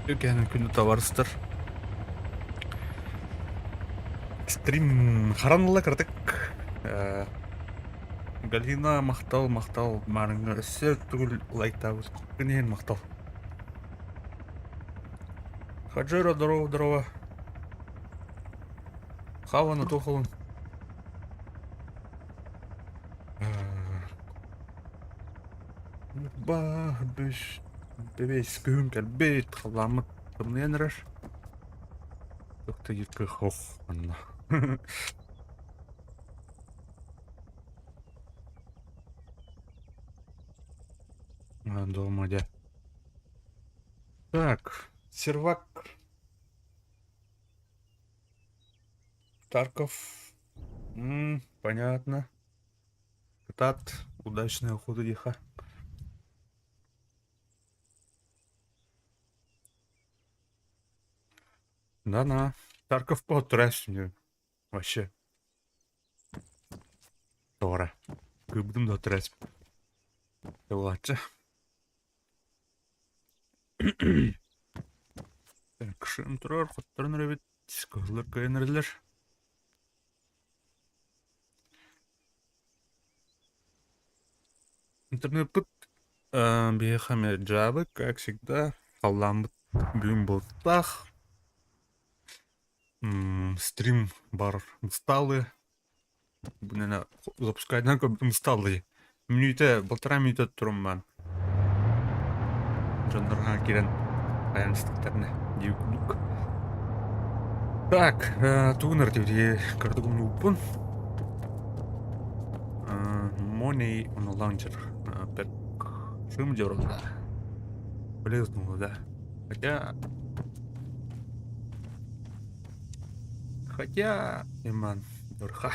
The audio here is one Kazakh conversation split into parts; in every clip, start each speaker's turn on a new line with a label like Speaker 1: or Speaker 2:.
Speaker 1: Өкәнің күнді табарыстыр. Стрим қаранылы кірдік. Галина мақтал марыңы өссер түгіл лайктауыз. Күнен мақтал. Хаджира, здорово. Хавана тоқылын. Бебес күн кәлбет қаламыт кімненірір. Доқты екі хоқ. Дома, да. Так, сервак. Тарков. Понятно. Тат, удачной охоты диха. Да-на. Тарков потрясный. Вообще. Тора. Кыбдым да тряс. Ладно. Так, шым тұрар, құттарын рәбет. Скорлар кайнерлер. Интернет пыт. Бейхаме джабы, как всегда. Қаламбыт бүгін болтақ. Стрим бар усталый. Бұнena запускайдан көп усталый. Полтора минута тұрым мен. Жандарға керен аяныстықтарына деук. Так, туғынар деуде картығын ұпын. Money on a launcher. Пәк шым жорында. Полезного, да. Хотя, иман, дұрға.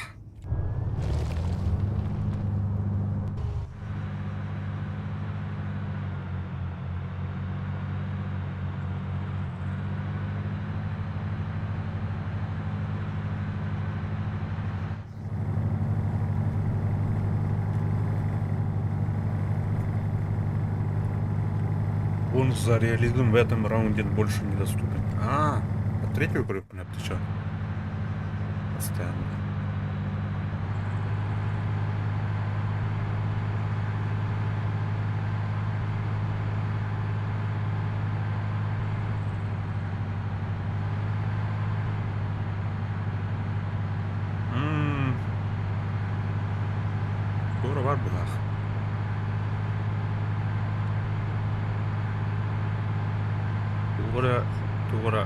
Speaker 1: Он за реализм в этом раунде больше недоступен. А третью группу, ты чё? Постоянно. Скоро var бұлақ. Туғыра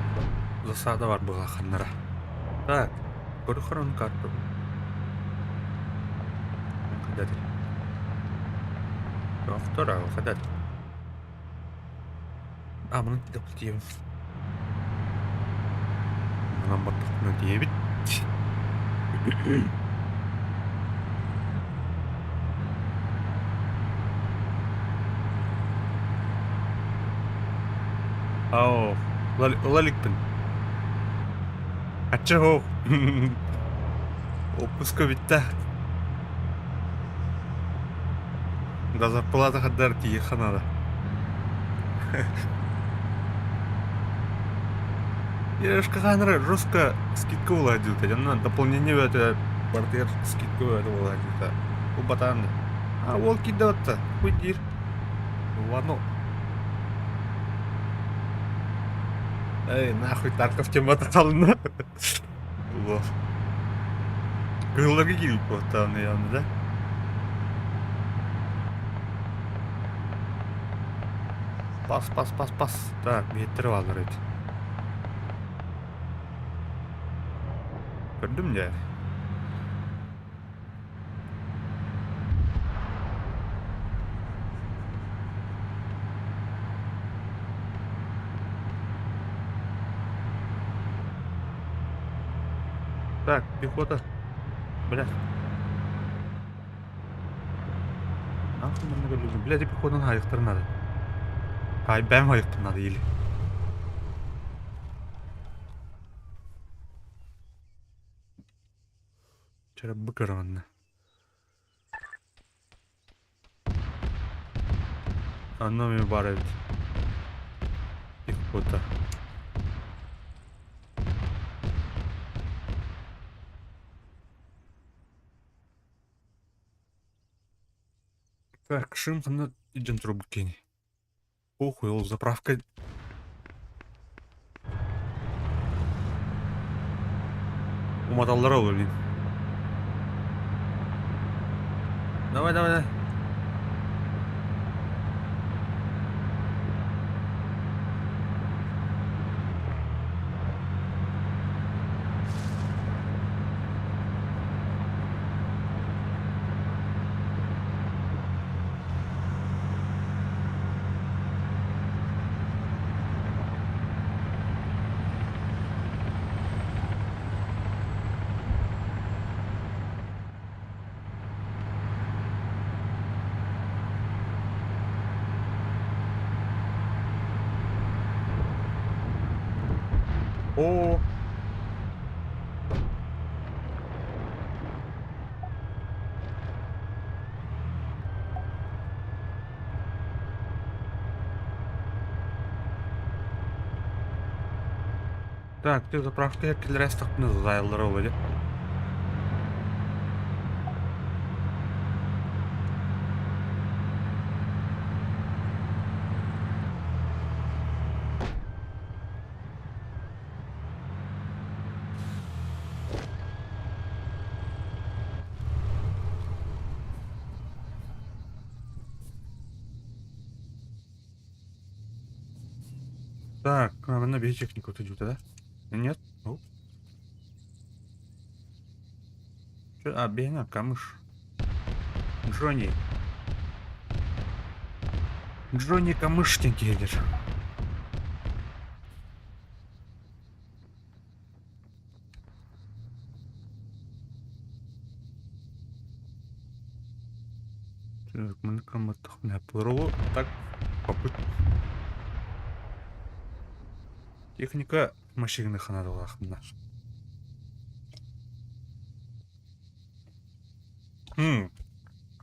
Speaker 1: засада бар бұға қаннара. Так, көріқырын карту. Қадады. Жоқтыр ағы қадады. Мұның кедіп дейім. Мұнан баттықны дейбіт. Ау, лаликпін. Атчы хоқ. Опуска бітті. Да зарплата қадар тие қанада. Ешқа қаныры жестко скидка болады. Жана дополнение өті партер скидка өті болады. Бұл батанды. Ол кейді өтті. Көйдер. Ладно. Эй, нахуй Тарков темата қалына. Кылларға келіп қоқтағыны яғында, да? Пас. Так, беттіріп алыр еді. Көрдім де? Так, пехота. Блядь. Нахуй нам надо люди? Блядь, пехота на их надо. Ай, бэм их надо или. Вчера быкарванно. Оно мне барает. Пехота. Так, шимхана идем трубу кинь. Похуй, ол заправка. Умоталдыр ол, блин. Давай, давай, давай. О. Так, ты заправка келрес тактын зайлары ол, деп. Так, на биотехнику вот идет, да? Нет? Ну. Чё? А, Беня, камыш. Джонни. Джонни камыштенький едешь. Так, мы на плыру. Так, попыт. Техника машины ханадала ахмна.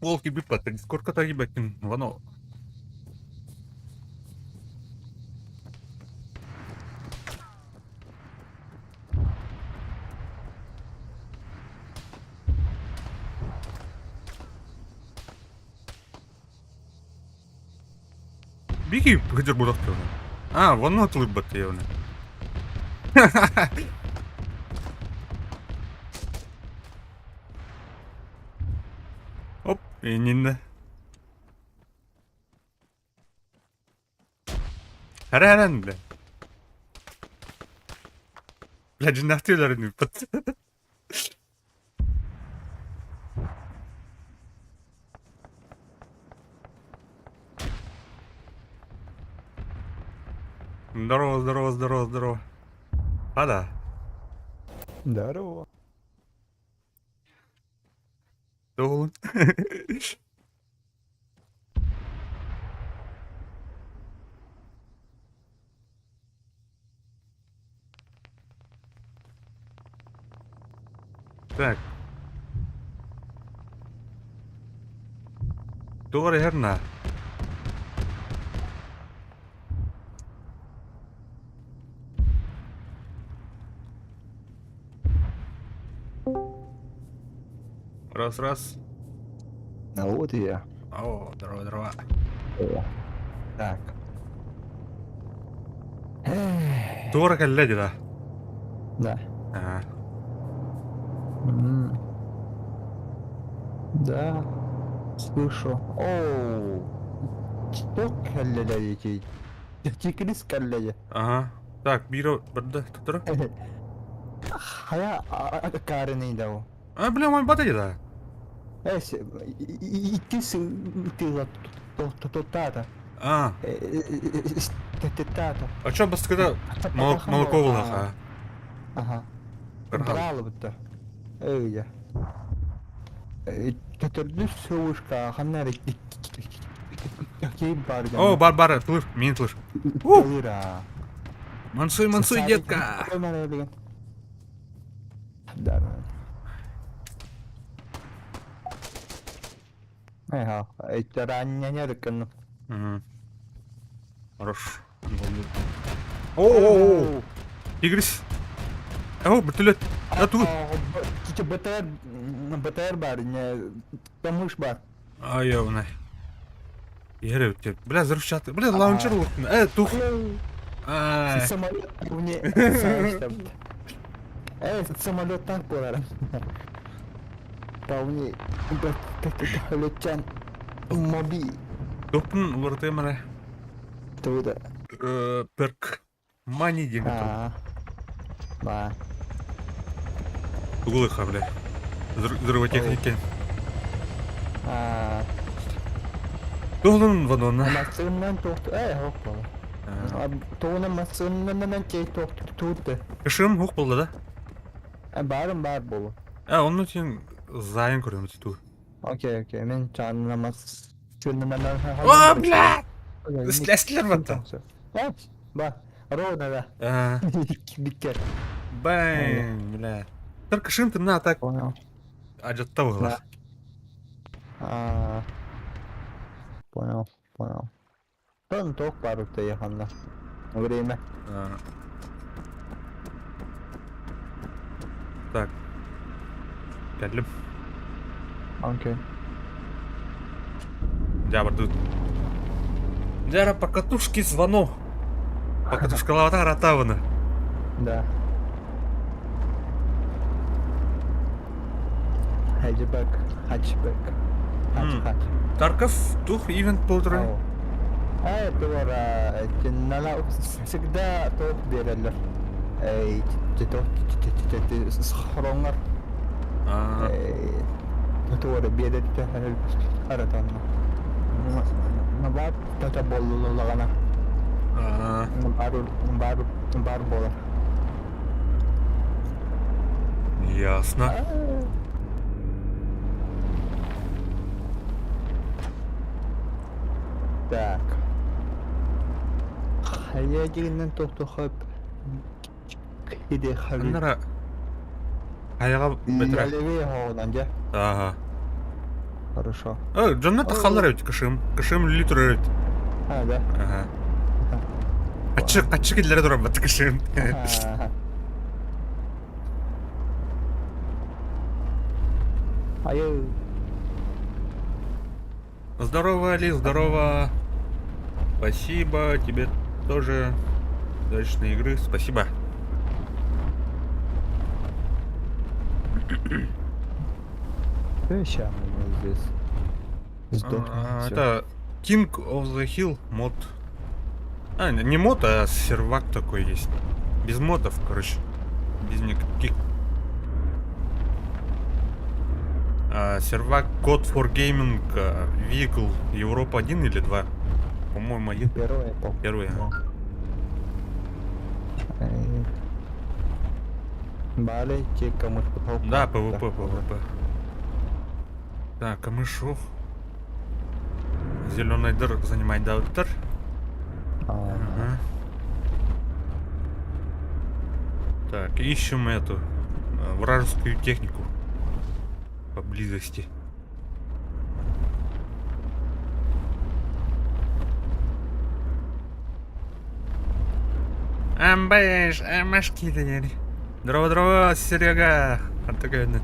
Speaker 1: Волки бипат, сколько таги бакин, вано. Биги, где будут активны? А, вано отлып батьевны. Оп, и нинда. Хараран, бля. Бля, джинахтилар не пат. Здорово, здорово, здорово, здорово. А да.
Speaker 2: Здорово.
Speaker 1: Долун. Так. Doğru herna. Раз, раз.
Speaker 2: А вот и я.
Speaker 1: О, здорово, здорово.
Speaker 2: О. Так. Эх,
Speaker 1: Дорого леди, да.
Speaker 2: да.
Speaker 1: Ага.
Speaker 2: М. Да. Слышу. Оу. Что калледи? Тикрис калледи.
Speaker 1: Ага. Так, биро, бирде, туттура.
Speaker 2: Хая карыны да.
Speaker 1: А, бля, мой батарея, да.
Speaker 2: Эс икис тила тата.
Speaker 1: А,
Speaker 2: Тата.
Speaker 1: а чё, бас когда молоко было, а?
Speaker 2: Ага.
Speaker 1: Кыргал.
Speaker 2: Брало будто. Öyle. Götürdü soğuşka hanları keyif var
Speaker 1: О, бар, слышь, мен слышь. Ух,
Speaker 2: Gelir ha.
Speaker 1: мансуй, детка.
Speaker 2: Не ха, это ранее не рыкну.
Speaker 1: Мгм. Хорош. О, Игрис. О, вертолет. А тут.
Speaker 2: Кичи БТР бар, не помыш бар.
Speaker 1: А, ёбаный. Яры, тебе. Бля, взрывчатка. Бля, лаунчер лопнул. Тух. Ай.
Speaker 2: Самолет мне самолет так болар. Тауни летчан моби
Speaker 1: Тухпун вырты мына.
Speaker 2: туда.
Speaker 1: Перк. Мани деген тұр.
Speaker 2: Ба.
Speaker 1: Углыха, бля. Взрывотехники. Тухлын ванона.
Speaker 2: Масыннан тоқты. Хоқ бол. Туғына масыннан кей тоқты туды.
Speaker 1: Кышым хук болды да?
Speaker 2: Барым бар болу.
Speaker 1: Onun için зайын көрдім ту.
Speaker 2: Окей, мен жанына масыннан.
Speaker 1: О, бля! Сләстілер батты.
Speaker 2: Ба, ровно да. Бикер.
Speaker 1: Бәң, бля. Бір кышын тымна так
Speaker 2: Понял.
Speaker 1: ажатта болар.
Speaker 2: Понял. Тон ток бар ұтта яқанда. Время.
Speaker 1: Так. Geldim.
Speaker 2: Окей.
Speaker 1: Жабырды. Жара покатушки звонок. Покатушкалавата ратавына.
Speaker 2: Да. Хачбек.
Speaker 1: Тарков тух ивент болдыры.
Speaker 2: Это вора, нала всегда топ берелер. Ты схронгар. Это вора берет аратанна. Набат тата боллулагана. Бар болар.
Speaker 1: Ясно.
Speaker 2: Так. Я дегеннен тоқтоқып кеде хаби.
Speaker 1: Аннара аяға бітірі.
Speaker 2: Левее хоғынан жа.
Speaker 1: Ага.
Speaker 2: Хорошо.
Speaker 1: Джонната қалар өт кышым. Кышым литр өт.
Speaker 2: Да.
Speaker 1: Ага. Қачы келдері тұрам бәтті кышым.
Speaker 2: Аю.
Speaker 1: Здорово, Али, здорово. Спасибо, тебе тоже удачной игры, спасибо.
Speaker 2: Сейчас мы здесь сдохнем.
Speaker 1: Это King of the Hill мод. Не мод, а сервак такой есть. Без модов, короче. Без никаких. Сервак Code for Gaming Vehicle Европа 1 или 2? По-моему, 1. Первый.
Speaker 2: Балей, те камыш потолка.
Speaker 1: Да, ПВП. Так, камышов. Зеленый дыр занимает доктор. Ага. Так, ищем эту вражескую технику поблизости. Амбэш, амашки-то яни. Здорово, Серега. Артакайны.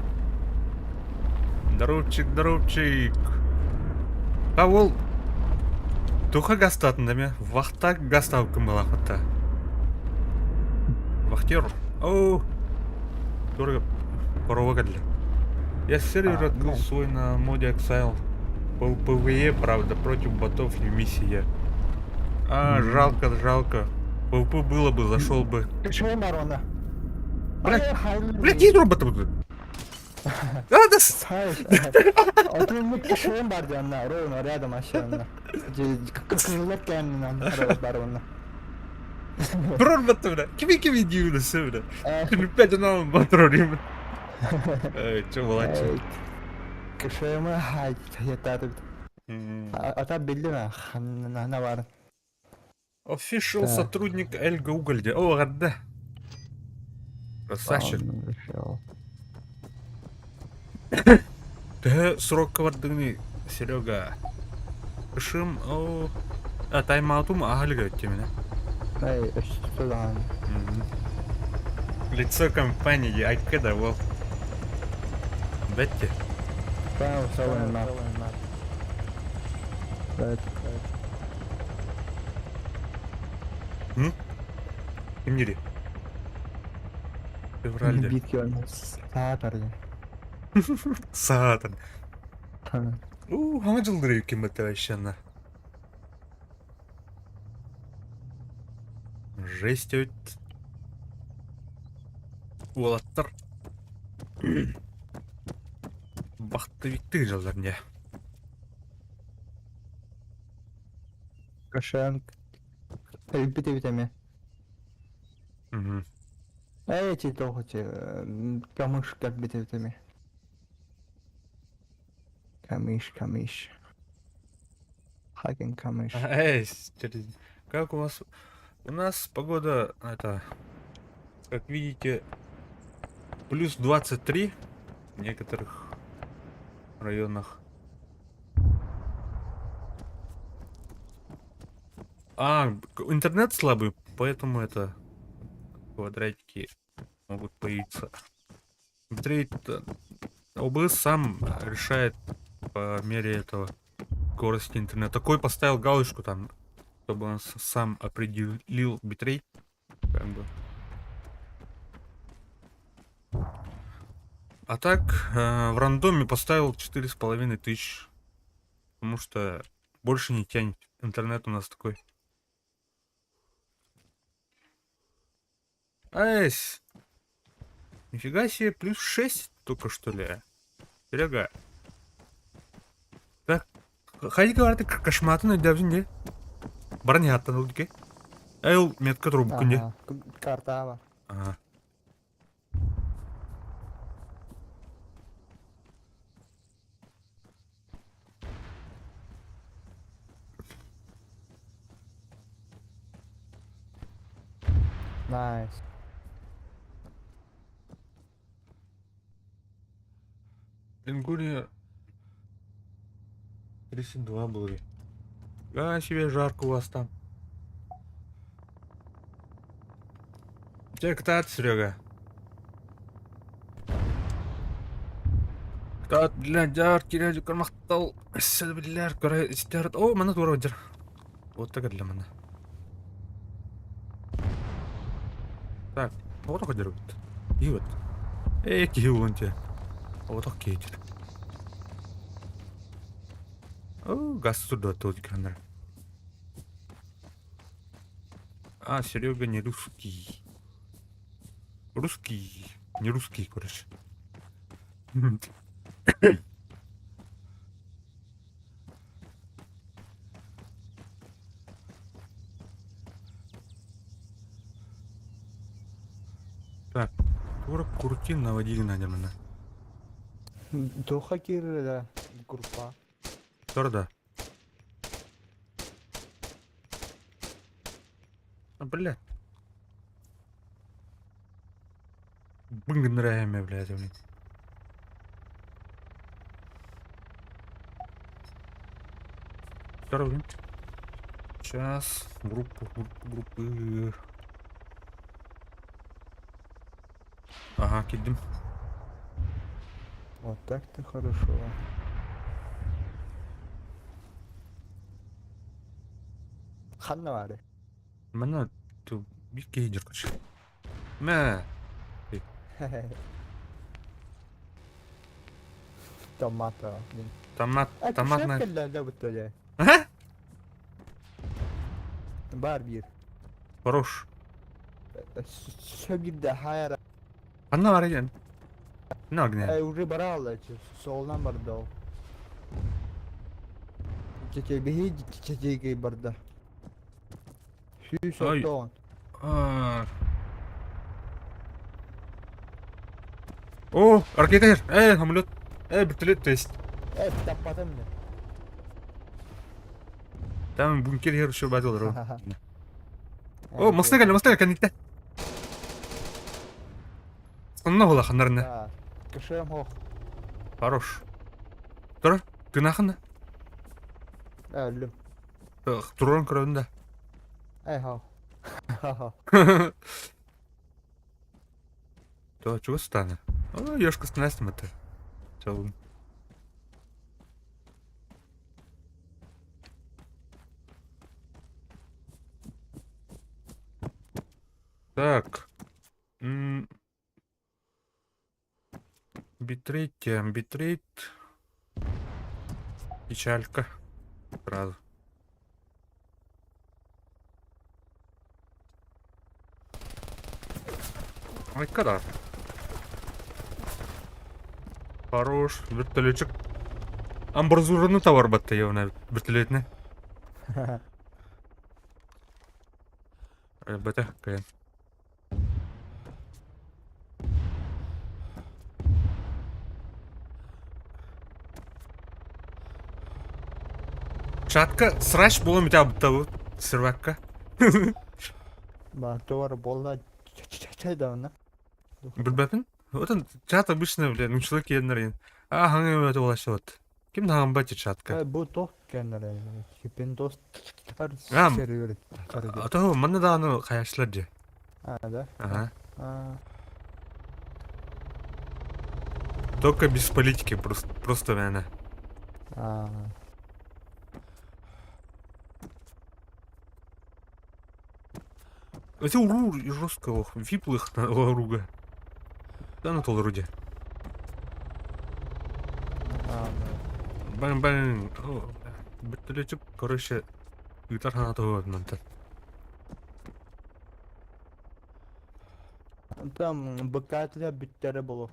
Speaker 1: Здоровчик. Ол туха гастатын деме. Вахта гастау кім бала хатта. Вахтер. Оу. Дорого. Порова гадли. Я сервер открыл свой на моде Exile. ПВЕ, правда, против ботов и миссия. Жалко. ПВП было бы, зашел бы.
Speaker 2: Почему барона?
Speaker 1: Блядь, есть роботы будут. Да.
Speaker 2: Отын кишен бар жанна, ровно рядом машина. Кызылып кәннен барона.
Speaker 1: Брор баттı bile. Kimi diyordun sen bile. Şimdi pecana batırıyorum. Çok молодцы.
Speaker 2: Кышымы ятады. Ата билди ме? Хана бар.
Speaker 1: Official
Speaker 2: Да.
Speaker 1: сотрудник Эльга Угольде. О, гадда. Красавчик. Ты срок вардыгны, Серега. Кышым, о... тайм-аутум ахалга теміне.
Speaker 2: Эй, что там?
Speaker 1: Лицо компании, айкада, вол. Бетти.
Speaker 2: Понял, салон на.
Speaker 1: Кимдери? Февральде.
Speaker 2: Битки он сатарды.
Speaker 1: Саатын. Хаңа жылдыр екен бітті вообще. Жесть өт. Олаттар. Бақтыбектік жылдар не?
Speaker 2: Кашан. Бите битеме. Эти то хоть камыш как бите битеме. Камыш. Хаген камыш.
Speaker 1: Эй, как у вас? У нас погода, это, как видите, плюс 23 в некоторых районах. Интернет слабый, поэтому это квадратики могут появиться. Битрейт ОБС сам решает по мере этого скорости интернета. Такой поставил галочку там, чтобы он сам определил битрейт, как бы. А так в рандоме поставил 4500, потому что больше не тянет. Интернет у нас такой. Айс! Нифига себе, плюс 6 только что ли. Серега. Так, хайди говорит, кошматы найдем не. Барни аттан ке. Эл метка трубку не.
Speaker 2: Картава.
Speaker 1: Ага.
Speaker 2: Найс.
Speaker 1: Ингурия 32 было. Себе жарко у вас там. Тебе кто-то, Серега? Кто-то для дярки, ради кармахтал. Сельбиляр, короче, стярт. О, мана дуродер. Вот так для меня. Так, вот так дерут. И вот. Эй, килунте. Вот так кейтер. О, газ туда тут камера. Серега не русский. Русский. Не русский, короче. Так, куртин наводили надо мной.
Speaker 2: Тоха киры да. Группа.
Speaker 1: Торда. Бля. Нравится, блядь, блин. Второй. Сейчас. Группы. Ага, кидим.
Speaker 2: Вот так-то хорошо. Ханна варе.
Speaker 1: Мана, ты кейдер, короче. Мэ.
Speaker 2: Томата.
Speaker 1: Томатная.
Speaker 2: Кelle бутыле.
Speaker 1: Ага.
Speaker 2: Барбир.
Speaker 1: Хорош.
Speaker 2: Sögüde hayır.
Speaker 1: Anna var ya. Ne agne?
Speaker 2: Уже барала, солнан барда. Çeke behi çeke barda. Şu
Speaker 1: Ay.
Speaker 2: sotton.
Speaker 1: О, ракета, самолет. Вертолет, то есть.
Speaker 2: Таппатым мне.
Speaker 1: Там бункер еще базил.
Speaker 2: Ха-ха-ха.
Speaker 1: О, мостыга, канитте. Сонна была ханарна.
Speaker 2: Да. Кышем хох.
Speaker 1: Хорош. Тура, ты нахана?
Speaker 2: Өлüm.
Speaker 1: Туран кровында.
Speaker 2: Хау. Ха-ха.
Speaker 1: То, чего стана? О, ёшка с Настем это. Целым. Так. Битрейт, битрейт. Печалька. Сразу. Ай, когда? Хорош. Вертолетчик. Амбразураны товар батты явно. Вертолетный. Бата, кайын. Шатка срач болом бите абыттабы. Сервакка.
Speaker 2: Ба, товар болла чайдавна.
Speaker 1: Білбәпін? Отын чат обычно, бля, ну человек еднер. А, хаңы өті олашы вот. Кім нағын бәте чатка?
Speaker 2: Бу тох кеннере. Хипен дост.
Speaker 1: А,
Speaker 2: Сервер.
Speaker 1: Ото мана да аны қаяшылар же.
Speaker 2: Да?
Speaker 1: Ага.
Speaker 2: А,
Speaker 1: Только без политики, просто наверное.
Speaker 2: а.
Speaker 1: Это уру жесткого, виплых руга. Да на тол вроде. Бэн-бэн. Вертолетчик, короче, гитар хана того однанта.
Speaker 2: Там бакатля биттері болу.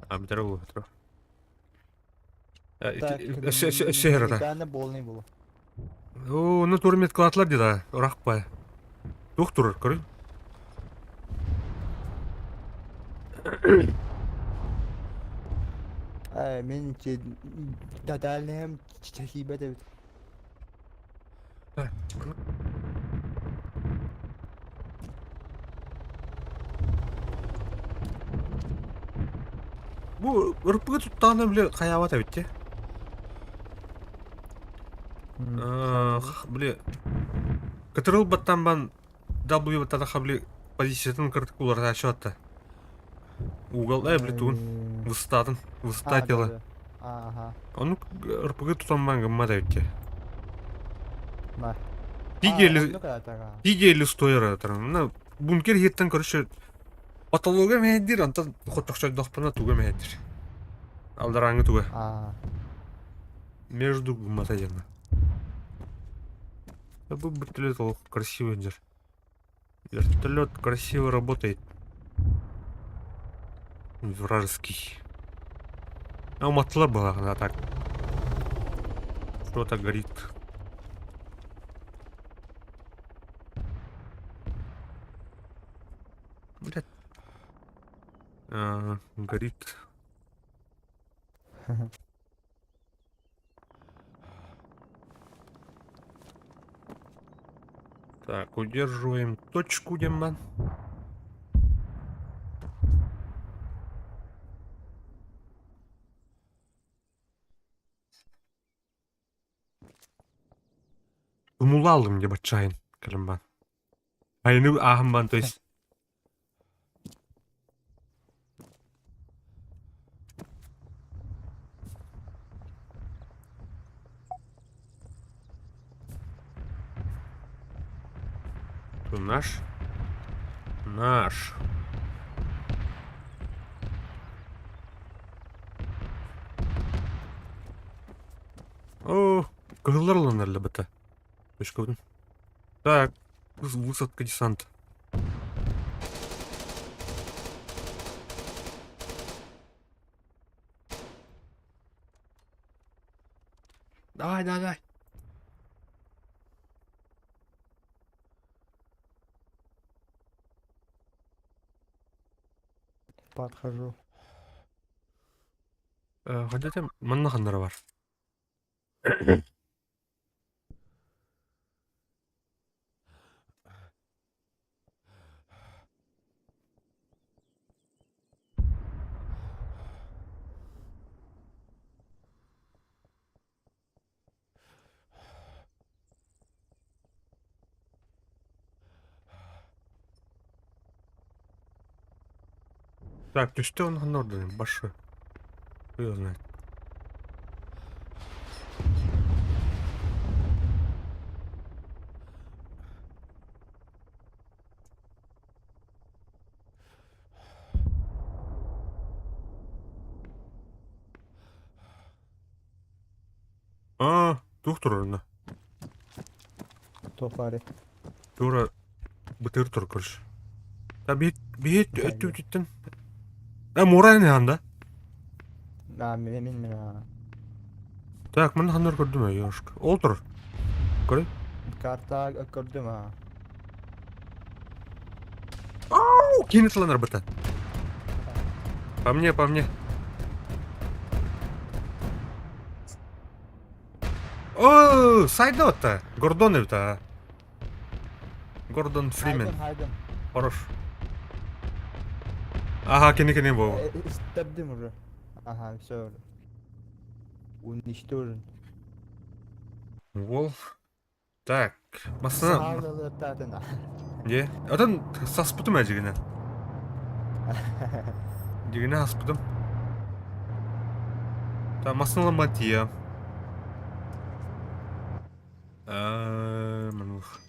Speaker 1: А, битара было, битара.
Speaker 2: Так,
Speaker 1: Шехрата.
Speaker 2: таны болный болу.
Speaker 1: О, ну турмет клатлар деда, рахпай. Доктор, короче.
Speaker 2: Мен дадалым чахибе де.
Speaker 1: Bu ırpığı tuttuğunda bile kayavata bitti. Бля. Катырыл баттан бан W баттада хабли позициясын кыртык уларда ачуатта. Угол бля туын. Выстатила.
Speaker 2: Ага.
Speaker 1: Onu ırpığı tutan ban гаммада битти.
Speaker 2: Бар.
Speaker 1: Пигели стояра таран. Мына бункер хеттен короче патология мәдир антан хотчой дохпана туга мәдир. Алдараңы туга. Между гамматаена. Был вертолет красивый дер. Вертолет красиво работает. Вражеский. А у матла была она так. Что-то горит. Блядь. Горит. Так, удерживаем точку, демон. Umulı aldım diye bakçayın kalın ben. Aynı ahım ben to есть. То наш. Наш. О, кыгылар уланарлы бата. Точка будем. Так, высадка десанта. Давай, давай, давай.
Speaker 2: Подхожу.
Speaker 1: Ходите, манна хандара бар. Так, түсте он хандар башы. Кто его знает. Доктор орнына.
Speaker 2: Топари.
Speaker 1: Тура бытыр тұр көріш. Бет өтті өттен. Морайны анда.
Speaker 2: Мен.
Speaker 1: Так, мен хандар көрдім ёшк. Ол тұр. Көрей.
Speaker 2: Карта көрдім,
Speaker 1: Кинет ланар быта. По мне. О, сайда отта. Гордон evta. Гордон Фримен.
Speaker 2: Хайдым.
Speaker 1: Хорош. Ага, кене бұл.
Speaker 2: Истердим уже. Ага, все уже. Уничтожен.
Speaker 1: Ол. Так, масына.
Speaker 2: Сağlığı tadına.
Speaker 1: Е, одан саспытым әжігіне. Дегіне аспытым. Та масына ламатия. Манух.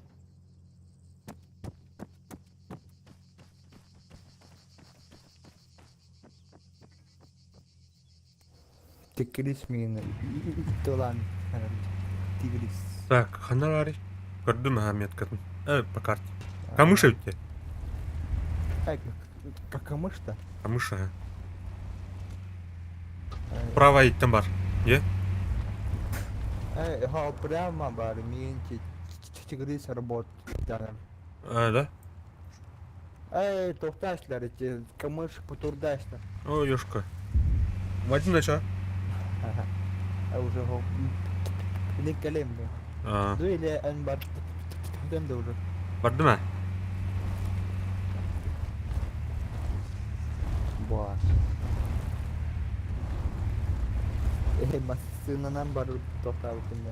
Speaker 2: Tigris miyim? Dolan. Tigris.
Speaker 1: Так, ханар көрдім меткатын. По карте. Камыш өтте.
Speaker 2: Какамыш-то?
Speaker 1: Камыш, Права иттен бар. Е?
Speaker 2: Прямо бар, мен Tigris работает.
Speaker 1: Да?
Speaker 2: Тоқташылар, камыш потурдашылар.
Speaker 1: О, ёшка. Вадим нача.
Speaker 2: Уже не калемді. Или он бар. Дем да уже.
Speaker 1: Барды ма?
Speaker 2: Бар. Masasından бар тоқтап өтінде.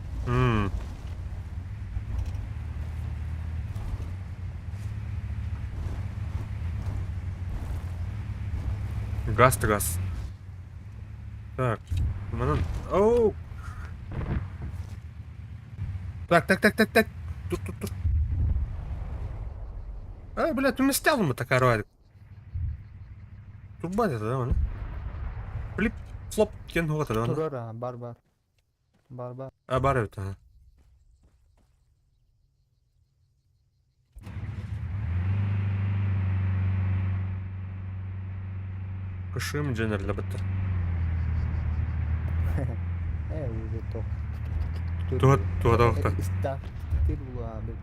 Speaker 1: Газ. Так, манан. Оу. Так. Тур. Блядь, ты местял мы такая роя. Турбан это, да, мана? Флип, флоп, кен хуга да, мана?
Speaker 2: Турара, бар. Бар.
Speaker 1: Бар это. Кышым дженерлі бітті.
Speaker 2: Уже тоқ.
Speaker 1: Туада вақта.
Speaker 2: Стартир бұл abi.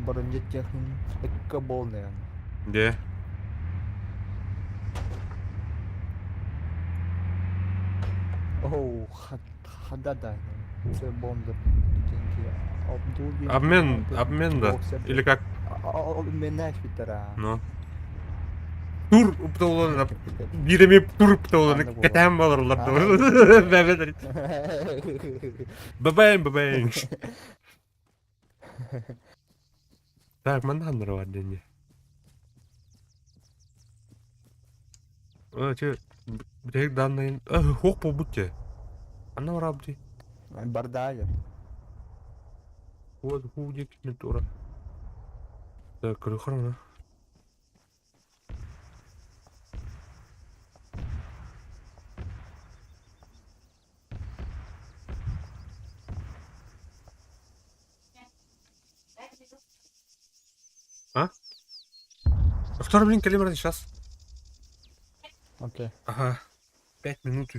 Speaker 2: Бірінші техника болды.
Speaker 1: Де?
Speaker 2: Оу, хадада. Все бомбы.
Speaker 1: Обмен да? Или как?
Speaker 2: Обменяешь бітара.
Speaker 1: Ну. Тур птоланы, биреме тур птоланы, кетем балырлар. Бабаң. Так, манда хандар бар денде. Че, бітек данайын. Хоқ бұл бұтте. Анна бар абды.
Speaker 2: Бардайы.
Speaker 1: Вот, худик, не тура. Так, крыхарна. Второй, блин, калибр сейчас.
Speaker 2: Окей.
Speaker 1: Ага. 5 минут.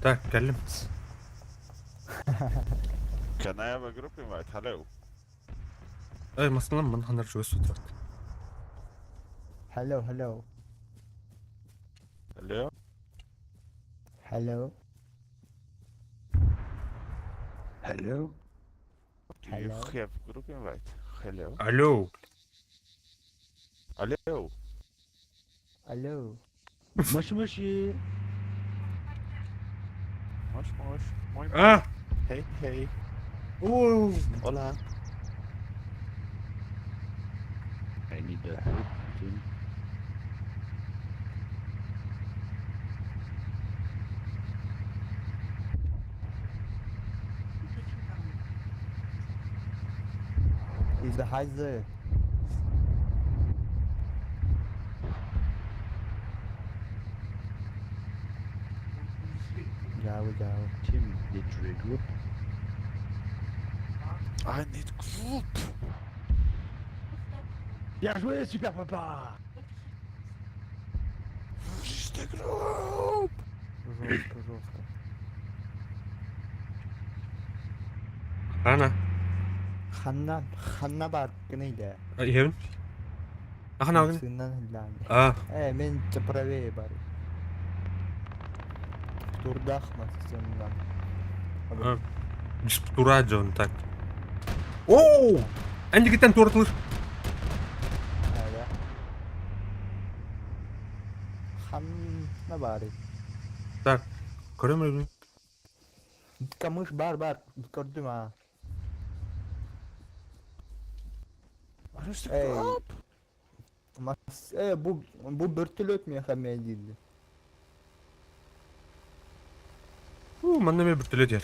Speaker 1: Так, geldim.
Speaker 3: Can I have a group invite? Hello.
Speaker 1: Masalan man hanar şöyle sütür.
Speaker 2: Hello, hello,
Speaker 3: Hello.
Speaker 2: hello,
Speaker 4: Hello?
Speaker 3: Do you
Speaker 2: Hello.
Speaker 3: have group invite? Hello.
Speaker 1: Alo.
Speaker 3: Hello.
Speaker 2: hello.
Speaker 4: Moshi moshi.
Speaker 3: Mosh mosh. Moi moi.
Speaker 1: Ah.
Speaker 3: Hey hey.
Speaker 1: Oo.
Speaker 3: Hola.
Speaker 4: I need the help. Jim.
Speaker 2: Is the Heiser? Jauh.
Speaker 4: Tim, did you regroup?
Speaker 3: I need group.
Speaker 4: Bien joué, super papa!
Speaker 3: Where's the group?
Speaker 2: Жестко.
Speaker 1: Ana.
Speaker 2: Hanna бар нейді.
Speaker 1: Евін. Ақан алгын.
Speaker 2: Сыннан hillan.
Speaker 1: А.
Speaker 2: Мен правее бар. Турдах сыннан.
Speaker 1: А. Тура Джон, так. Oo. Anca gitten turatılır.
Speaker 2: Aya. Hanna бар.
Speaker 1: Так. Көрем öyle.
Speaker 2: Камыш бар. Gördüm ha.
Speaker 3: Where's the
Speaker 2: Hey.
Speaker 3: group?
Speaker 2: Bu börtül ötmüyor hemen değil.
Speaker 1: Манна ме бүртіле дер.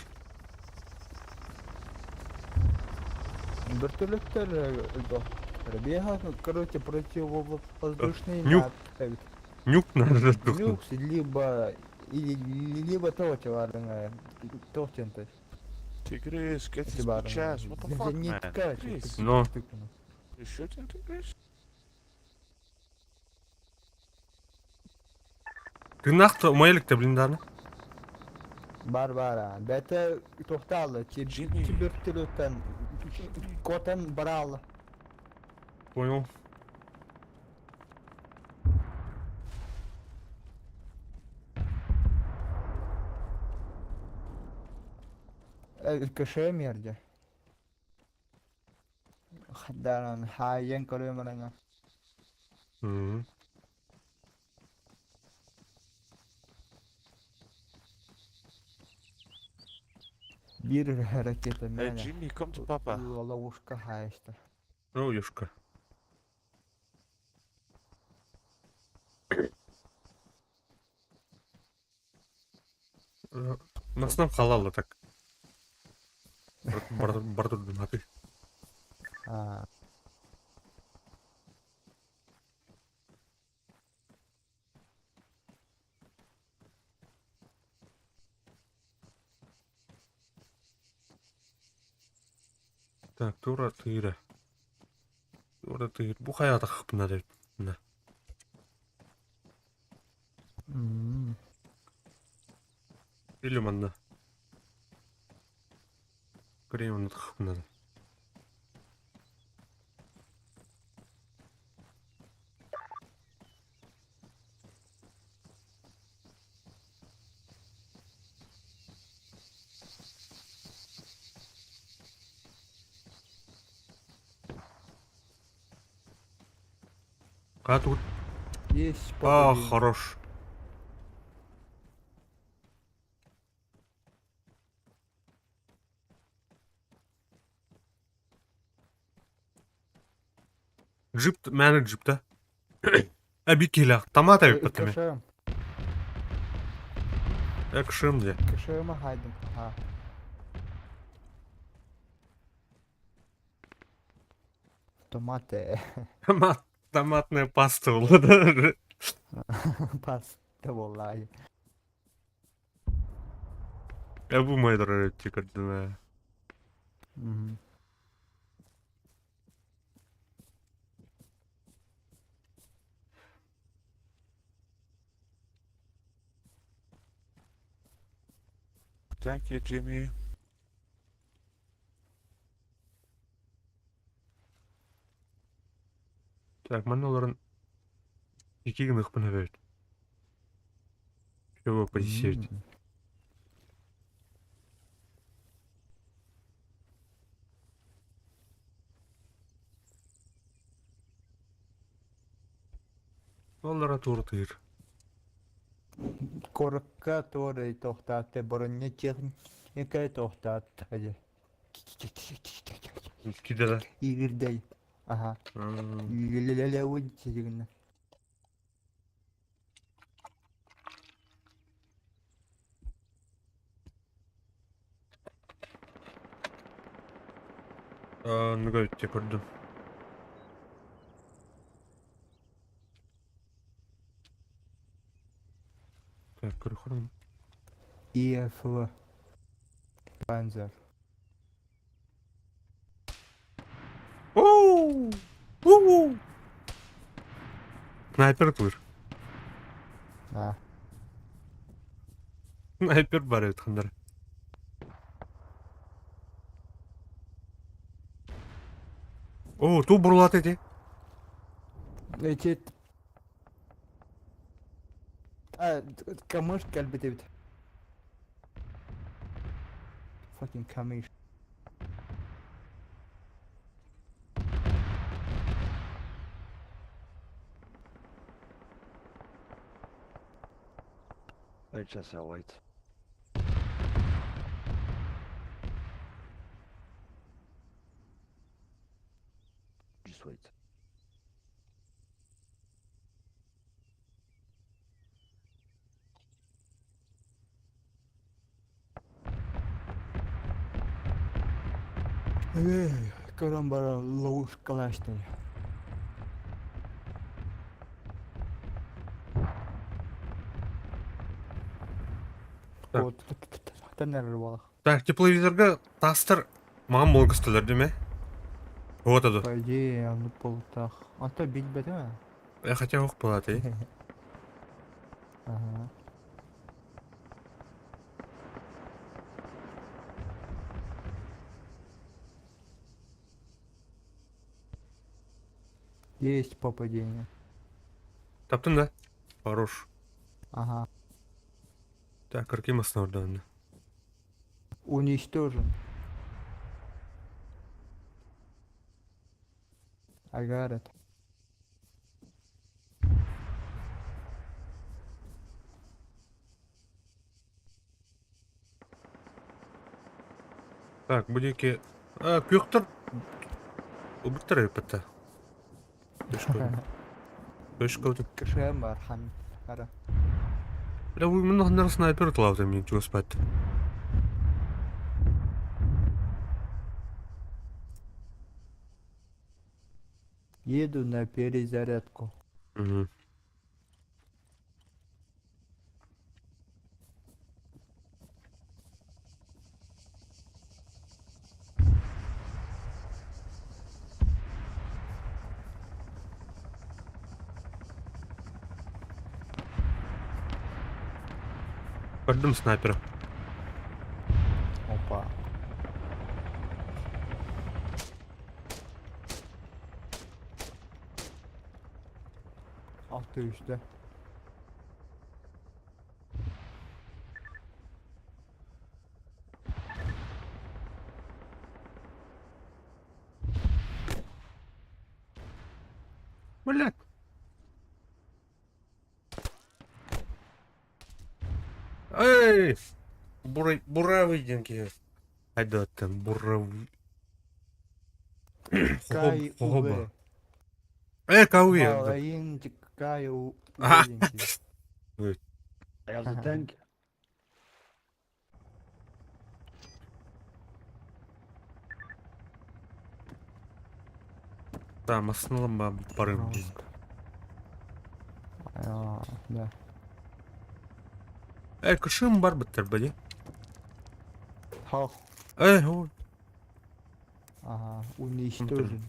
Speaker 2: Вертолеттер бега, короче, противовоздушный
Speaker 1: Нюк.
Speaker 2: надо.
Speaker 1: Нюк надо тухнуть.
Speaker 2: Нюкс, либо то, vardı. Tohçentay.
Speaker 3: Tigris, get his
Speaker 2: Var.
Speaker 3: bitch ass. What the fuck,
Speaker 2: Не
Speaker 3: man?
Speaker 2: ткач.
Speaker 3: Tigris.
Speaker 1: No.
Speaker 3: You shooting Tigris?
Speaker 1: Tırnak mayılıkta blindana.
Speaker 2: Бар. Бәті тоқталы.
Speaker 3: Jimmy.
Speaker 2: Тибертілөттен котен баралы.
Speaker 1: Понял.
Speaker 2: Кеше мерде. Хаддаран хайен көрөмөрөңө.
Speaker 1: Hı.
Speaker 2: Bir hareket
Speaker 3: Hey
Speaker 2: etmene.
Speaker 3: Jimmy, come to Papa.
Speaker 2: Ловушка хайшты.
Speaker 1: Роюшка. Насынап қалалы так. Бар тұрдым апи. Так, тура тыйры. Bu hayata hıpına da. Ne? Biliyorum anne. Göreyim onu da hıpına da. А тут.
Speaker 2: Есть
Speaker 1: А,
Speaker 2: победим.
Speaker 1: хорош. Джип, мәні джипта. Bir kilo. Tomat ayıp batımı.
Speaker 2: Кешем.
Speaker 1: Ekşim diye.
Speaker 2: Кешема хайдым. Томаты.
Speaker 1: Tomatная pasta oldu.
Speaker 2: Pasta vallahi.
Speaker 1: Bu maydır öyle çıkardım ha.
Speaker 3: Thank you, Jimmy.
Speaker 1: Так, мен оларын 2 күн ықпына берді. Все позисиert. Олара тура тыйыр.
Speaker 2: Коракка туорай тохтаатты бороння техникай тохтаатты хади.
Speaker 1: Кидера.
Speaker 2: Игирдей. Ага. Лелелеле удите дигинне.
Speaker 1: Nuga өтте көрдім. Так, көріқырым.
Speaker 2: ИФВ. Панзер.
Speaker 1: Оу! Оу! Снайпер тұр.
Speaker 2: А.
Speaker 1: Снайпер бар өтқандар. О, ту бұрылат еді.
Speaker 2: Эти... камыш кәлбеті бит. Fucking камыш.
Speaker 4: Just wait. Just wait.
Speaker 2: Карамбара ловуш калашный.
Speaker 1: Так.
Speaker 2: Вот, тоннер
Speaker 1: Так, тепловизорға тастыр маған мол кыстылар деме? Вот аду.
Speaker 2: По идее, он полтах. А то бить бы, да?
Speaker 1: Хотя оқ болады,
Speaker 2: Ага. Есть попадение.
Speaker 1: Таптың да? Хорош.
Speaker 2: Ага.
Speaker 1: Так, ыркимасын ордан.
Speaker 2: Уничтожен. I got it.
Speaker 1: Так, бүдеке... Күйіқтір... Ұбықтыр өпітті. Көш көдік.
Speaker 2: Кішем бар, хан. Ара.
Speaker 1: Бля, мен қандар снайпер ұтылауды мен жүгіс бәтті.
Speaker 2: Еду на перезарядку.
Speaker 1: Угу. Көрдім снайпер.
Speaker 2: Опа. Altı üstte.
Speaker 1: Блядь. Эй! Буравый деньги. Айда там, буравый.
Speaker 2: Кай
Speaker 1: Хоба.
Speaker 2: УВ.
Speaker 1: Кауи.
Speaker 2: Малаин Кай УВ.
Speaker 4: I have the tank.
Speaker 1: Там, основном барым дейін.
Speaker 2: Да.
Speaker 1: Күшім бар біттір бәде.
Speaker 2: Хах.
Speaker 1: Ой.
Speaker 2: Ага, уничтожен.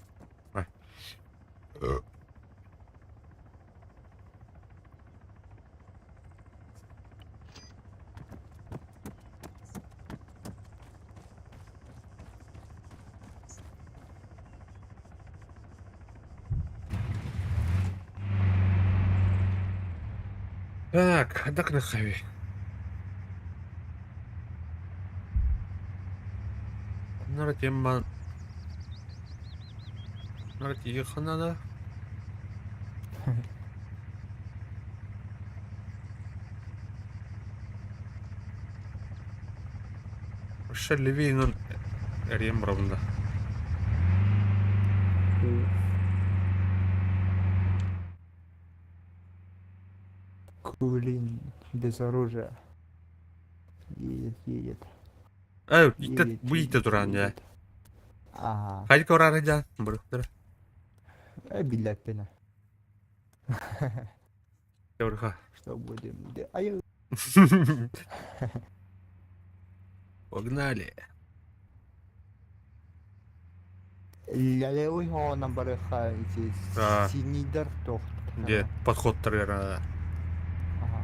Speaker 1: Так, отдохни, Хави. Нарратив. Нарратив ханада. Шеллевинен Рембромда.
Speaker 2: Кулин без оружия. Едет.
Speaker 1: Эй,
Speaker 2: Едет,
Speaker 1: выйти туран я.
Speaker 2: едет. Ага.
Speaker 1: Хай корары да. Бұрықтыр.
Speaker 2: Билет пена.
Speaker 1: Еврха.
Speaker 2: Что будем? Ай,
Speaker 1: Погнали.
Speaker 2: лялевый на барыха эти
Speaker 1: А.
Speaker 2: синидер тох.
Speaker 1: Где подход тарера.
Speaker 2: Ага.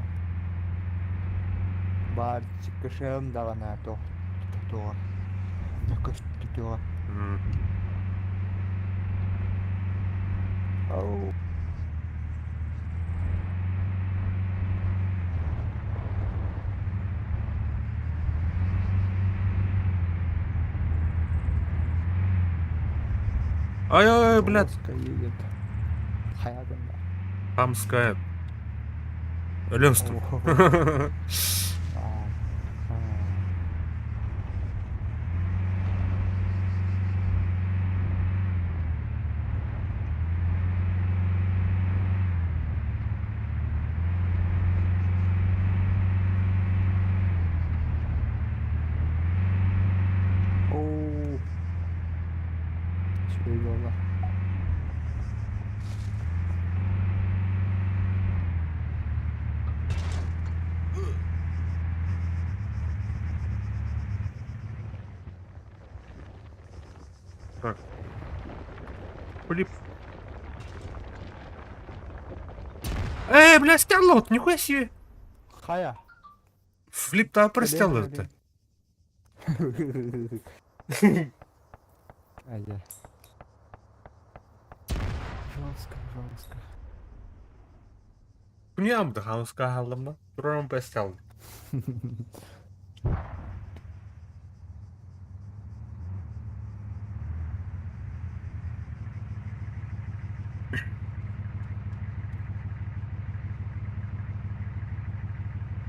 Speaker 2: Бар чикшем давана тох. То. Накош то. Ау.
Speaker 1: Ай-ай, блядь.
Speaker 2: Полоска едет. Хаятында.
Speaker 1: Хамская. Өлемстім.
Speaker 2: Ого. А. Оу. Şey yolla.
Speaker 1: Так. Флип. Эй, бля, стерлот, нихуя себе.
Speaker 2: Хая.
Speaker 1: Флип-то простелот-то.
Speaker 2: Ай-я. Жестко, жестко.
Speaker 1: Күням да хамска халдым ба? Туран простел.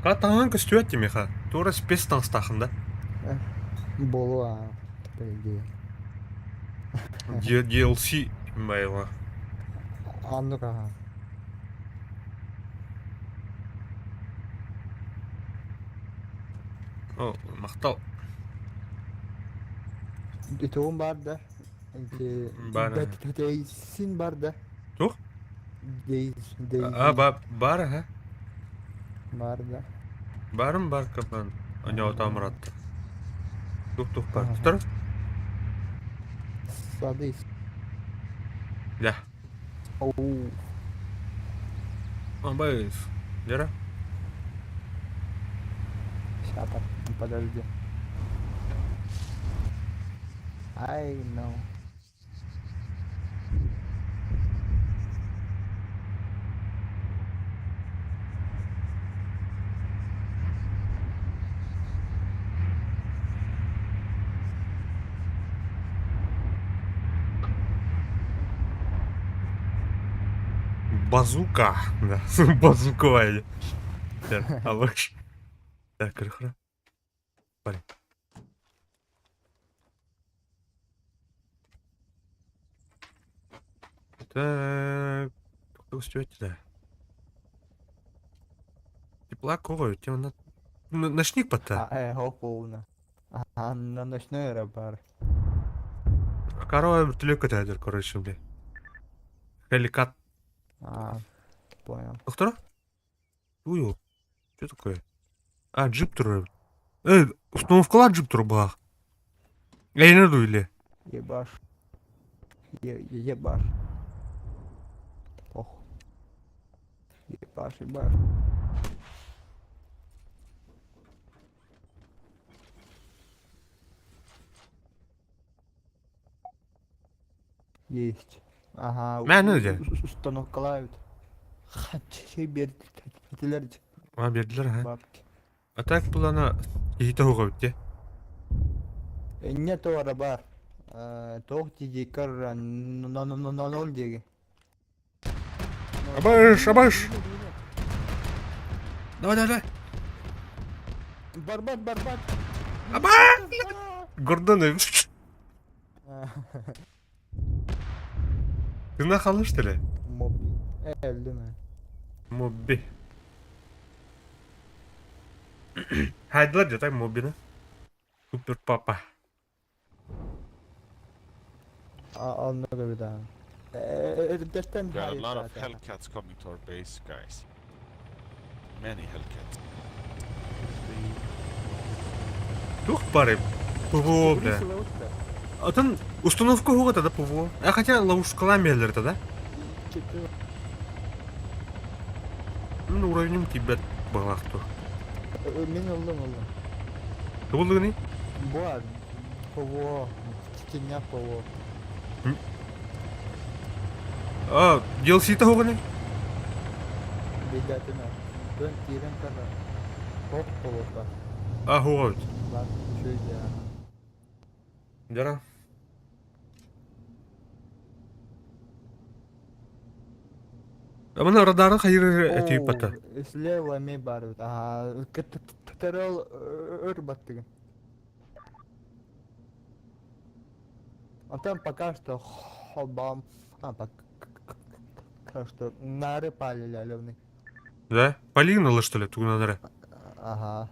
Speaker 1: Қатаңан көстүөт демеха. Тура спес таңстахында.
Speaker 2: Болу а. По идее.
Speaker 1: DLC байла.
Speaker 2: А ну-ка.
Speaker 1: О, мақтал.
Speaker 2: Итоğum var da.
Speaker 1: Бар.
Speaker 2: Değilsin var da.
Speaker 1: Тух?
Speaker 2: Değilsin.
Speaker 1: А, бар, ха?
Speaker 2: Var da.
Speaker 1: Барым бар капан. Аня отамратты. Тух бар.
Speaker 2: Ага.
Speaker 1: Тұр?
Speaker 2: Sadıyız.
Speaker 1: Да.
Speaker 2: Оу.
Speaker 1: Байыз. Дера?
Speaker 2: Сейчас, подожди. I know.
Speaker 1: Базука. Да, базуковая. Да, а лучше. Так, хорошо. Парень. Так. Кто успеет, да? Тепла кого? Тебе на... Ночник пота.
Speaker 2: Хоповна. Ага, на ночной рабар.
Speaker 1: Корова вертолет это, короче, бля. Хеликат.
Speaker 2: А, понял.
Speaker 1: Кто? Уйл. Что такое? А, джип тур. Установка джип тур была. Я не найду или?
Speaker 2: Ебаш. Ебаш. Ох. Ебаш. Есть. Ага.
Speaker 1: Мен öyle.
Speaker 2: Установкалают. Şey bir
Speaker 1: Aa verdiler ha.
Speaker 2: Bak.
Speaker 1: Atak bulana ihte hoga bitti.
Speaker 2: Ne doğru var. Toh diye kar nol diye.
Speaker 1: Abaş abaş. Давай давай.
Speaker 2: Barbat.
Speaker 1: Гордоны. Кына қалыш тілі?
Speaker 2: Mobi. Öldü mü?
Speaker 1: Мобби. Хайдылар жатай моббини. Супер папа.
Speaker 2: Anladı bir daha. Ördekten
Speaker 3: There are a
Speaker 2: hayır
Speaker 3: lot of
Speaker 2: zaten.
Speaker 3: Hellcats coming to our base, guys. Many Hellcats.
Speaker 1: Тух пари. ПВО, бля. Атын установка хуга тогда ПВО. А хотя ловушкалами елдер тогда. Ну уровнем тебя балахту.
Speaker 2: Мен oldum.
Speaker 1: Ты был гыны?
Speaker 2: Бар. ПВО. Тиня ПВО.
Speaker 1: А, DLC-то хуганы?
Speaker 2: Бедятина. Дön тирен кара. Топ ПВО.
Speaker 1: А, хуга бит.
Speaker 2: Бak şöyle.
Speaker 1: Жара. А мына радарын хайыр этип бата.
Speaker 2: Слева ми бар. Ага. Катерол өр баттыгын. А там пока что хобам. Пока что нары палили алевны.
Speaker 1: Да? Полигнало, что ли, тугнадары?
Speaker 2: Ага.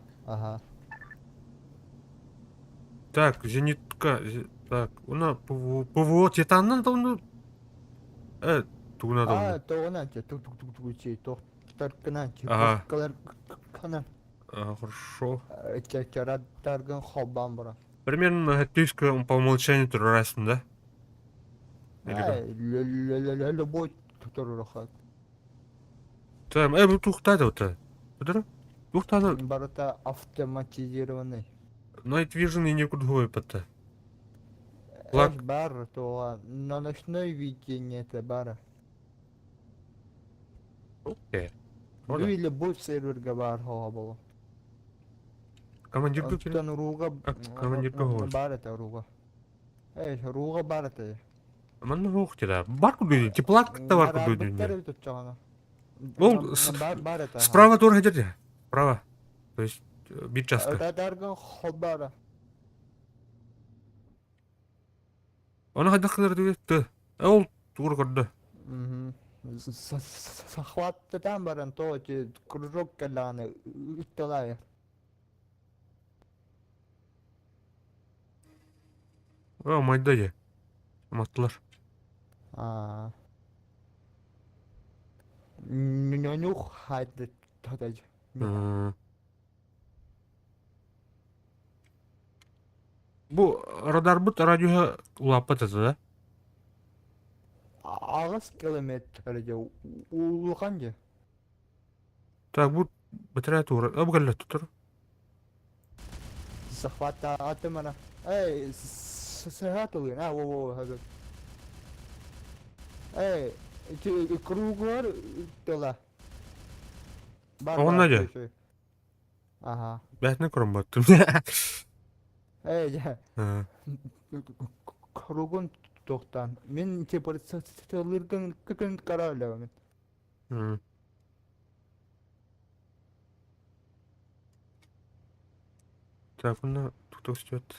Speaker 1: Так, зенитка. Так, уна ПВО Титаннан да уну. Тугнада уну.
Speaker 2: Тоғынан че, тук чей, тоқтаркынан че,
Speaker 1: Ага.
Speaker 2: тоққалар қанан.
Speaker 1: Хорошо.
Speaker 2: Чараттарган хобам бара.
Speaker 1: Примерно тиска по умолчанию терроризм, да? Или как?
Speaker 2: Любой турурахат.
Speaker 1: Там, бұл туқтады ота. Бұдыры? Туқтады.
Speaker 2: Барата автоматизированный.
Speaker 1: Night Vision и некуда хуй пата. Лак.
Speaker 2: Бар, то на ночной видение это бара.
Speaker 1: Окей.
Speaker 2: Ну или любой серверга бар хобал.
Speaker 1: Командир көкелі.
Speaker 2: Оттан руга
Speaker 1: командир кого?
Speaker 2: бар это руга. Руга бар это.
Speaker 1: Мана хух тира. Бар куды? Теплак та бар куды? Ол
Speaker 2: бар это.
Speaker 1: справа тоже идете. Справа. То есть битчаска.
Speaker 2: Радарган хобара.
Speaker 1: Оны қайда қылыр деп ол тур көрді.
Speaker 2: Захваттан баран то че кружок каланы үттелай.
Speaker 1: Майда е. Маттылар.
Speaker 2: Нюх хайды тадаж.
Speaker 1: Бұл радар бұт радиоға улаппат еді, да?
Speaker 2: Ағыз километр же улған же.
Speaker 1: Так, бұл бітірі тур. Бұл кәлі тұтыр.
Speaker 2: Захвата атымана. Сахатылын. Во. Круглар үттела.
Speaker 1: Оғын наде?
Speaker 2: Ага.
Speaker 1: Бәтіне көрім баттым.
Speaker 2: Ja. Krugun tohtan. Мен тепер сылыргын кыкын каралавын.
Speaker 1: Так, бұны тұқтық істет.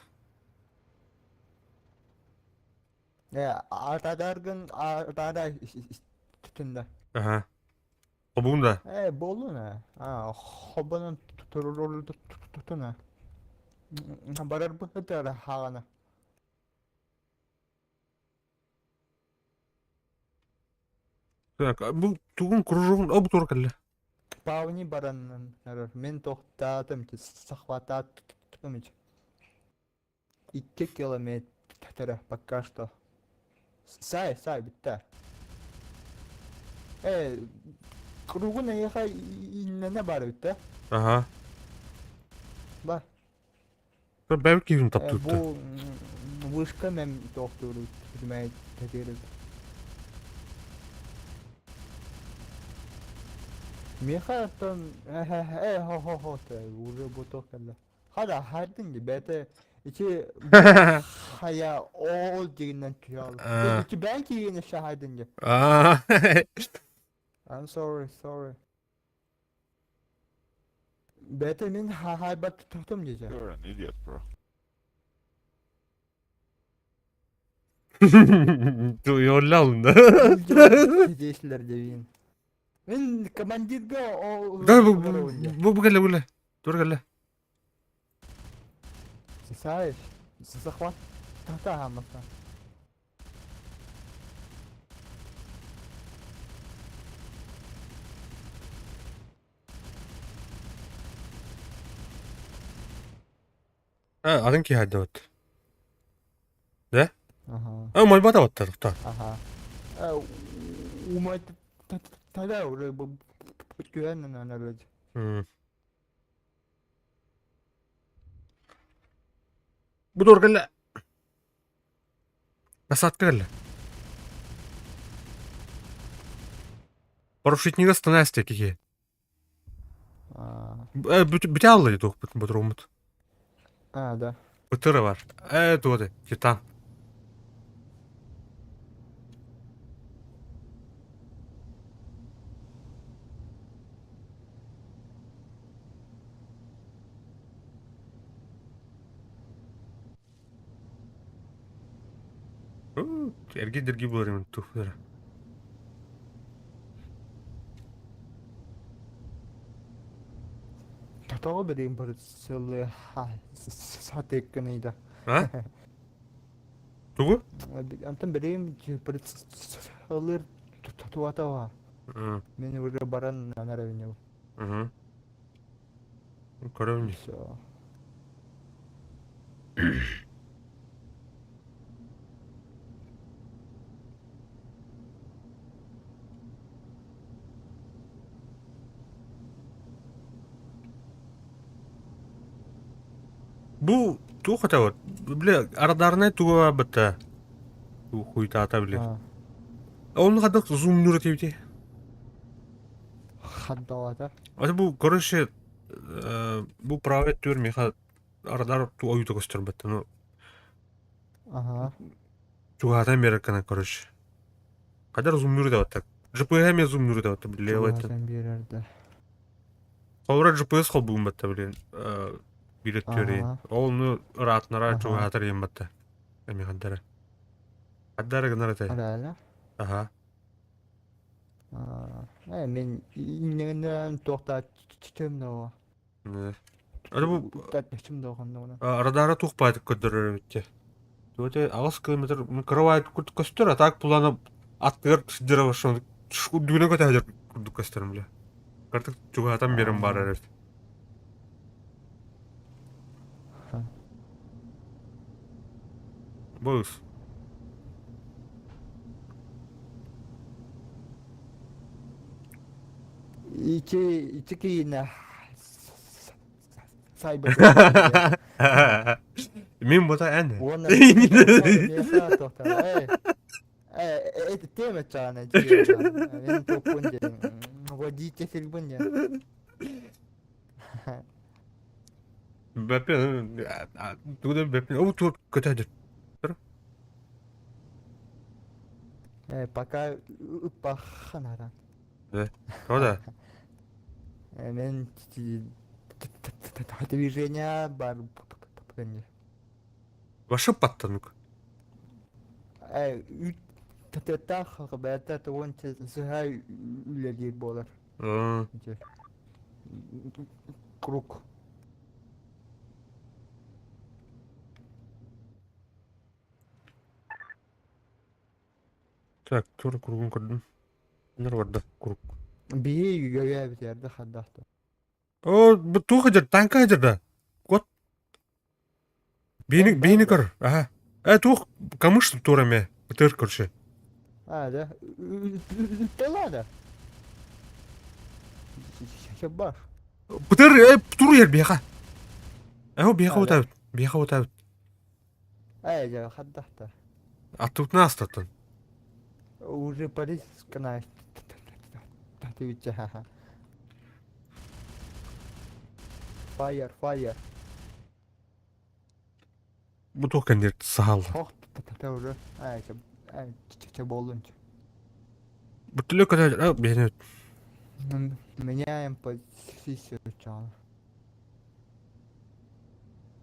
Speaker 2: Атадаргын атада түтінді.
Speaker 1: Ага. Обуында?
Speaker 2: Болуна. Хобының тұтына. Барар бұхытары хағана.
Speaker 1: Так, бұл туғын күржуғын, бұл тұр кәлі.
Speaker 2: Пауни баранын. Мен тоқтатым, сахвататым. 2 километр пока что. Сай, бітті. Кругuna yaha inene бар бітті.
Speaker 1: Ага.
Speaker 2: Бар.
Speaker 1: Бәуір кейін тапты өтті.
Speaker 2: Бұл вышка мен тоқтыру түрмәй тәдеріз. Миха там хо уже буток калла. Хада хардын ди бете içi haya all diğinden kiralı. İçi belki yine şahidin ди.
Speaker 1: А,
Speaker 2: I'm sorry. Bete min haybat tutum diyeceğim.
Speaker 3: You're an idiot, bro.
Speaker 1: yolla alın da.
Speaker 2: Siyeceğişler deyin. Ben komandirga o...
Speaker 1: Да, bu gel. Dur gel.
Speaker 2: Сисаешь? Захват? Та хамаса.
Speaker 1: Adın ki hadi ot. De?
Speaker 2: Ага.
Speaker 1: Mal bada ot tarafta.
Speaker 2: Ага. Умай тогда уже güvenle ana böyle.
Speaker 1: Bu dur gel. Насадка gel. Порушить не становится какие. Bütün alıydı o bu durumut.
Speaker 2: Да.
Speaker 1: Bıtırı var. Evet o Titan. Ergi bularım tuhları.
Speaker 2: Tatava benim bir söyle saatte kanıydı.
Speaker 1: Ha? Tugu?
Speaker 2: Antam benim bir söyle tatuata var. Beni burada baran ana revine.
Speaker 1: Hı. Karavni.
Speaker 2: So.
Speaker 1: Bu tuh kata var. Bile aradarına tuğa bata. Bu kuyta ata bile. Onun kadar zoom nuru tevdi.
Speaker 2: Haddavata.
Speaker 1: Ata bu короче bu pravet diyor meha aradar tu oyuta göster bata. No.
Speaker 2: Ага.
Speaker 1: Tuğa ata Amerika'na короче. Kadar zoom nuru da bata. GPS me zoom nuru da bata bile evet.
Speaker 2: Sen bir yerde.
Speaker 1: Sonra GPS kol bu bata bile. Bilet diyor. Onu rahatlara tuğa atar yem bata. Emi kadar. Kadar gınar ata.
Speaker 2: Hala.
Speaker 1: Aha.
Speaker 2: Men inenden tohta çiçeğim de o.
Speaker 1: Ata bu
Speaker 2: Tatmışım da oğlum ona.
Speaker 1: Радара тухпайды көдөрөр битте. Төте агыс километр кырбайт курт көстөр атак пулана аттыр сидер башын дүгүнө көтөдөр курдук көстөрүм эле. Картык жугатан берим бар эле. Бус.
Speaker 2: İçi yine saybır.
Speaker 1: Мен бота әне.
Speaker 2: Ona neyse tohta. Teme çağına diyor. Ben topunca. Водитель bunca.
Speaker 1: Бәпе, тугда бәпе. О, тур көтөдөр.
Speaker 2: Пока паханаран.
Speaker 1: O da.
Speaker 2: Ben движения бар.
Speaker 1: Башып баттанук.
Speaker 2: Татах бәтә туын зәһәй үләди булыр. Круг.
Speaker 1: Так, тур кругун көрдүм. Нер барда круг.
Speaker 2: Бие югая битерде хаддахта.
Speaker 1: О, bu tuh hajar, tanka hajar da. Kot. Beni kır. Aha. Tuh kamış turame. Bıtır kırşı.
Speaker 2: Да. Pelada. Şabar.
Speaker 1: Bıtır, tur yer biha. Biha otabit. Biha otabit.
Speaker 2: Ja хаддахта.
Speaker 1: Atut nastatın.
Speaker 2: Уже Париж канай. Ты ведь Fire.
Speaker 1: Bu token sağ ol.
Speaker 2: Hoh, tatavru. Болунч.
Speaker 1: Bu türlü kadar beni
Speaker 2: Меняем позицию сначала.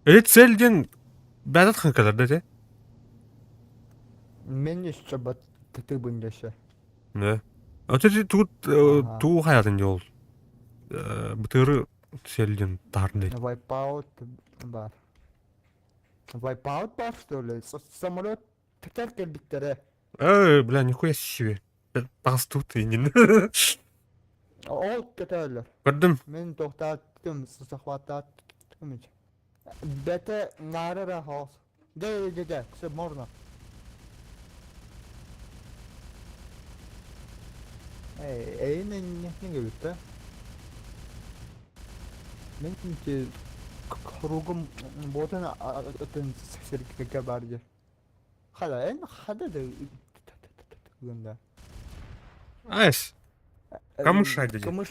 Speaker 1: evet selden bәдәт хакалар да.
Speaker 2: Мен еще ты будешь.
Speaker 1: Ne? Ötesi
Speaker 2: Aha.
Speaker 1: tu hayatın yol. Bıtırı selden tardı.
Speaker 2: Wipeout бар. Wipeout бар, что ли? Самолет теперь биттере.
Speaker 1: Бля, нихуя себе. Бас тут инин.
Speaker 2: Ол кетелер.
Speaker 1: Gördüm.
Speaker 2: Мен тоқтаттым, захвататтым. Бете нарыра хос. Де, все можно. Не говорит, да? Мен ki kruгum ботан ötün serkeke bardı. Hada da gunda.
Speaker 1: Айс. Камыш hadi.
Speaker 2: Камыш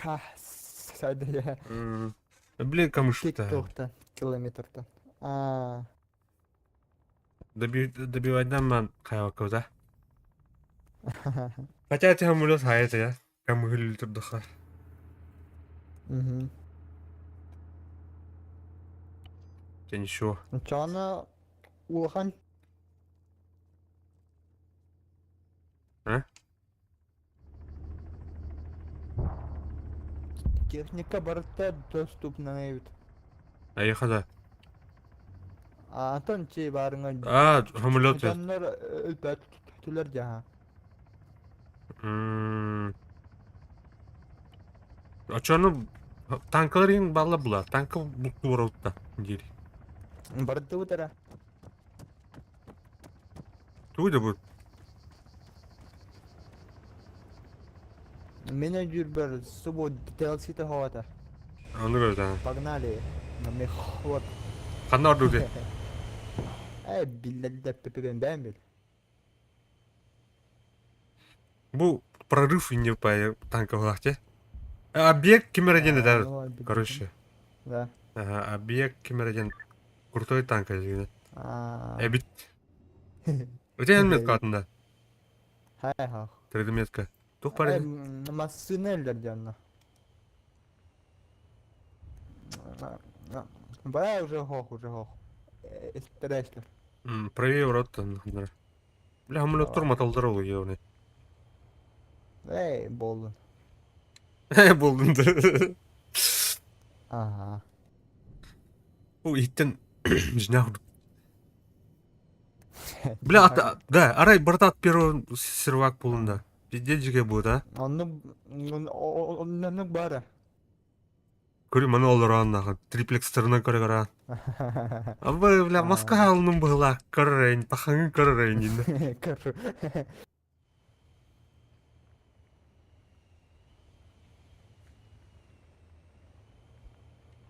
Speaker 2: сайды ya.
Speaker 1: Бля, камыш-то.
Speaker 2: TikTok'tan, kilometrden.
Speaker 1: Добивать man кайвакка да. Хотя это амулет хайта я. Камыгыл турдыха. Sen şu.
Speaker 2: Sonra Wuhan.
Speaker 1: Ha?
Speaker 2: Техника барытта доступна evet.
Speaker 1: Ayıkada.
Speaker 2: Антон чи барыңа.
Speaker 1: Амулет.
Speaker 2: Жандар өлпәт түлер жаһа.
Speaker 1: Açanı tankların bağla bula. Tankı mutlu var orada. Diyeri.
Speaker 2: Барды утара.
Speaker 1: Tuydu bu.
Speaker 2: Менеджер бір субу DLC-ті хавата.
Speaker 1: Onu gördüm.
Speaker 2: Погнали. На мехот.
Speaker 1: Kanlar durdu.
Speaker 2: Билдерді пепеген бән бел.
Speaker 1: Bu прорыв не по танковых, те? Объект Кимерадин, да, короче.
Speaker 2: Да.
Speaker 1: Ага, объект Кимерадин. Крутой танк, это. Бит. У тебя метка атында.
Speaker 2: Хай-ха.
Speaker 1: 3D метка. Тух парень.
Speaker 2: Массинеллер жанна. Бая уже хох. Эстереслер.
Speaker 1: Правее ворота. Бля, амулет турматалдыр ул еуне.
Speaker 2: Болдун.
Speaker 1: Buldun da.
Speaker 2: Ага.
Speaker 1: Bu itten жинақ. Бля, да, арай барда от первого сервак булында. Пиздец жеге будет, а?
Speaker 2: Онның бары.
Speaker 1: Көрі мана олар аннаға, триплекстарына көрі қара. Абы, бля, маска алының бұғыла, көрірейін, тақаңын көрірейін енді.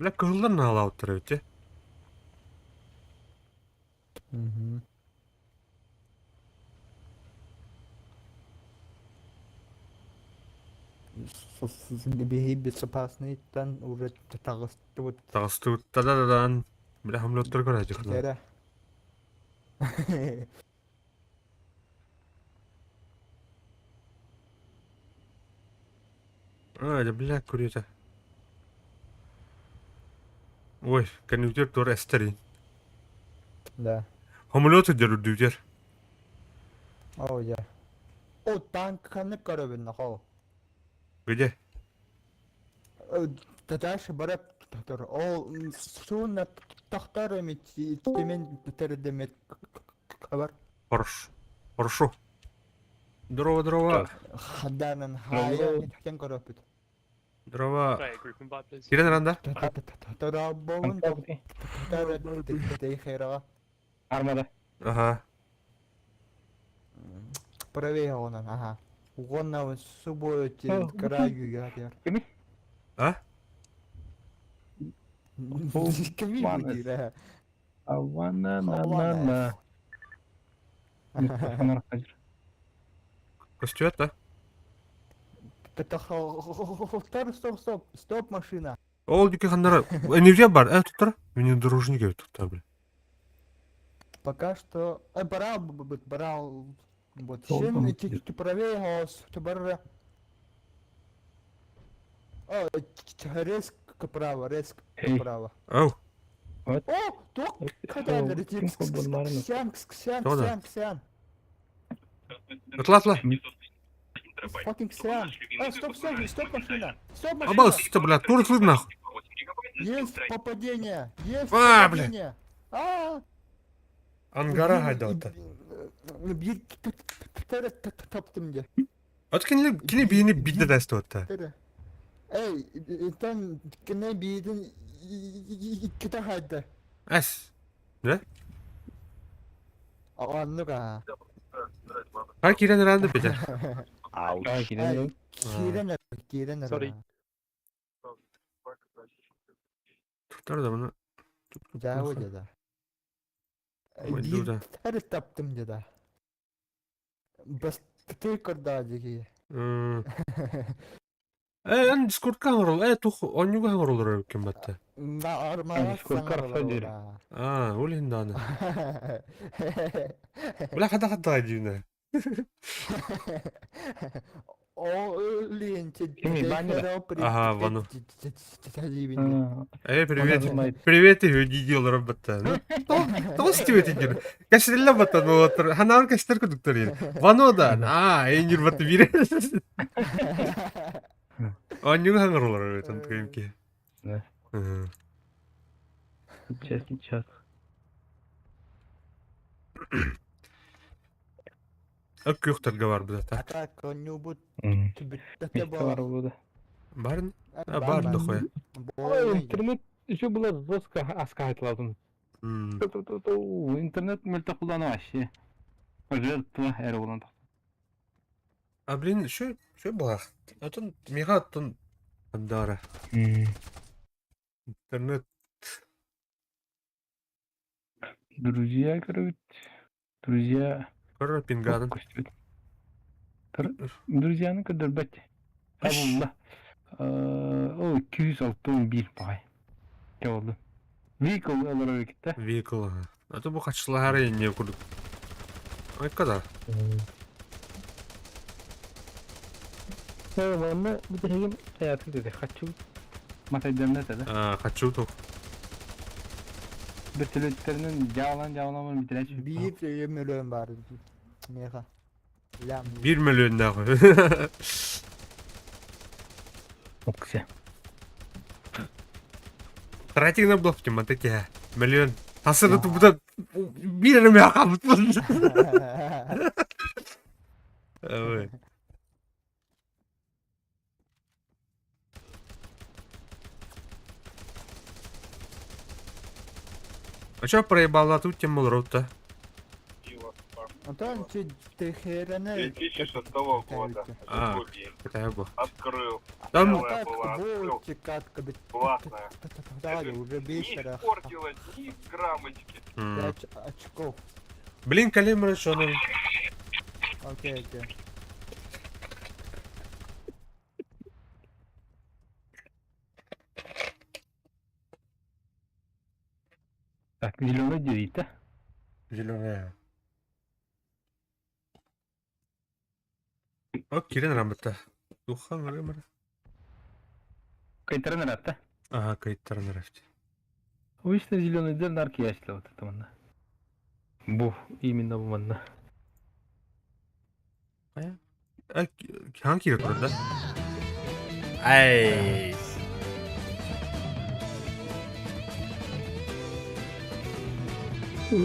Speaker 1: Бля, көрілдерін ала ауыттыр өте.
Speaker 2: Беги безопасный, там уже тағысты вот.
Speaker 1: Тағысты да-да-дан. Бля, хамлеттер көрі әжіқ.
Speaker 2: Тәрі.
Speaker 1: Бля, көреді. Ой, конъюнктер тур әстері.
Speaker 2: Да.
Speaker 1: Хамлеты деру дүйдер.
Speaker 2: О, я. О, танканы көрібін, нақау.
Speaker 1: Где?
Speaker 2: Дальше барап тұр. Ол суына тақтар емет, темен тәрдемет қабар.
Speaker 1: Хорошо. Дрова.
Speaker 2: Хаданын хая кен көріпіт.
Speaker 1: Дрова.
Speaker 5: Sorry, group invite, please.
Speaker 1: Кирен ранда?
Speaker 2: Тара болын тара дейхера.
Speaker 4: Армада.
Speaker 1: Ага.
Speaker 2: Правее онан, ага. Угонна субою те краю ядер.
Speaker 1: А?
Speaker 2: Кеми будира.
Speaker 4: Авана.
Speaker 1: Костюет, да?
Speaker 2: Это стоп машина.
Speaker 1: Ол дике ханнара энергия бар. Туттар. Внедорожник туттар бля.
Speaker 2: Пока что... Брал бы, брал... Вот,
Speaker 5: Толком
Speaker 2: чем чуть правее голос, чебарра. О, резко право, резко
Speaker 5: Эй.
Speaker 2: право.
Speaker 1: Ау.
Speaker 2: О, тук, когда летит, ксян, ксян,
Speaker 1: Кто да?
Speaker 2: ксян, ксян.
Speaker 1: Атла.
Speaker 2: Fucking ксян. Стоп, стоп, машина. Стоп, машина.
Speaker 1: Абас, бля, тур слып нахуй.
Speaker 2: Есть попадение, есть
Speaker 1: А,
Speaker 2: попадение. А,
Speaker 1: Ангара хайдаута.
Speaker 2: Bir taptım diye.
Speaker 1: От кини бийни бидде дэст отта.
Speaker 2: Ey, sen ne bildin iki hadi.
Speaker 1: Ас. Не?
Speaker 2: Anlık ha.
Speaker 1: Ха кирен ранды беде.
Speaker 4: Ouch.
Speaker 5: Aa gidelim.
Speaker 2: Kiren
Speaker 3: Sorry.
Speaker 1: Туттар да мына.
Speaker 2: Javu dedi.
Speaker 1: Oydu da.
Speaker 2: Her taptım dedi. Bas tekrar dedi.
Speaker 1: Ан дискордка хангорол. Тух онюга хангоролор кем батта.
Speaker 2: Na arma
Speaker 5: Discord karfa deri.
Speaker 1: Ол хинданы. Бля хада дивне.
Speaker 2: O linçe.
Speaker 5: Kimi, ben de.
Speaker 1: Ага, вану.
Speaker 5: Aa,
Speaker 1: Привет.
Speaker 5: Онда
Speaker 1: Привет, видеолар батта. Толсти ветигер. Кашрилла батта но ханаар каштар кудуктар ир. Ванода. Энгир батта бире. Онюга хангоролор ветен кемки.
Speaker 5: Ne? Gideceğiz.
Speaker 1: Ак юхтарга бар бизата.
Speaker 2: Ата конюбут
Speaker 5: İşte var
Speaker 2: var.
Speaker 5: burada.
Speaker 1: Барын? Бар дохуя.
Speaker 5: İnternet şu bular Zoska askayt lazım. İnternet mülte kullanamaz şey. Özellikle her olan.
Speaker 1: Блин, что было? Это мигатон Андара. Интернет.
Speaker 5: Друзья.
Speaker 1: Кора пингадан.
Speaker 5: Друзьяны kadar бәтте. Абулла. О 261 пай. Ne oldu? Vehicle olarak gitti.
Speaker 1: Vehicle. Это bu kaçtılar her yerine kurduk. Ay kadar.
Speaker 5: Evet, onu bir de hem hayatı dedi. Kaçı materyallerine dedi.
Speaker 1: Kaçıyor to.
Speaker 5: Bütünlüklerinin cağlamanı bitirecek.
Speaker 2: Bir milyon var. Mega. Lam.
Speaker 1: 1 milyon daha.
Speaker 5: Çok güzel.
Speaker 1: Тратик на блок тема такие. Миллион. Асырды бұда bir yerim yakabıt bunu. Evet. А чё проебала тут тему рота?
Speaker 2: Антон, ты херена.
Speaker 6: 2006 года.
Speaker 1: А.
Speaker 6: Купил.
Speaker 1: Это я был.
Speaker 6: Открыл.
Speaker 1: Там
Speaker 6: Белая была. Всё
Speaker 2: Катка,
Speaker 6: классная.
Speaker 2: далее уже
Speaker 6: Не
Speaker 2: бисера.
Speaker 6: испортилась ни граммочки.
Speaker 2: 5 очков.
Speaker 1: Блин, калимра что он.
Speaker 2: Окей.
Speaker 5: Так, зеленый деревья.
Speaker 1: Зеленая. О, Кирин работа. Духан рымыр.
Speaker 5: Кайтарın herhalde.
Speaker 1: Ага, кайттарын рафти.
Speaker 5: O işte zеленый дер нарки yaşlı вот это манна. Bu, именно bu manna.
Speaker 1: Hangi kiri turda? Ay.
Speaker 3: Я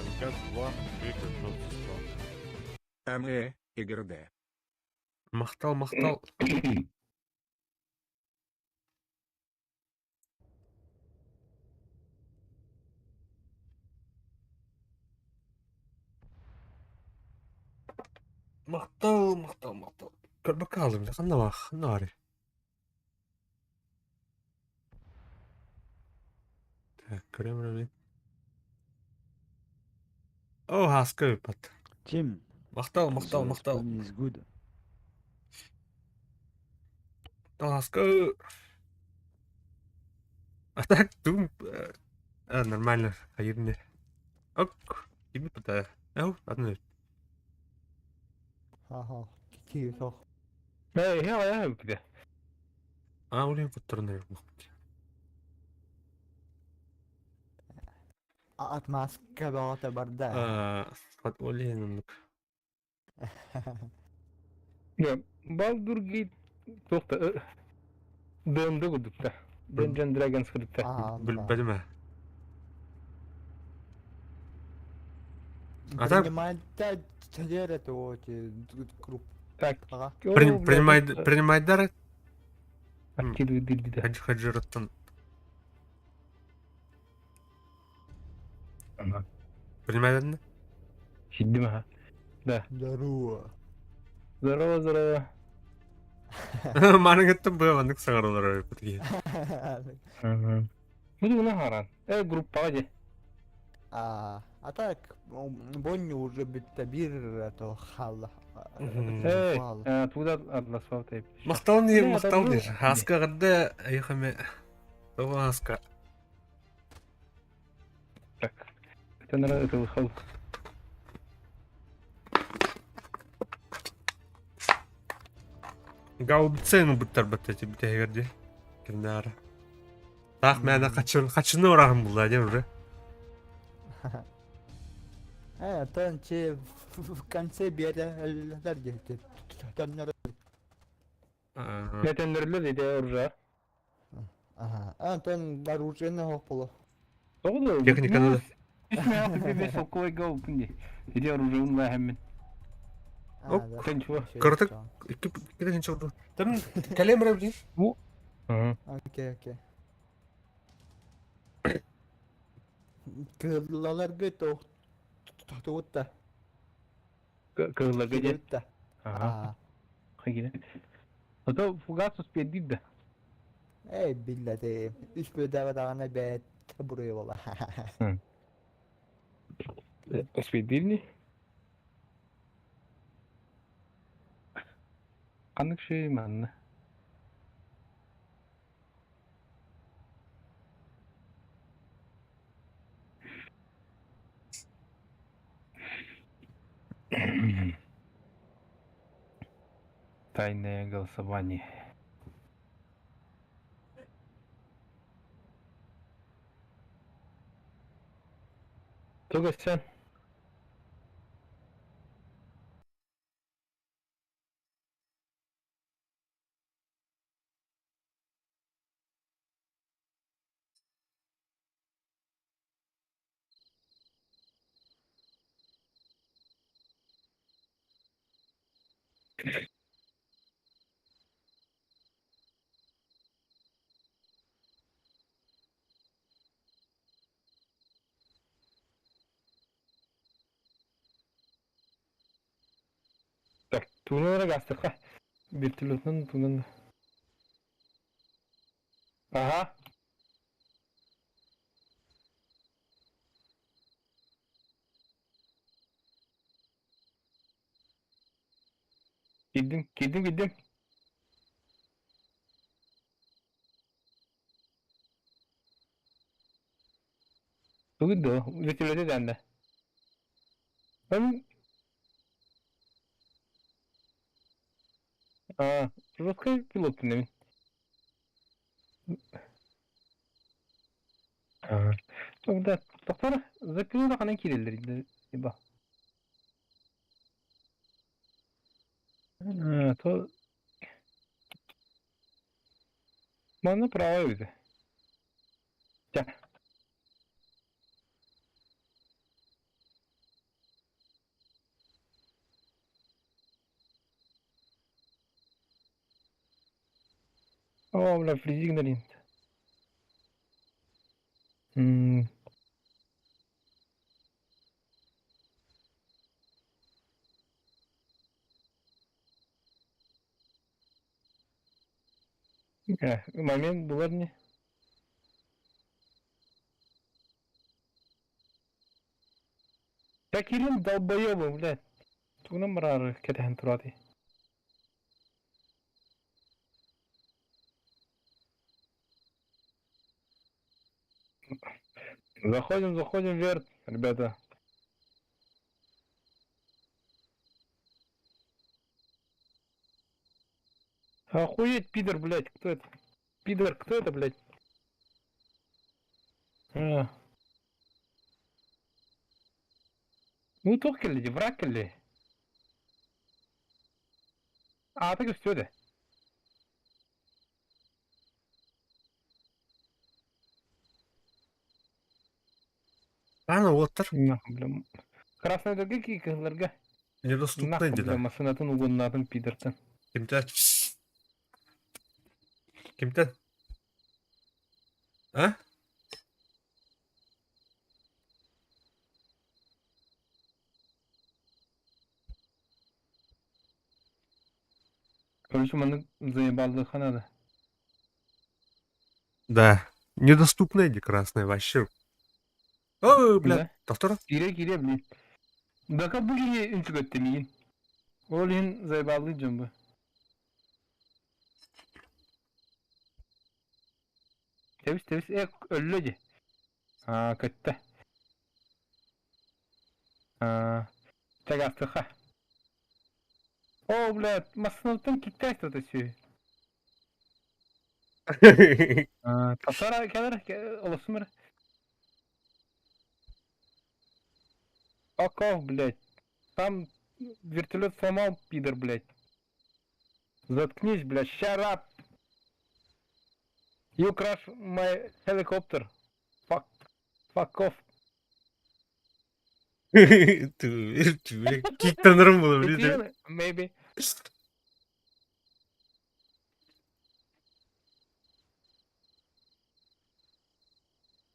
Speaker 3: в ГАЗ-2 выключил систему.
Speaker 7: МЭ, ИГРД.
Speaker 1: Мақтал. Мақтал. Көрбі қалдым, қанда бақ, нари. Так, көремін мен. О, Хаска пат.
Speaker 4: Tim,
Speaker 1: Мақтал,
Speaker 4: the
Speaker 1: мақтал, мақтал.
Speaker 4: Spanish is good.
Speaker 1: Хаска. А так, дум. Нормально, хайырны. Ок, gibi пата. Ау, одно.
Speaker 2: Ага. Киев.
Speaker 5: я киде.
Speaker 1: Улин футурны.
Speaker 2: Atmaska bağıta barda.
Speaker 1: Хат улин.
Speaker 5: Ya Baldur Gate toxta döndü gudukta. Dungeon Dragons kırıkta.
Speaker 2: Ага.
Speaker 1: Білмә. А так,
Speaker 2: Принимает теперь это вот групп.
Speaker 5: Так.
Speaker 2: Ага.
Speaker 1: принимайдар.
Speaker 5: Akil dildi.
Speaker 1: Хаджираттан.
Speaker 5: Ага.
Speaker 1: Принимайдар.
Speaker 5: Şiddi mi ha? Da.
Speaker 2: Здорово.
Speaker 5: Здорово.
Speaker 1: Маныгыттан бу андык сагарылар битги.
Speaker 5: Bu da harан. Группа же.
Speaker 2: А так, Бонни уже бит-табир, это халла.
Speaker 5: Туда Атлас Фалтайп.
Speaker 1: Мактал не,
Speaker 5: Бля,
Speaker 1: мактал
Speaker 5: это
Speaker 1: не.
Speaker 5: было.
Speaker 1: Хаска гадда айхаме. Това хаска.
Speaker 5: Так. Это нравится выхал.
Speaker 1: Гау битсен буттар баттати битегерди. Киндара. Так мәдә качыны орагым булды дә уже.
Speaker 2: Там че в конце берелер где-то.
Speaker 5: Нетендерлер иде оружа.
Speaker 2: Ага. Там оружие хопало.
Speaker 5: Oldu.
Speaker 1: Техниканы да.
Speaker 5: İsmi bir sokoy gol kundi. İde оружа унла хэммен.
Speaker 1: Оп,
Speaker 5: Тэнчво.
Speaker 1: Кыртык. Икки чурду. Там калемра билин.
Speaker 2: Окей. Кыллалар гыт о. Тотта.
Speaker 5: Кыгла гыде.
Speaker 2: Гыт.
Speaker 5: Ага. Хагине. Ото фугас успеди да.
Speaker 2: Эй, биллати. Üç böyle dağına bet buraya valla.
Speaker 5: Успеди. Kanık şey mi anne? Тайное голосование. Только sen. Так, туğuna gastık ha. Bir türlüsünün tuğuna. Aha. Gittim. Bugün de o. Üretilerde dendi. Ben... Русский пилот не. Тогда тоқтар за пилота қана келелер иба. То Мана право өзі. Ja. Бля, фризик налин. Момент бұлар не? Шакирин долбоёбы, блядь. Тугнан барары кетен турады. Заходим вверх, ребята. Охуеть, пидор, блядь, кто это? Пидор, кто это, блядь? А. Ну, тох келди, враг келди. Атык үстөдө.
Speaker 1: Ана оттар.
Speaker 5: Блин. Красный дорога кикаларга.
Speaker 1: Недоступны
Speaker 5: Нахуй,
Speaker 1: дейді.
Speaker 5: блин, масынатын угоннатын пидортан.
Speaker 1: Кимтен? Кимтен? А?
Speaker 5: Короче, маны заебалды ханада.
Speaker 1: Да. Недоступны эти красные вообще. О, блядь.
Speaker 5: Да?
Speaker 1: Повтор?
Speaker 5: Кире, блин. Да как были интеграттемиин. Олин заебалды джамбы. Тевис, өллөдө. Көттө. Тагастыха. О, блядь, масынатын киктай что-то сүй. Тасара келер, олосумер. Оков, блядь. Там вертолет сломал, пидор, блядь. Заткнись, блядь, shut up. You crash my helicopter. Fuck off.
Speaker 1: Киктенерім бұл, білді.
Speaker 5: Maybe.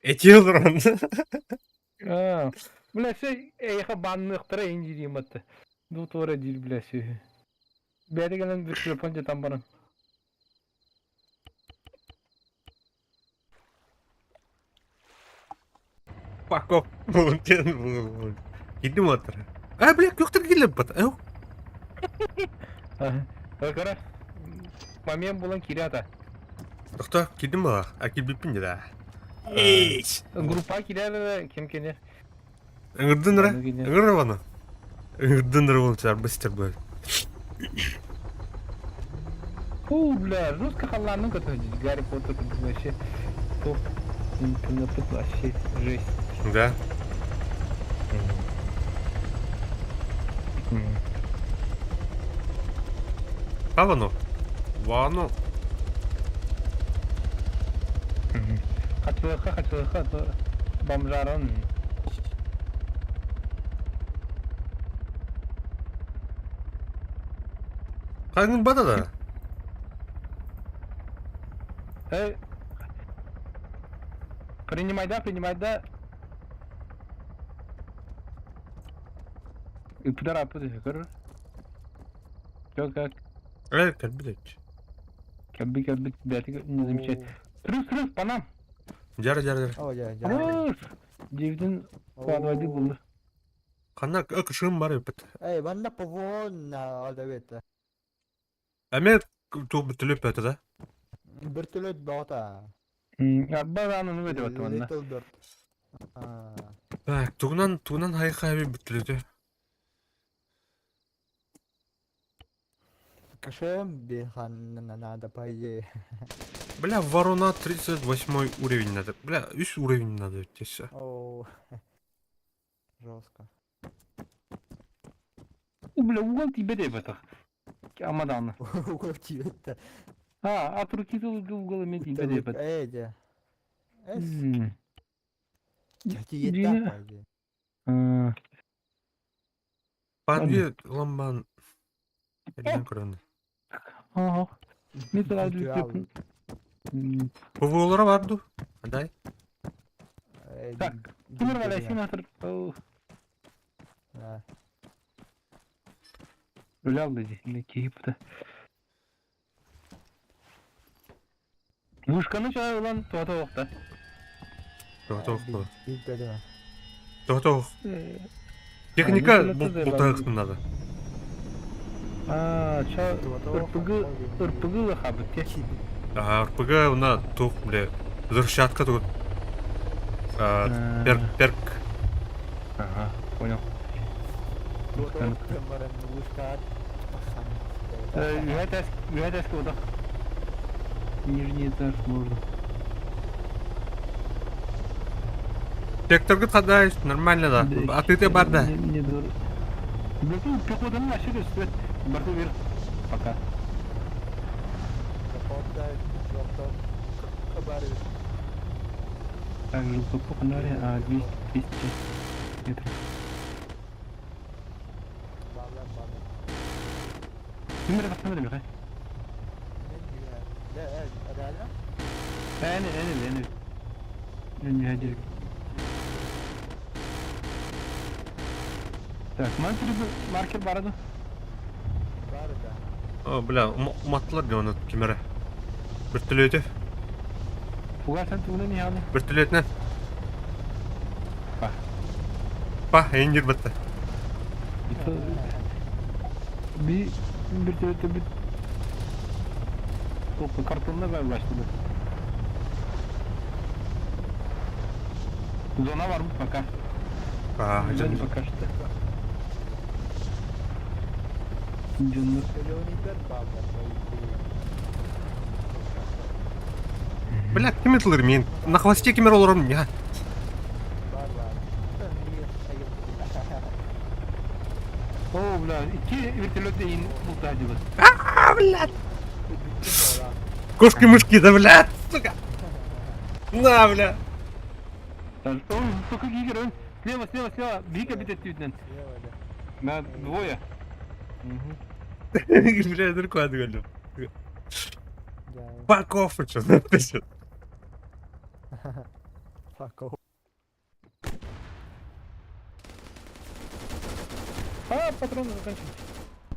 Speaker 1: Эти олыран.
Speaker 5: Бля, все, я баннықтыра инжирим атты. Дутора дил, бля, все. Бәрі генен бір телефон же там баран.
Speaker 1: Пакоп. Бұл. Кидім отыр. Бля, көқтір келіп бат.
Speaker 5: Кара, момент болан кирята.
Speaker 1: Тоқта, кидім бала. Әкел біппін деді. Эйш.
Speaker 5: Группа кирята кем кенер.
Speaker 1: Үңірдіңірі? Үңірі баны. Үңірдіңірі болын шығар бістер бұл.
Speaker 5: Фу, бля, жестко халлану, который Гарри Поттер, вообще топ. Интернет вообще жесть.
Speaker 1: Да. А воно? Вано.
Speaker 5: Хочу, бомжарон.
Speaker 1: Қайын бада да?
Speaker 5: Принимай да. И пидора, короче. Чё, как?
Speaker 1: Кәлбілет.
Speaker 5: Кәлби, бәті не замечать. Трус, по нам.
Speaker 1: Жары.
Speaker 2: О, я.
Speaker 5: Девдің квадрады болды.
Speaker 1: Қана күшігім бар өпіт.
Speaker 2: Эй, ванна повонна адабета.
Speaker 1: Әме туғы бүтіліп өті да?
Speaker 2: Bir tülöt bağda.
Speaker 5: Базаны өте баты ванна.
Speaker 2: Little Bird.
Speaker 1: Туғынан хайқай бүтіледі.
Speaker 2: Кашем бихан надо пойти.
Speaker 1: Бля, ворона 38 уровень надо. Бля, 3 уровень надо өттесі.
Speaker 2: О, жестко.
Speaker 5: Бля, угол тебе де бата. Амадан.
Speaker 2: Угол тебе-то.
Speaker 5: А туркиді угол еме тебе де бата.
Speaker 2: Эйде. Жати
Speaker 5: Дина.
Speaker 2: еттен пойди.
Speaker 1: Панге ламбан. Әден көрінді.
Speaker 5: Не тұрады өтепін.
Speaker 1: Поволора барды. Адай.
Speaker 5: Так, Тимур валя, сенатор. Öyle aldı ne keyif de. Muşkanı çağır ulan tuhata okta.
Speaker 1: Тоқ.
Speaker 2: Bitmedi mi?
Speaker 1: Тоқ. Техника
Speaker 5: А,
Speaker 1: бұл
Speaker 5: несін
Speaker 1: тағыстындады.
Speaker 5: Ча РПГ хабыте.
Speaker 1: А РПГ уна тух, бля, взрывчатка тут. Перк.
Speaker 5: Ага, понял. Вятайский вода. Нижний этаж можно.
Speaker 1: Секторға қадай, нормально да. Открытый бар да.
Speaker 5: Не дур. Блин, пехотаның ашыры свет. Барту вверх. Пока. Так, желтопу фонари, 200 метров. Numara bakma demek ha. Yani. Ne hadi. Так, маркер барады.
Speaker 1: О, бля, уматтылар да оны кемері. Бір түлеті.
Speaker 5: Фугар сен туны не яны?
Speaker 1: Бір түлетінен.
Speaker 5: Па.
Speaker 1: Па, ең жер бітті.
Speaker 5: Bir türlü toplu kartonla ben başladım. Zona var mı bakar?
Speaker 1: Canım.
Speaker 5: Bakar işte. Canlı.
Speaker 1: Бля, кем етілер мен? На хвосте кемер оларым ya.
Speaker 5: Oo bla, 2 vertolete in muhtacı var.
Speaker 1: Блядь. Кошки-мышки, да, блядь, сука. На, бля.
Speaker 5: Ой, сука, Гигер, он слева. Вика битет видно. На двое.
Speaker 1: Бля, далеко отгоню. Fuck off, что напишет.
Speaker 5: Патроны закончились.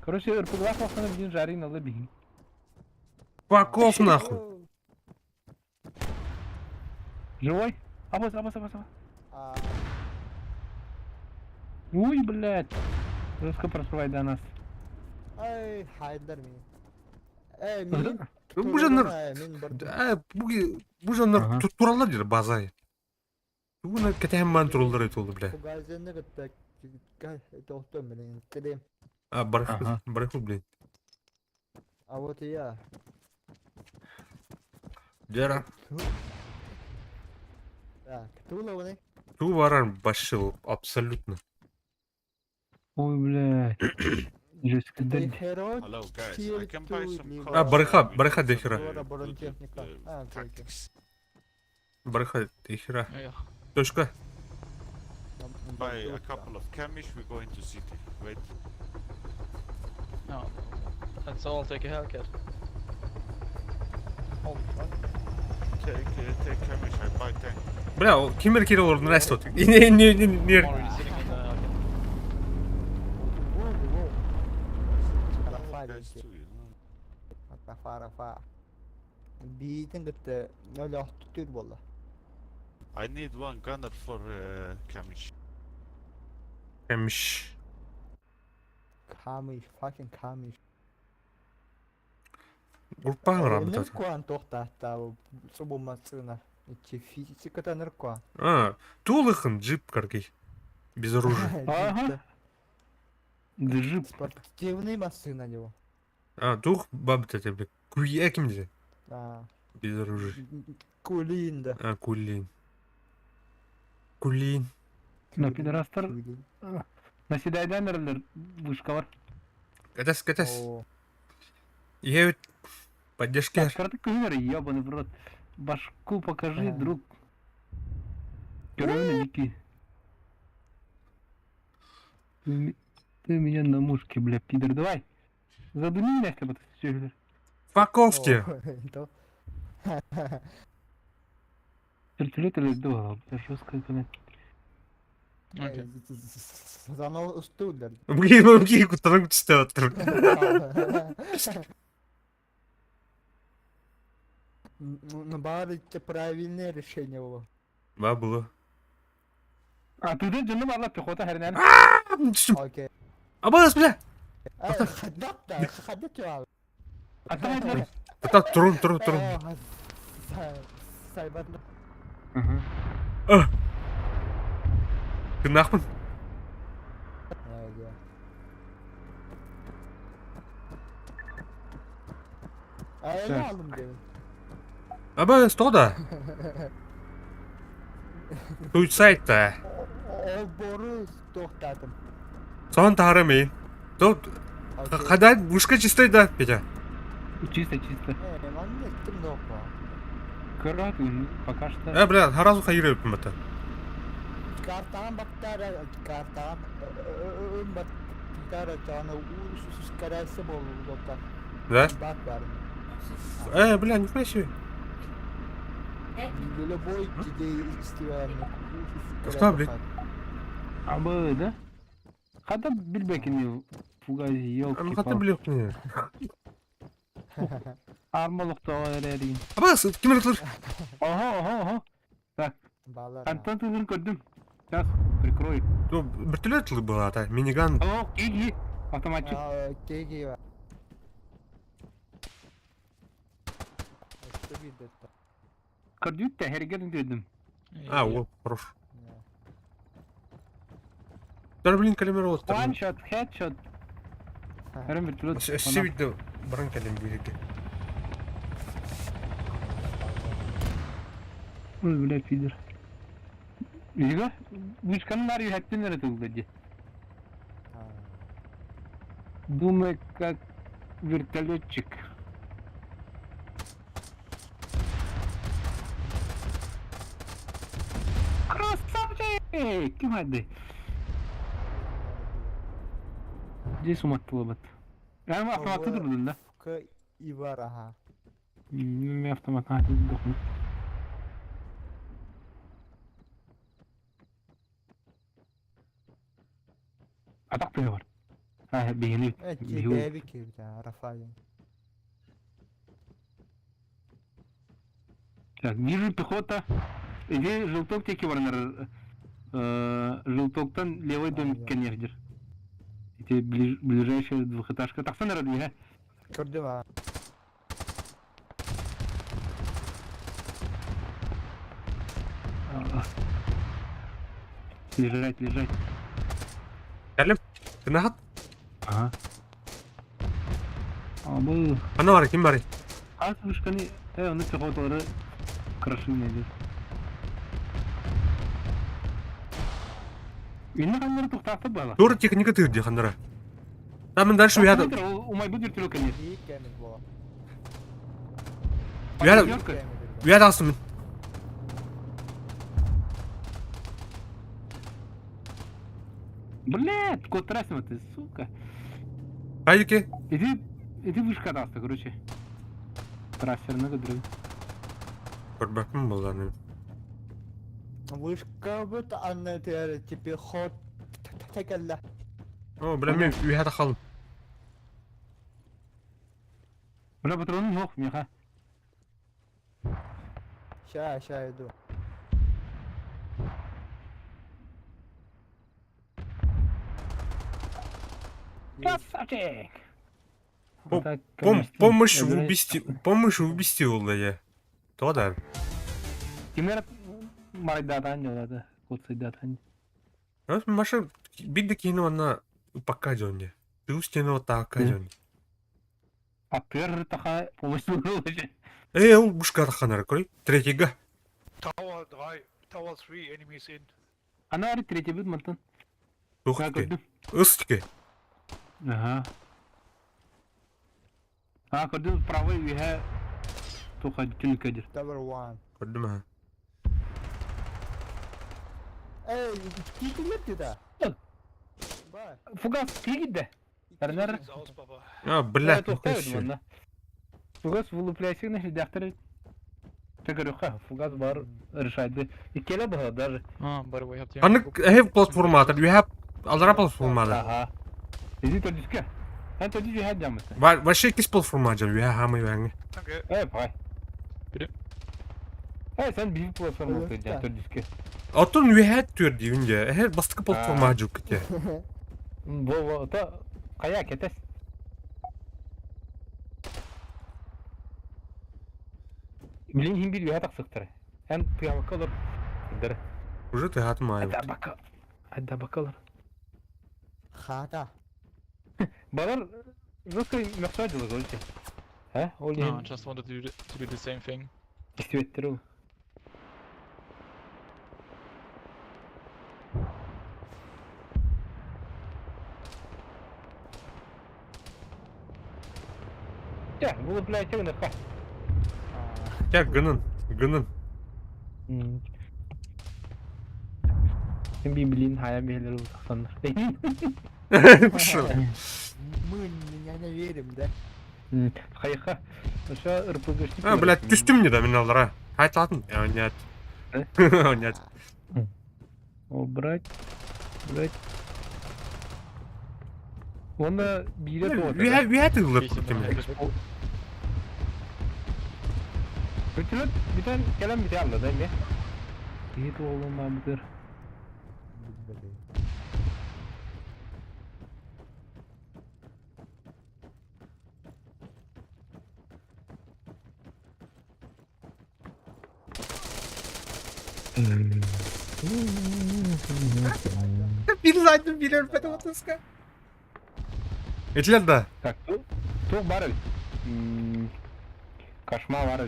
Speaker 5: Короче, РПГ на один жарик надо беги.
Speaker 1: Fuck off, нахуй.
Speaker 5: Живой? Абас. Ой, блядь. Жестко просывай до нас.
Speaker 2: Ай, хайдар мен.
Speaker 1: Bu жанр, bu жанр
Speaker 5: Ага.
Speaker 1: туралар жер базай. Буна кетем ман туралар айт oldu бля.
Speaker 2: Газенне гытта доктор менен тирем.
Speaker 5: Ага.
Speaker 1: Бараху, блин.
Speaker 2: А вот и я.
Speaker 1: Жара.
Speaker 2: Так, туловны.
Speaker 1: Ту варан башыл абсолютно.
Speaker 5: Ой, блядь. Жестко дали.
Speaker 3: Hello guys, I can buy some
Speaker 2: А,
Speaker 3: cars.
Speaker 1: барыха дехера.
Speaker 2: Бронетехника. А, окей.
Speaker 3: Tactics.
Speaker 1: Барыха дехера. Точка.
Speaker 3: Buy a couple of Kamish, we're going to city. Wait.
Speaker 7: No, let's all take a Hellcat.
Speaker 3: Take Kamish, I buy tank.
Speaker 1: Бля, кемер кире ордун рәст отыр. Не.
Speaker 7: I'm already sitting in the Hellcat.
Speaker 3: Guys too, you know.
Speaker 2: Fara. Бийтин гытта öyle tutur bolla.
Speaker 3: I need one gunner for Kamish.
Speaker 1: Emmiş.
Speaker 2: Fucking kamış.
Speaker 1: Группа грамм
Speaker 2: Ныр
Speaker 1: тата.
Speaker 2: куан тохтатта субумасына. Чи физиката ныр куан.
Speaker 1: Тулыхын джип каркей. Без оружия.
Speaker 5: Ага. Джип.
Speaker 2: Спортивный машина него.
Speaker 1: Тух баб тата, бля. Куя кимде.
Speaker 2: Да.
Speaker 1: Без оружия.
Speaker 2: Кулинда.
Speaker 1: Кулин.
Speaker 5: На пидорастар. На седайдан нерлер вышка var.
Speaker 1: Катас. Я ведь поддержки.
Speaker 5: Карты кузинер, ебаный в рот. Башку покажи, друг. Герой на дики. Ты меня на мушке, бля, пидор, давай. Задуни меня, чтобы ты все.
Speaker 1: Факовте.
Speaker 5: Вертолет или два, это жестко, блядь.
Speaker 7: Okay.
Speaker 2: Заново устудер.
Speaker 1: Блин, кутарың түсті отыр.
Speaker 2: Ну, бары правильное решение было.
Speaker 1: Ба было.
Speaker 5: Atudun canım Allah pехота her nerede?
Speaker 1: Düştüm.
Speaker 2: Okey.
Speaker 1: Abbas bile.
Speaker 2: Haddap da. Haddap ya.
Speaker 5: Ata hadi.
Speaker 1: Hatta turun.
Speaker 2: Saybatlı.
Speaker 1: Kenakpun.
Speaker 2: Evet ya. Öyle aldım demin.
Speaker 1: Abbas toda. Suicide.
Speaker 2: O boru toxtadım.
Speaker 1: Son taharamın. Тут когда вышка чистая, да, Петя?
Speaker 5: Чисто.
Speaker 2: Ben de ettim dokma.
Speaker 5: Кырат пока что.
Speaker 1: Бля, сразу хайрып это.
Speaker 2: Kartağın baktara, kartağın ön baktara canı uğursuz karası bol doktor.
Speaker 1: Да?
Speaker 2: Bak var.
Speaker 1: Бля, нихуя себе.
Speaker 2: Böyle boy ciddi istiyor.
Speaker 1: Кто, блядь?
Speaker 5: Абы, да? Хата билбекин фугази
Speaker 1: Ну, хата
Speaker 5: ёлки.
Speaker 1: блюк не.
Speaker 5: Армалыкта эрерин.
Speaker 1: Abbas, kim atılır?
Speaker 5: Ого.
Speaker 2: Bağlar.
Speaker 5: Антон тудун көрдүм. Сейчас прикрой.
Speaker 1: Вертолет была, та, миниган.
Speaker 5: О, иги. Автоматчик.
Speaker 2: Kegi var. İşte bir de.
Speaker 5: Көрдүк та хергедин дедим.
Speaker 1: О, хорош. Даже, блин, калимировал.
Speaker 5: One shot, headshot. Herem вертолет.
Speaker 1: Все видно, баран калим береги.
Speaker 5: Ой, бля, пидор. Ига? Вышканын ары хаттен эретилди. Думай, как вертолетчик. Красавчик! Ким хадди? Здесь уматтылы бат. Әм автоматты дұрдың да?
Speaker 2: Fıkı ivar aha.
Speaker 5: Мен автоматты дұрдың. Атақ бері бар. Бейгені
Speaker 2: Evet,
Speaker 5: бейгені.
Speaker 2: ciddi ki bir tane Rafael.
Speaker 5: Так, вижу пехота. Иди желток теки бар нар. Желтоктан левый домик коннектор. Эти ближайшая двухэтажка. Так, сон ради,
Speaker 2: Gördüm ha.
Speaker 5: Лежать.
Speaker 1: Калим? Кенахат?
Speaker 5: Ага. Абы.
Speaker 1: Ана var, kim var?
Speaker 5: Аз вышканы, оны пехоталары крашивание идет. Инна қандары тоқтатып бала.
Speaker 1: Doğru teknika tırdı kandıra. Tamam, дальше я
Speaker 5: Умай будет вертолет, конечно.
Speaker 2: İyi gelmedi bu.
Speaker 1: Я
Speaker 2: Gelmedi.
Speaker 1: я дастым.
Speaker 5: Блядь, кот трасима ты, сука.
Speaker 1: Haydi
Speaker 5: Иди вышка даста, короче. Трассерный кадры.
Speaker 1: Көрбәкмін болғаны.
Speaker 2: Вышка бут anlatıyor tipi hot tekelle.
Speaker 1: О, бля, мен үйәді қалым.
Speaker 5: Бля, патроны жоқ, меха.
Speaker 2: Şa idu.
Speaker 5: Красавчик!
Speaker 1: Помощь в убийстве oldu ya. Тода.
Speaker 5: Кимер марайдатан жолады, кодсайдатан.
Speaker 1: Маша, бигде кино на покажённе. Ты устено вот так кажённе.
Speaker 5: А пер таха помощь уже.
Speaker 1: Ол бушка таханар көрей. Третьего.
Speaker 3: Tower 3, Tower 3, enemies in.
Speaker 5: Ана ари третий бит мантан.
Speaker 1: Ух
Speaker 5: Я
Speaker 1: ты.
Speaker 5: көрдүм.
Speaker 1: Ыстыке.
Speaker 5: Ага. Көрдүм правый виха тоха түнүкөдүр.
Speaker 2: Tower 1.
Speaker 1: Көрдім ha.
Speaker 2: Kiki gitti de. Bak.
Speaker 5: Фугас кигиде. Эрнер.
Speaker 3: It's aus, Papa.
Speaker 1: Бля,
Speaker 5: Тоқтайды мында. Фугас вылупляйсың на редактор. Тегерюха, фугас бар решайды. Икеле было даже.
Speaker 7: Барбой хап.
Speaker 1: Аннык hep платформаdır. You have aldıra платформаdır.
Speaker 5: Ага. Иди тодиске. Hän тодиси hän jamasta.
Speaker 1: Вообще кис платформаdır. You have hamı yani.
Speaker 3: Danke.
Speaker 5: Пай. He sen büyük platform
Speaker 2: Evet,
Speaker 5: olacaksın
Speaker 2: ben.
Speaker 5: Tördiske.
Speaker 1: Atın üyehet diyor diyince. Her bastıkı platforma acık ki.
Speaker 5: Bu da kaya ketes. Bilin him bir üyehet sıktırı. Hem kıyamak olur. Sıktırı.
Speaker 1: Уже ты hatım ayıp.
Speaker 5: Hadi bakalım.
Speaker 2: Hada.
Speaker 5: Balar Ruskı mesajcılık olacak. He?
Speaker 7: No,
Speaker 5: Oluyor.
Speaker 7: I just wanted to do the same thing.
Speaker 5: İstivettir o. Ya, bu play çekin de kaç.
Speaker 1: Ya gının. Gının.
Speaker 5: Sen bir bilin hayal beyleri olacak sanır.
Speaker 1: Kuşum.
Speaker 2: Mın yani yerim de.
Speaker 5: Kayıka. Aşağı ırpı geçtik.
Speaker 1: Ha блядь, düştüm ne de minallara. Hayt atın. Ya oynat. Oynat.
Speaker 5: O bırak. Onda bir yere doğru.
Speaker 1: Üyehet ılır
Speaker 7: Facing
Speaker 1: kurtum.
Speaker 7: the head.
Speaker 5: Götürün bir tane gelen bir tane değil mi? İyi de oğlum abidir.
Speaker 1: Bir zaydım bir örfede otuska. Etler de.
Speaker 5: Так, tu barel. Kaşma var.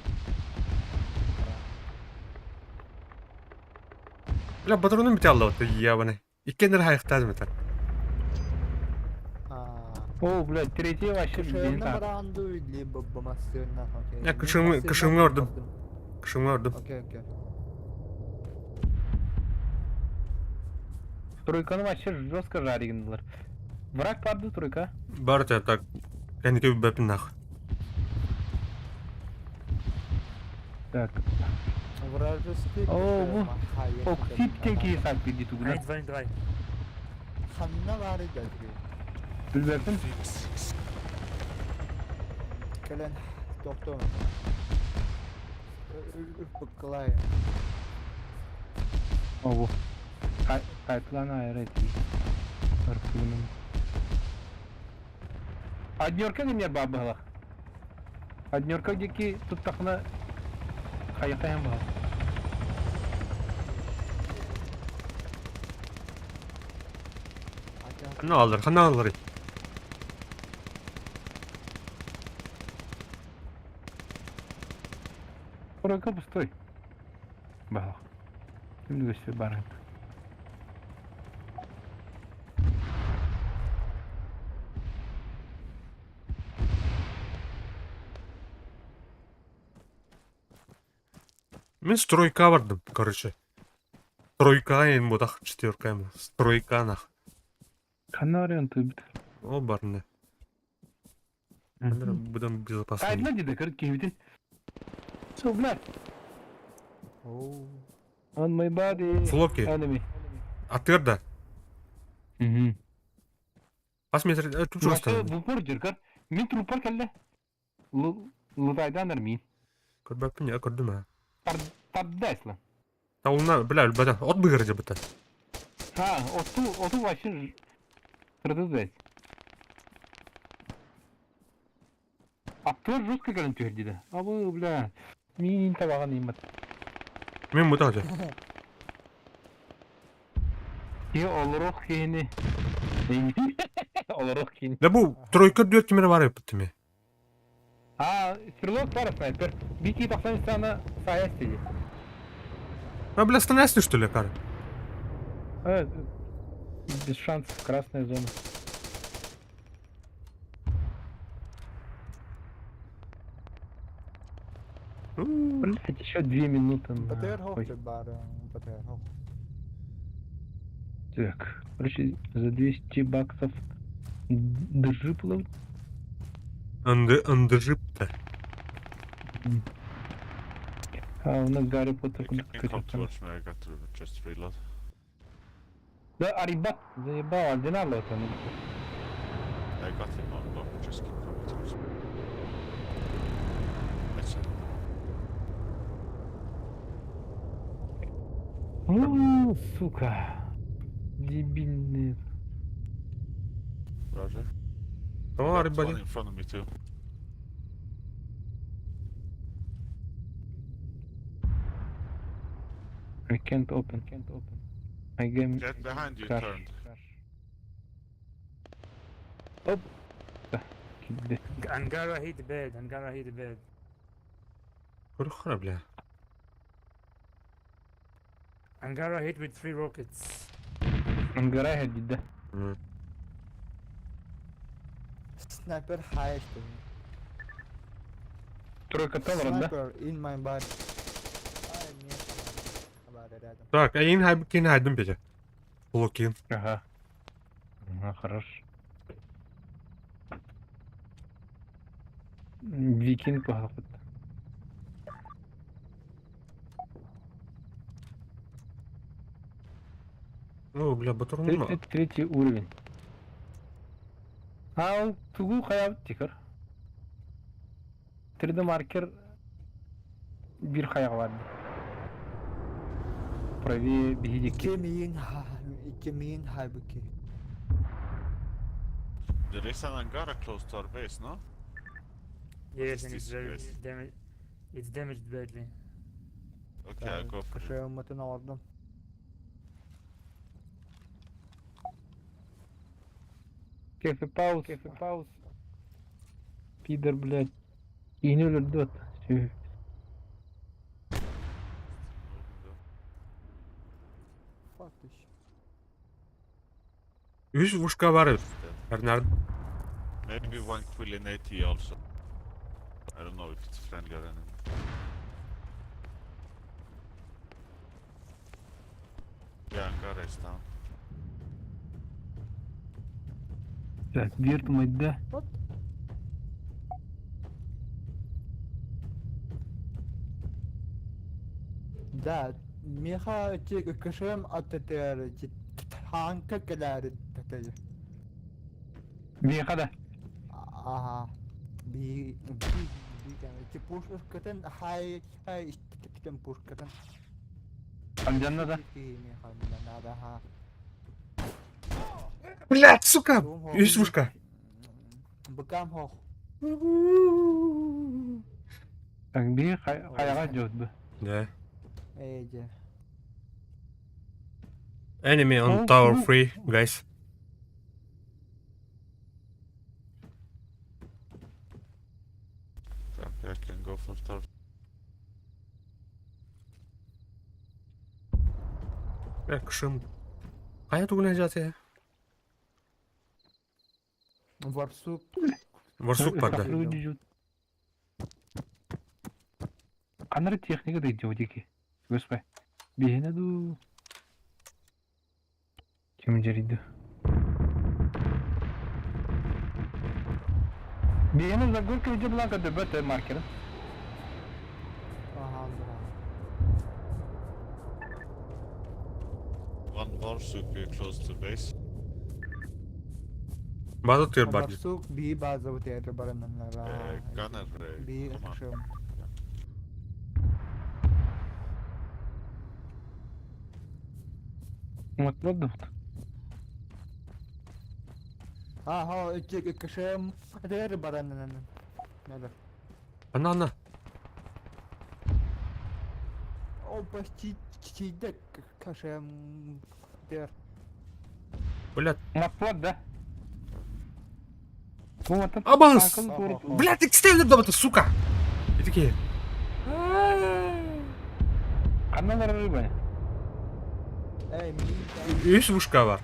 Speaker 1: La patronun bir tane aldı ya bana. İkkendir hayıktaz mı tak?
Speaker 5: O bula tretye başır
Speaker 2: Kışığında
Speaker 5: bir tane.
Speaker 2: barandı öyle babamastığından. okey.
Speaker 1: Ya kışımı gördüm. Kışımı gördüm.
Speaker 2: Okey.
Speaker 5: Тройканы başır жестко жаригандылар. Враг vardı тройка.
Speaker 1: Бар ya tak. Kendi gibi bepin nak.
Speaker 5: Так.
Speaker 2: Вражеский.
Speaker 5: Oo bu. Oksip teki saklı diye tuguna.
Speaker 2: Hanna var dedi.
Speaker 5: Bilbersin.
Speaker 2: Kelen doktor. Bıkkılay.
Speaker 5: O bu. Kayıtlan ayarı etti. Arpının. Adnyorka gemyer babala. Adnyorka geki tuttakına kayıkayan bağlı.
Speaker 1: Ne alır? Ne alır?
Speaker 5: Тройка пустой. Bağlı. Şimdi göster bana.
Speaker 1: Мен стройка vardım короче. Тройка en bu da четверка mı? Стройка нах.
Speaker 5: Kanı arıyorsun tabi.
Speaker 1: O бар ne? Buradan безопасно.
Speaker 5: Kayıtla dedi kırık kehmetin. So black. On my body.
Speaker 1: Флоки.
Speaker 5: Enemy.
Speaker 1: Atır da.
Speaker 5: Hı.
Speaker 1: Посмотри, тут
Speaker 5: Burası
Speaker 1: просто.
Speaker 5: bu por jirkar. Min trupar kelle. Lutaydan armin.
Speaker 1: Көрбәппін я көрдім ha.
Speaker 5: Tardayız lan.
Speaker 1: Тауына, бля, бәтен, от бұйыры бітін.
Speaker 5: Ha, otu başın kırdız. Aktör Ruska görüntü verdi. Abi bla. Min tabağın imat.
Speaker 1: Мен бұта hocam.
Speaker 5: Ya oluruk yeni. Oluruk yeni.
Speaker 1: Да bu тройка 4 kemeri var yapıttı mı?
Speaker 5: Ha, стрелок var снайпер. Бики 90 sana sahaya istedi.
Speaker 1: А, бля, становится что ли, кар?
Speaker 5: Evet. Без шансов. Красная зона. Блять, еще 2 минуты.
Speaker 2: Батер
Speaker 5: нахуй.
Speaker 2: хофтер бара. Батер хоф.
Speaker 5: Так, короче, за 200 баксов держи плавать.
Speaker 1: Андыжып-то.
Speaker 5: А, у нас Гарри Поттер
Speaker 3: You
Speaker 5: куда
Speaker 3: can come
Speaker 5: скачал.
Speaker 3: towards me, I got to just reload.
Speaker 5: Да, Арибат, заебал, ординал это.
Speaker 3: I got him on lock, just keep coming towards me. That's it.
Speaker 5: Сука. Дебильные.
Speaker 3: Roger.
Speaker 1: Oh,
Speaker 3: Got
Speaker 1: everybody.
Speaker 3: one in front of me too.
Speaker 5: I can't open. My game
Speaker 3: Get behind you,
Speaker 5: crash.
Speaker 3: turned.
Speaker 5: Hop. Kildi.
Speaker 8: Angara hit the bed.
Speaker 1: Курухара, бля.
Speaker 8: Angara hit with 3 rockets.
Speaker 5: Angara جدا.
Speaker 2: Sniper highest.
Speaker 5: Тройка тавром, да?
Speaker 2: Sniper in my body. Ай, нет. Баба рядом.
Speaker 1: Так, а ин кин хайдым беже. Локин.
Speaker 5: Ага. Хорош. Викинг поход.
Speaker 1: Ну, бля, батурун.
Speaker 5: 33 уровень. Ал тугу хаяб тикер. 3D marker bir hayal vardı. Pravi bir hideki.
Speaker 2: İki halbuki.
Speaker 3: There is an Angara close to our base, no?
Speaker 8: Yes,
Speaker 3: is
Speaker 8: and
Speaker 3: this place?
Speaker 8: it's damaged badly.
Speaker 3: Okay, I'll go for it.
Speaker 2: Kaşığımı aldım.
Speaker 5: Кефе пауз. Пидор, блядь. Иğne öldü at. Tüh.
Speaker 2: Fuck this shit.
Speaker 1: 100 вушка var. Bernard.
Speaker 3: Maybe one quill in AT also. I don't know if it's friendly or enemy. Yeah, Angara is down.
Speaker 5: Так, Вирт мыдда.
Speaker 2: Да, Миха кашığım atatır. Tanka kadar atatır.
Speaker 5: Bir kadar.
Speaker 2: Aha. Bir tane push katın hay işte push katın.
Speaker 5: Amcanla da.
Speaker 2: Миха надо ha.
Speaker 1: Блядь, сука! 100 вушка.
Speaker 2: Быкам хох.
Speaker 5: Так, bir hayaga gördü.
Speaker 1: Да.
Speaker 2: Эйди.
Speaker 1: Enemy on
Speaker 5: Oh,
Speaker 1: tower
Speaker 5: oh.
Speaker 1: 3, guys.
Speaker 3: Okay, I can go for tower.
Speaker 1: Bля, кышым. Кая тугунайжат я?
Speaker 2: Варсук.
Speaker 1: Варсук бар, да.
Speaker 5: Канары техника да идет эки. Господи. Бейне ду. Ким жериді. Бейне за горка виде блага да бәті маркері.
Speaker 2: Aha.
Speaker 3: One Varsuk close to base.
Speaker 1: База тир бар.
Speaker 2: Варсук bir bazı bu tiyatro baranlara.
Speaker 3: Gunner,
Speaker 2: Bir
Speaker 3: come on.
Speaker 2: kışığım.
Speaker 5: Umutlu da.
Speaker 2: Aha, iki kışığım. Tiyatro baranlara. Nerede?
Speaker 1: Ана.
Speaker 2: O почти чide kışığım. Der.
Speaker 1: Блядь.
Speaker 5: Umutlu da. Umutlu.
Speaker 1: Абас!
Speaker 5: Блядь.
Speaker 1: Блядь, экстендер дома-то, сука! И такие.
Speaker 5: Каналар рыба.
Speaker 2: Ey, mi?
Speaker 1: 100 вушка var.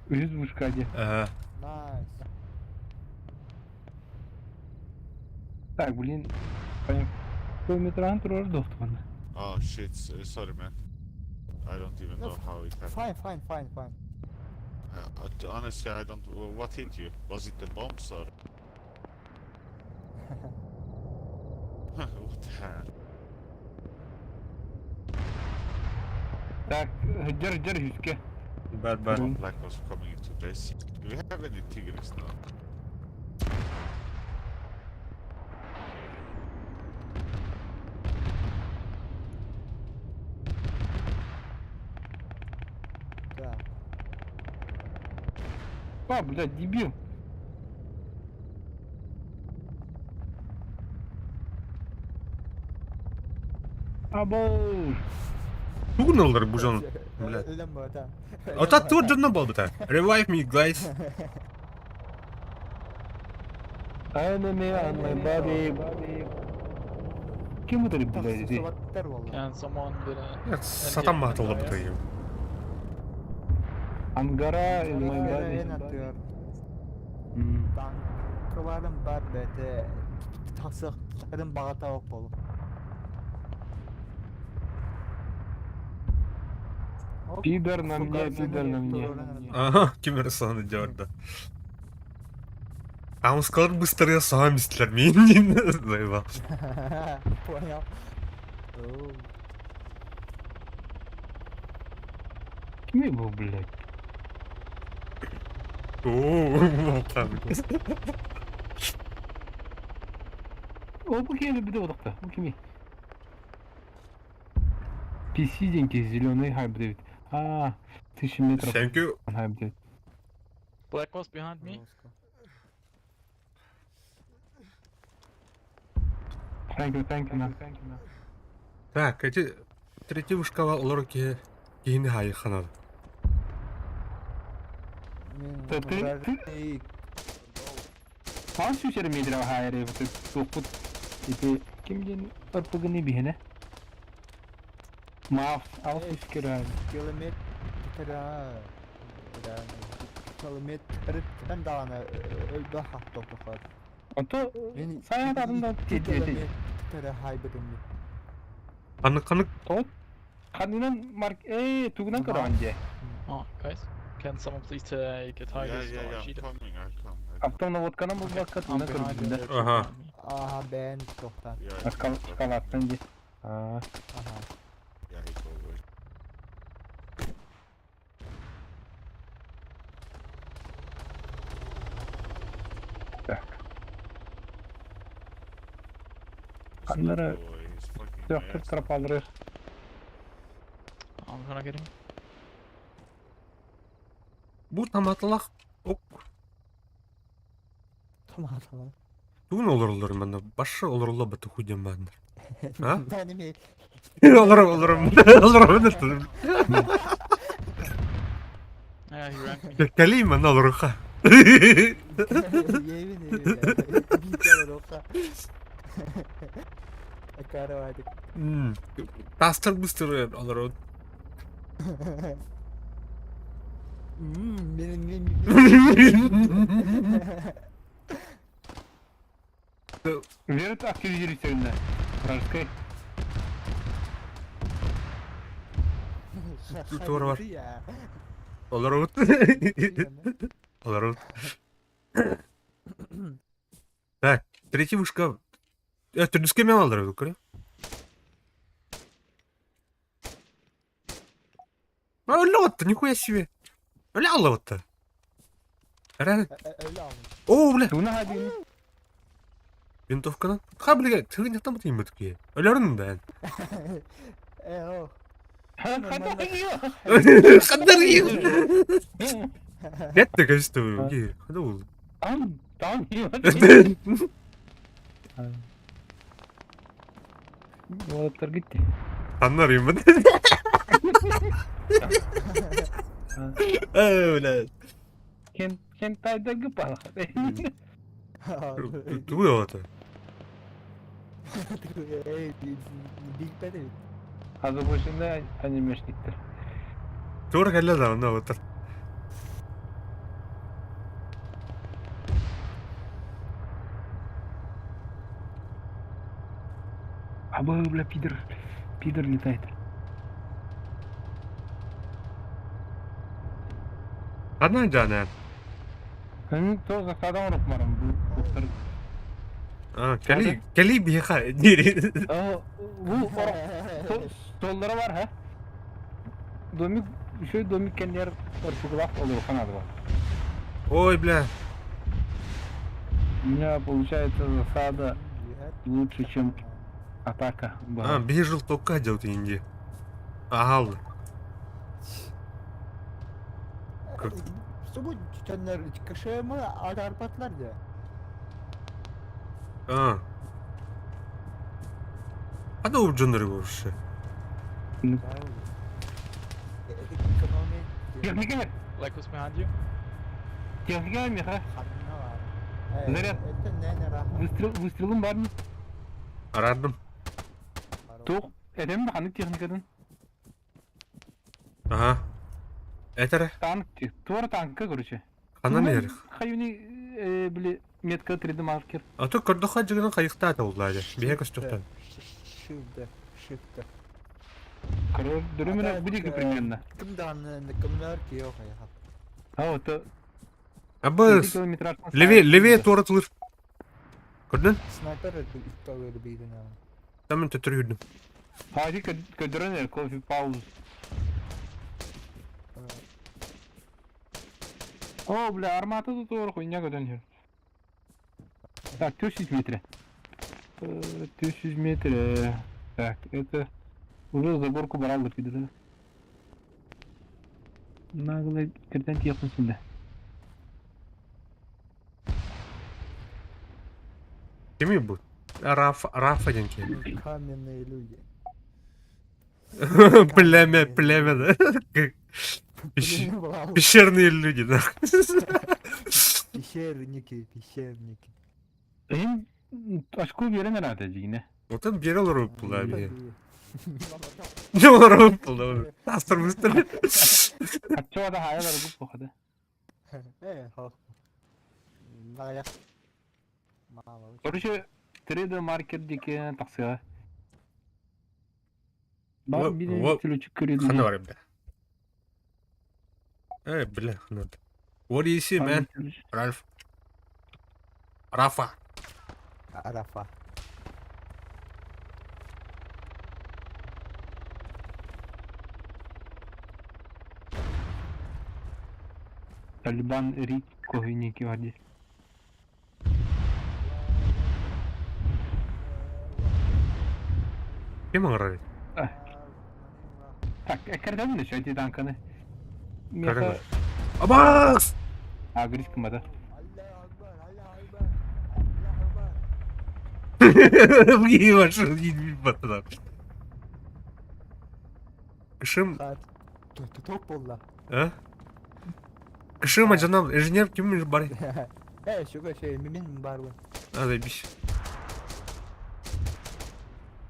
Speaker 5: Yüz vuşkacı.
Speaker 2: Nice.
Speaker 5: Так, блин. Километран турар дофт бана.
Speaker 3: Oh shit, sorry man. I don't even know how it happened.
Speaker 2: Fine.
Speaker 3: Honestly, I don't. What hit you? Was it the bombs or? What the hell?
Speaker 5: Так, жар yüzke.
Speaker 1: Бар.
Speaker 3: One black was coming into base. Do we have any Tigris now?
Speaker 5: А, блядь, дебил. Абоу.
Speaker 1: Tugun olur bu canım. Блядь.
Speaker 2: Ölüm bu adam.
Speaker 1: Ota tur canına bol biter. Revive me guys.
Speaker 5: Enemy on my body. Kim bu da
Speaker 2: Taksi
Speaker 5: bilir?
Speaker 2: sıvatlar valla.
Speaker 7: Can someone get a...
Speaker 1: Satan mahtı oldu bu tayım.
Speaker 5: Angara in my body.
Speaker 2: En atıyor.
Speaker 5: Hmm.
Speaker 2: Tanklarım var bete. Tasıkların bağı tavuk olur.
Speaker 5: Пидор на мне, пидор на мне.
Speaker 1: Aha kim sana orada. А он сказал быстрее сами стреляй. Заебал.
Speaker 2: Понял. Оу.
Speaker 5: Kim bu, блядь?
Speaker 1: Ooo.
Speaker 5: O bu kim bir de odakta. Bu kimi? PC деньги зеленый hybrid. А, 1000 метров
Speaker 1: Thank you.
Speaker 5: hybrid.
Speaker 7: Black was behind me.
Speaker 5: Thank you, man.
Speaker 1: Так, эти третий вышкава олорки кейни хай ханал.
Speaker 5: Kaç süseri medir av hayır ev toput ipi kim din örpügünü bihine? Maaf, al süsker abi.
Speaker 2: Kilometre dağına öldü hak topuklar.
Speaker 5: Oto sayat adından titretin.
Speaker 2: Kilometre hayberimli.
Speaker 1: Kanık
Speaker 5: Tot kandinan mark tugunan karo anca.
Speaker 7: Oh, guys. Can someone please take a
Speaker 3: Yeah,
Speaker 7: Tigers
Speaker 3: yeah,
Speaker 7: or
Speaker 3: yeah, I'm
Speaker 7: cheetah?
Speaker 3: coming, I come.
Speaker 5: Aptal vodkana mı vodka
Speaker 7: I'm
Speaker 5: tugunan karo
Speaker 7: behind
Speaker 5: binde.
Speaker 7: the tree
Speaker 1: Aha.
Speaker 7: behind me.
Speaker 2: Aha ben çoktan.
Speaker 3: Yeah,
Speaker 5: Skal attan di. Aa,
Speaker 2: Aha.
Speaker 3: yeah, he go away.
Speaker 5: tak. Kanlara
Speaker 3: Boy, he's fucking
Speaker 5: döktür
Speaker 3: nasty.
Speaker 5: trapaları.
Speaker 7: I'm gonna get him.
Speaker 1: Bu tamatlak ok.
Speaker 2: Tamam tamam.
Speaker 1: Tugun olur bende. Başka olur batı hudem bende. Ha?
Speaker 2: Benim iyi.
Speaker 1: Olurum.
Speaker 7: Yeah, he ranked me.
Speaker 1: Kelime ne olur ha.
Speaker 2: Yemin ederim ya. Bir kere olsa. Kara vardık.
Speaker 1: Bastır bastır olur.
Speaker 2: Benim
Speaker 5: Верит активизируй üzerinde. Franskay.
Speaker 1: Doğru var.
Speaker 2: Ya.
Speaker 1: Olur. Olur. Так, третий вышка. Это с кем алыр укры? А лёд, нихуя себе. Ля лёд-то.
Speaker 2: Öyle almış.
Speaker 1: О, бля,
Speaker 5: Tuguna hadi.
Speaker 1: винтовкадан. Ха, бля, тыгын жактан бутайын ба түкке. Өлөрүн да.
Speaker 2: O.
Speaker 5: Hadi yiyor.
Speaker 1: Кандай ийгил. Нет, так что. Кандай болду?
Speaker 5: Там yiyor. Volotlar gitti.
Speaker 1: Anlarım ben. Öyle.
Speaker 5: Kentayda gıpala.
Speaker 1: Duyuyor da.
Speaker 2: Big Bad.
Speaker 5: Hazır başında animeşliktir.
Speaker 1: Doğru geldi da onda otur.
Speaker 5: Абы, бля, пидор. Пидор летает.
Speaker 1: Adnan Caner.
Speaker 5: Senin тоже садом unutmarım bu doktor.
Speaker 1: Kali bir ha. Neri?
Speaker 5: Bu sollara var ha. Domik şöyle domik kendiler ortakulak oluyor kanadı var.
Speaker 1: Ой, бля.
Speaker 5: У меня получается засада лучше, чем атака.
Speaker 1: Bir жыл tokka делать инди. Ага.
Speaker 2: bu tütenler kışımı arpatlar ya.
Speaker 1: А. Hadi ucunları görüşü.
Speaker 2: Ekonomi.
Speaker 5: Техника var.
Speaker 7: Like what's behind you?
Speaker 5: Техника var mı ha?
Speaker 2: Kanına var.
Speaker 5: Nereye?
Speaker 2: Ne rahat.
Speaker 5: Выстрелın var mı?
Speaker 1: Arardım.
Speaker 5: Tok. Edem mi hangi техникадан?
Speaker 1: Aha. Etere.
Speaker 5: Танк. Тура танка, короче.
Speaker 1: Хана не ярих.
Speaker 5: Хайуни, били, метка 3D маркер.
Speaker 1: Аты көрдіға жігінің қайықта атауылады. Бие көстіқтен.
Speaker 2: Шифті.
Speaker 5: Короче, дөрөмөнө бирики примерно.
Speaker 2: Кімдер ki yok ya.
Speaker 5: А вот.
Speaker 1: Абы
Speaker 5: Километр.
Speaker 1: левее тура тылыр. Көрдің?
Speaker 2: Sniper üstte böyle bir ne?
Speaker 1: Там мен түтір үйдім.
Speaker 5: Hadi ködürene кофе пауз. О, бля, армата тут тоже хуйня көтөнүр. Так, 400 метров. 400 метров. Так, это уже заборку баралды пидоры. Нагло кертен техносында.
Speaker 1: Кемей бұл? Рафа денке.
Speaker 2: Каменные люди.
Speaker 1: Племя, да? Пещерные люди, да?
Speaker 2: Пещерники.
Speaker 5: Benim aşkı bir yere nerede yine?
Speaker 1: Otan bir yer olur bu abi. Ne olur bu abi? Astırmıştır.
Speaker 5: Kaçça da hayal arabı bu kadar.
Speaker 2: Halk. Bayağı. Mağalı.
Speaker 5: Короче, 3D market'deki taksiye.
Speaker 1: Во-
Speaker 5: Ben bir
Speaker 1: во-
Speaker 5: stilocuk görüyordum.
Speaker 1: Хана var бля. Бля, хана. What do you see, man? Ralph. Rafa.
Speaker 2: Arafa.
Speaker 5: Taliban Erik kohuniki var diye.
Speaker 1: Kim ağrıyor?
Speaker 5: Так, когда вы начнете танканы?
Speaker 1: Когда? Абас!
Speaker 5: А, говоришь, кому-то.
Speaker 1: İyi başladı, iyi bir batı. Kışım,
Speaker 2: Saat. Top bolla.
Speaker 1: ha? Kışım acınam, inженер kim var?
Speaker 2: Şu şey mimin var bu.
Speaker 1: Hadi bir şey.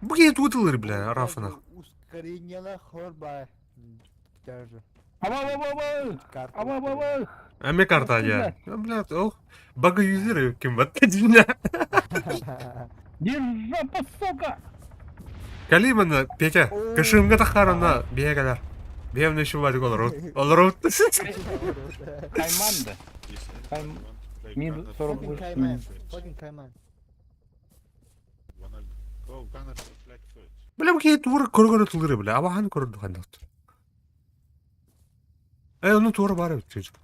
Speaker 1: Bu gene tutulur bile, Rafa'na.
Speaker 2: Ускорение хорба. Даже.
Speaker 5: Aba! Aba!
Speaker 1: Ame kartı ya. Bля, oh. Bagı 100 lira yok kim battı dünya.
Speaker 5: Держа, сука!
Speaker 1: Kalимana, Петя, kışımga takarına biye kadar. Benim ne şu var olur. Olur.
Speaker 5: Kaymandı.
Speaker 3: Listen,
Speaker 5: I'm-
Speaker 3: want to play
Speaker 5: me
Speaker 3: Gunner
Speaker 5: sort of
Speaker 3: for
Speaker 2: Fucking
Speaker 5: was-
Speaker 2: Kayman.
Speaker 3: Switch.
Speaker 2: Fucking Kayman.
Speaker 3: Wanna go Gunner for Black Switch.
Speaker 1: Bля bu gene tuğra korgana tulur bile. Ama hani kordu hani. Onun tuğra var ya çocuk.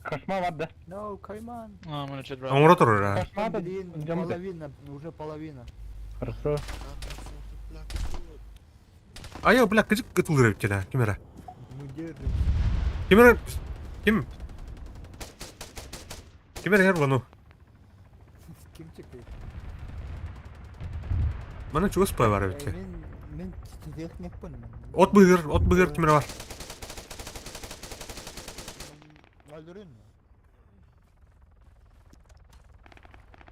Speaker 5: Kaçma vardı.
Speaker 2: No, Kayman.
Speaker 7: Oh, I'm gonna jet right.
Speaker 1: Ama orada durur ha.
Speaker 5: Kaçma da
Speaker 2: Блин,
Speaker 5: camda.
Speaker 2: половина, уже половина.
Speaker 5: Хорошо.
Speaker 3: Gunner for Black Switch.
Speaker 1: Ay ya bля gıcık gıtılır bir kere. Kim era?
Speaker 2: Мы держим.
Speaker 1: Kim era? Kim? Kim era her bunu?
Speaker 2: Kim çıktı?
Speaker 1: Bana çok spy var bir kere.
Speaker 2: Min teknik bu ne?
Speaker 1: Ot bıyır kim era var?
Speaker 2: Öldürün mü?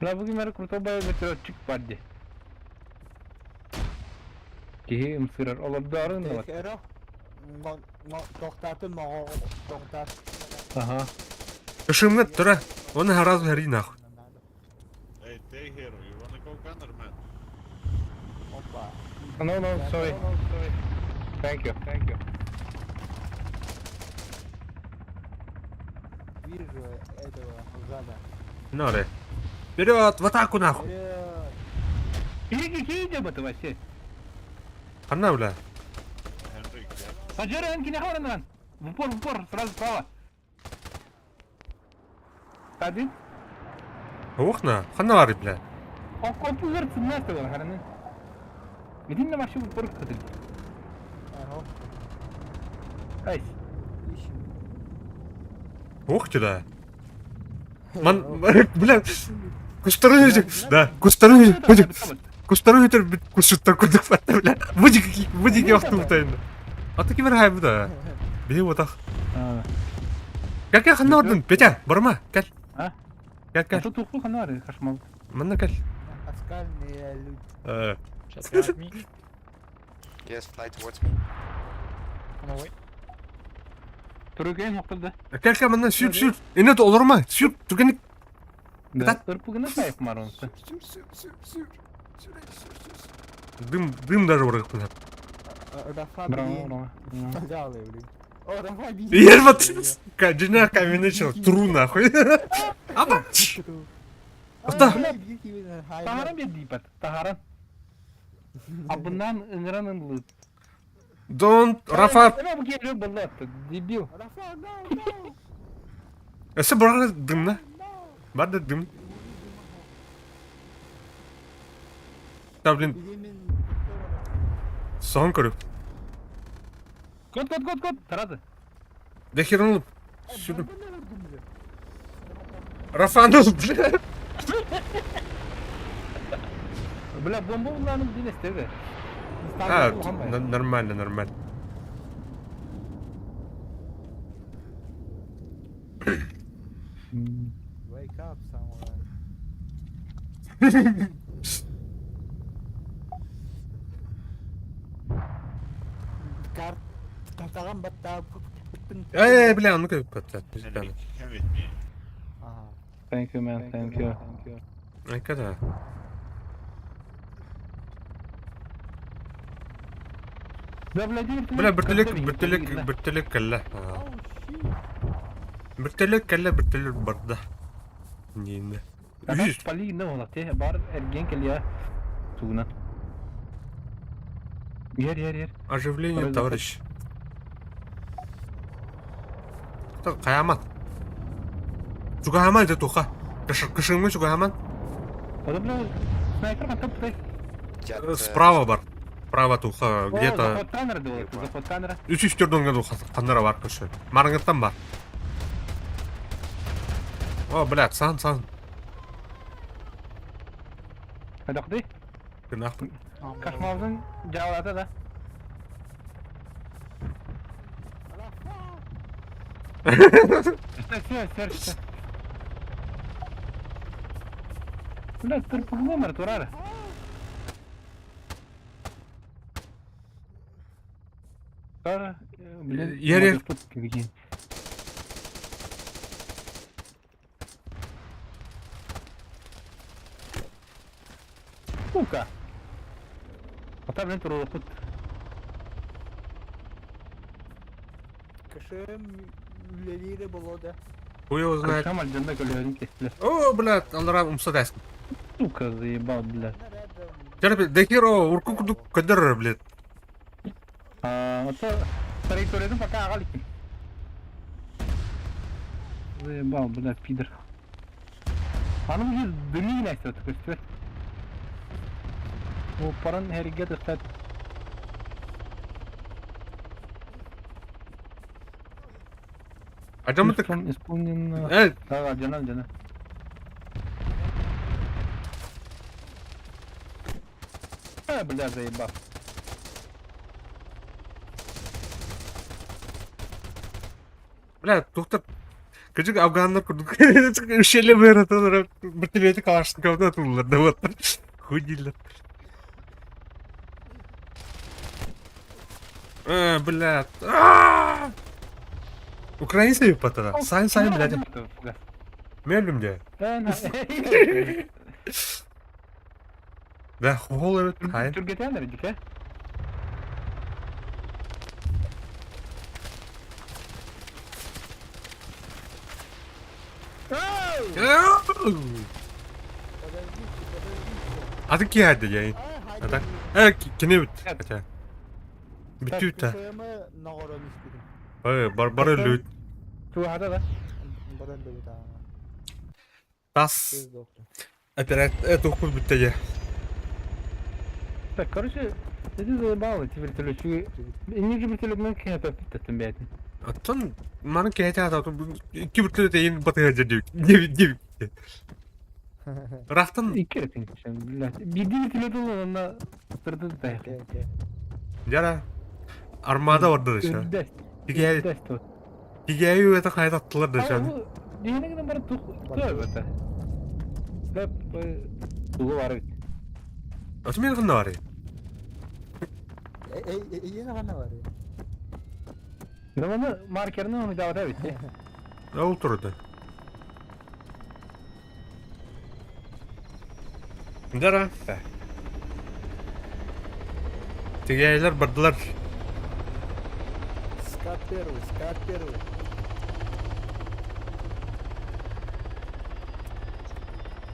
Speaker 5: La bugün beni kurtulmaya götürüyor çık vardı. Ki mısırar olabilir mı?
Speaker 2: Tek ero. Tohtatın mı? Tohtat.
Speaker 5: Aha.
Speaker 1: Kışımga tura. Onu her az her nah.
Speaker 3: Hey, Day Hero, you wanna go Gunner, man?
Speaker 2: Hoppa.
Speaker 5: No, sorry. Thank you.
Speaker 2: Вижу этого зада.
Speaker 1: Ne oraya? Vперед, в атаку нахуй.
Speaker 2: Вперед!
Speaker 5: Иди об это вообще.
Speaker 1: Хана бля.
Speaker 3: Henrik, yeah?
Speaker 5: Саджера, Энки, не хватит. В упор, сразу справа. Один.
Speaker 1: Охна. Хана var bля.
Speaker 5: Окопу верцы настыл, хараны. Иди на машину в упор, катыль.
Speaker 2: Ага.
Speaker 5: Ай.
Speaker 1: Ох, да. Бля, кустары эти, да, кустары эти, кустары эти, кустар курдук батта, бля. Будики вакыты бутайын. Аты кимер хай буда. Били вот ах. Кел, ханна ордун, Петя, барма, кел.
Speaker 5: А?
Speaker 1: Кел.
Speaker 5: Тут тухлу ханары хашмал.
Speaker 1: Манна кел.
Speaker 2: Оскальные люди.
Speaker 7: Just behind me.
Speaker 9: Yes, fly towards me.
Speaker 7: On my way.
Speaker 5: Түрген оқылды.
Speaker 1: Кел, манна сүйт. Инет olur mu? Sür, türgenik.
Speaker 5: Да, түрпүгүнө сайып марунсы.
Speaker 1: Дым даже вырык буда.
Speaker 2: Rafa
Speaker 5: Браво,
Speaker 2: bileyim.
Speaker 5: браво.
Speaker 2: Дал evli. O Rafa bileyim.
Speaker 1: Yer bat. Жена каменный чел, тру нахуй. Апа. Ата.
Speaker 5: Тахаран бе дипат, тахаран. Абынан ыңыран ыңлы.
Speaker 1: Don't, Рафа.
Speaker 5: Эме бу келе болот, дебил.
Speaker 2: Rafa no.
Speaker 1: Эсе бұрға дымна. Барды дым. Да, блин,
Speaker 2: Bilimin.
Speaker 1: соған көріп.
Speaker 5: Кот, тарады.
Speaker 1: Да хернул. Сюда. Рафанул, бля.
Speaker 5: Бля, бомба уланып денестеге.
Speaker 1: А, нормально.
Speaker 2: Wake up someone. Kart. Katagan batta.
Speaker 1: Бля, ну как подтат.
Speaker 3: Enemy came with me.
Speaker 2: Aha.
Speaker 5: Thank you man, thank you.
Speaker 1: Ай, когда?
Speaker 5: Да, бля,
Speaker 1: Бля, бертелек кәллә.
Speaker 2: Oh shit.
Speaker 1: Бертелек кәллә, бертелек барда. Нейне.
Speaker 5: Adam pali ne ola te bar ergen kelya tuğuna. Yer.
Speaker 1: Оживление, товарищ. Так, Каяман. Чугаман это туха. Кышыңмы Чугаман?
Speaker 5: O da bla снайпер kan top play.
Speaker 1: Справа бар. Справа туха, где-то...
Speaker 5: Запад камера да, запад камера.
Speaker 1: 3-4 году қандыра бар көші. Марыңыттан бар. О, блядь, сан.
Speaker 5: Kadakdı.
Speaker 1: Günah.
Speaker 5: Kaşmavdın cavada da. İşte. Bля, тырпы номер турары. Кара, блин,
Speaker 1: Ер.
Speaker 5: Сука. Ата блин туралы пут.
Speaker 2: Kışım ülelere buladı.
Speaker 1: Хуй его знает.
Speaker 5: Камаль жанда көлерин кестилер.
Speaker 1: О, блядь, алдарам умсадайсың.
Speaker 5: Сука, заебал, блядь.
Speaker 1: Жарбе, дехиро, урку кудук кадыр, блядь.
Speaker 5: Ата траекториядан пока ағал екен. Заебал, блядь, пидор. Аны бұл жер дымиген әйсі өтіп көстіп. О, паран әріге дұстат.
Speaker 1: Ажамытык.
Speaker 5: Исполнено. Да, жана. Бля, заебал.
Speaker 1: Блядь, тоқтап. Күжік афганлар күрдік. Үшелі бері аталар. Бір тілеті қалаштың кауды атылылар. Да вот. Хуй дейлер. Блядь. Украинцы еб патана. Сайын, блядь. Мерлім де. Да, хуғол өрет. Хайын.
Speaker 5: Түргетен әрі а?
Speaker 1: Аты ки хайды яйын. Атак. Кене бит. Атак. Битті бітті.
Speaker 2: Kışımı nağıram istedim.
Speaker 1: Бар өлі.
Speaker 5: Туғада да.
Speaker 2: Buradan da bir daha.
Speaker 1: Тас.
Speaker 2: Söz doktor.
Speaker 1: Операция оқуд бітті я.
Speaker 5: Так, короче, это заебало, эти вертолеты. Они же вертолетные какие-то питаются, блядь.
Speaker 1: Аттан маны кейте атату iki бүтүн тейин батыга жерди. Дебит. Рахтан
Speaker 5: İki retin şimdi billah. Bir kilo dolu ona sırdı da.
Speaker 2: Окей, окей.
Speaker 1: жара армада барды ша.
Speaker 5: Önde.
Speaker 1: Тиге
Speaker 5: Десто.
Speaker 1: тигею это кайда аттылар да ша.
Speaker 5: Bu diyene kadar tuh bata. Hep tuğu var.
Speaker 1: Атымен кандай бар?
Speaker 2: Yine bana var ya.
Speaker 5: Ama markerini onu da var bitti.
Speaker 1: Ол турда. Жара. Тигейлер бардылар.
Speaker 2: Скат первый.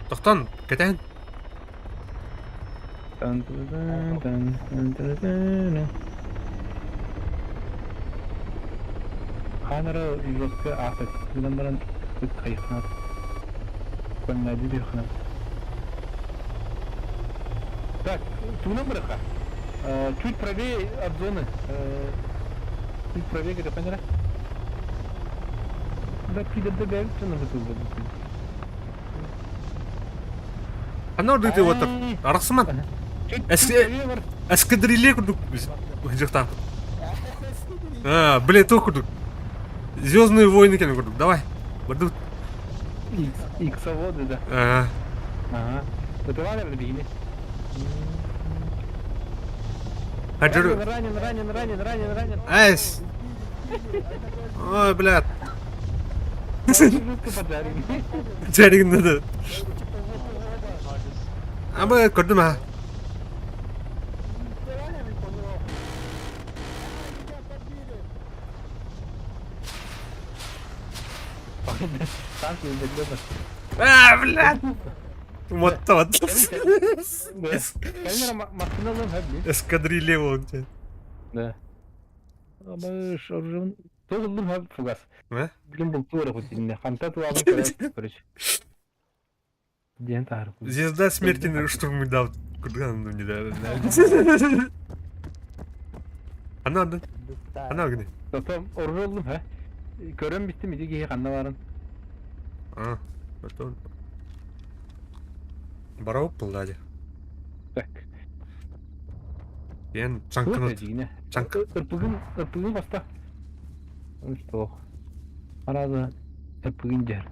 Speaker 1: Тоқтан, кетен.
Speaker 5: Ханара жестко афет. Биландаран кыт кайхнат. Көңнәди бирхнат. Так, туна браха. Чуть правее от зоны. Чуть правее где поняла? Да пидер добавить, что надо тут.
Speaker 1: Анау дыты отыр. Арақсыман. Эскадрилье күрдік біз. Жақтан. Білет күрдік. Звездные войны кен күрдік. Давай. Бардық.
Speaker 5: Иксоводы, да. Ага. Это ладно, бігіне.
Speaker 1: Хаджыру.
Speaker 5: Ранен.
Speaker 1: Айс. Ой, блядь.
Speaker 5: Жестко подарим.
Speaker 1: Жаригін деді. Абы көрдім а.
Speaker 5: Танки издегдемez.
Speaker 1: Блядь. Моттават.
Speaker 5: Камера машиналарын hep bir.
Speaker 1: Эскадрилье болынча.
Speaker 5: Да. Ama şarjım tozuldum hep fugas.
Speaker 1: Ne?
Speaker 5: Bilim bu tuğra kutinne. Hamta tuğabın kadar kırış. Diyen tarif.
Speaker 1: Звезда смерти штурмы дал. Курганду не дал. Ana gidi.
Speaker 5: Tamam orada oldum ha. Körüm bitti miydi ki kandaların.
Speaker 1: А, потом. Барау пылдади.
Speaker 5: Так.
Speaker 1: Ен чанканы. Чанк.
Speaker 5: Irpıgın basta. İşte o. Arada irpıgın cer.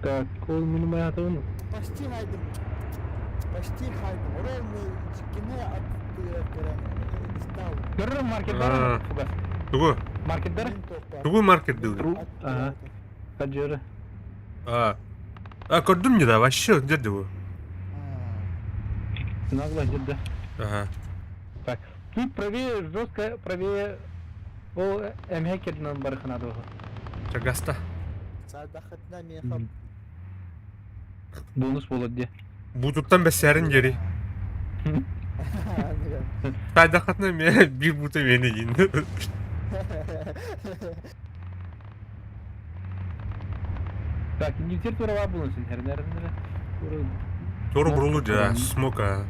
Speaker 5: Так, ой, bunu hayatımın.
Speaker 2: Почти хайдым. Орал мы кине стал.
Speaker 5: Görürüm marketler fugas.
Speaker 1: Тугу.
Speaker 5: Marketler.
Speaker 1: Тугу маркет дылды.
Speaker 5: Ага. Kaçırı.
Speaker 1: Көрдім не да, вообще где бұл?
Speaker 5: Нагло где-то.
Speaker 1: Ага.
Speaker 5: Так. Тут правее, жестко правее. О, эмхекерден барханады.
Speaker 1: Чагаста.
Speaker 2: Садахатна мен хап.
Speaker 5: Бонус болады де.
Speaker 1: Бутуттан бәсәрін жері. Сайдақатына мен бір буты мені дейін.
Speaker 5: Так, индюктер турава bulunsun her nerede?
Speaker 1: Тору бұрылу жа, смока.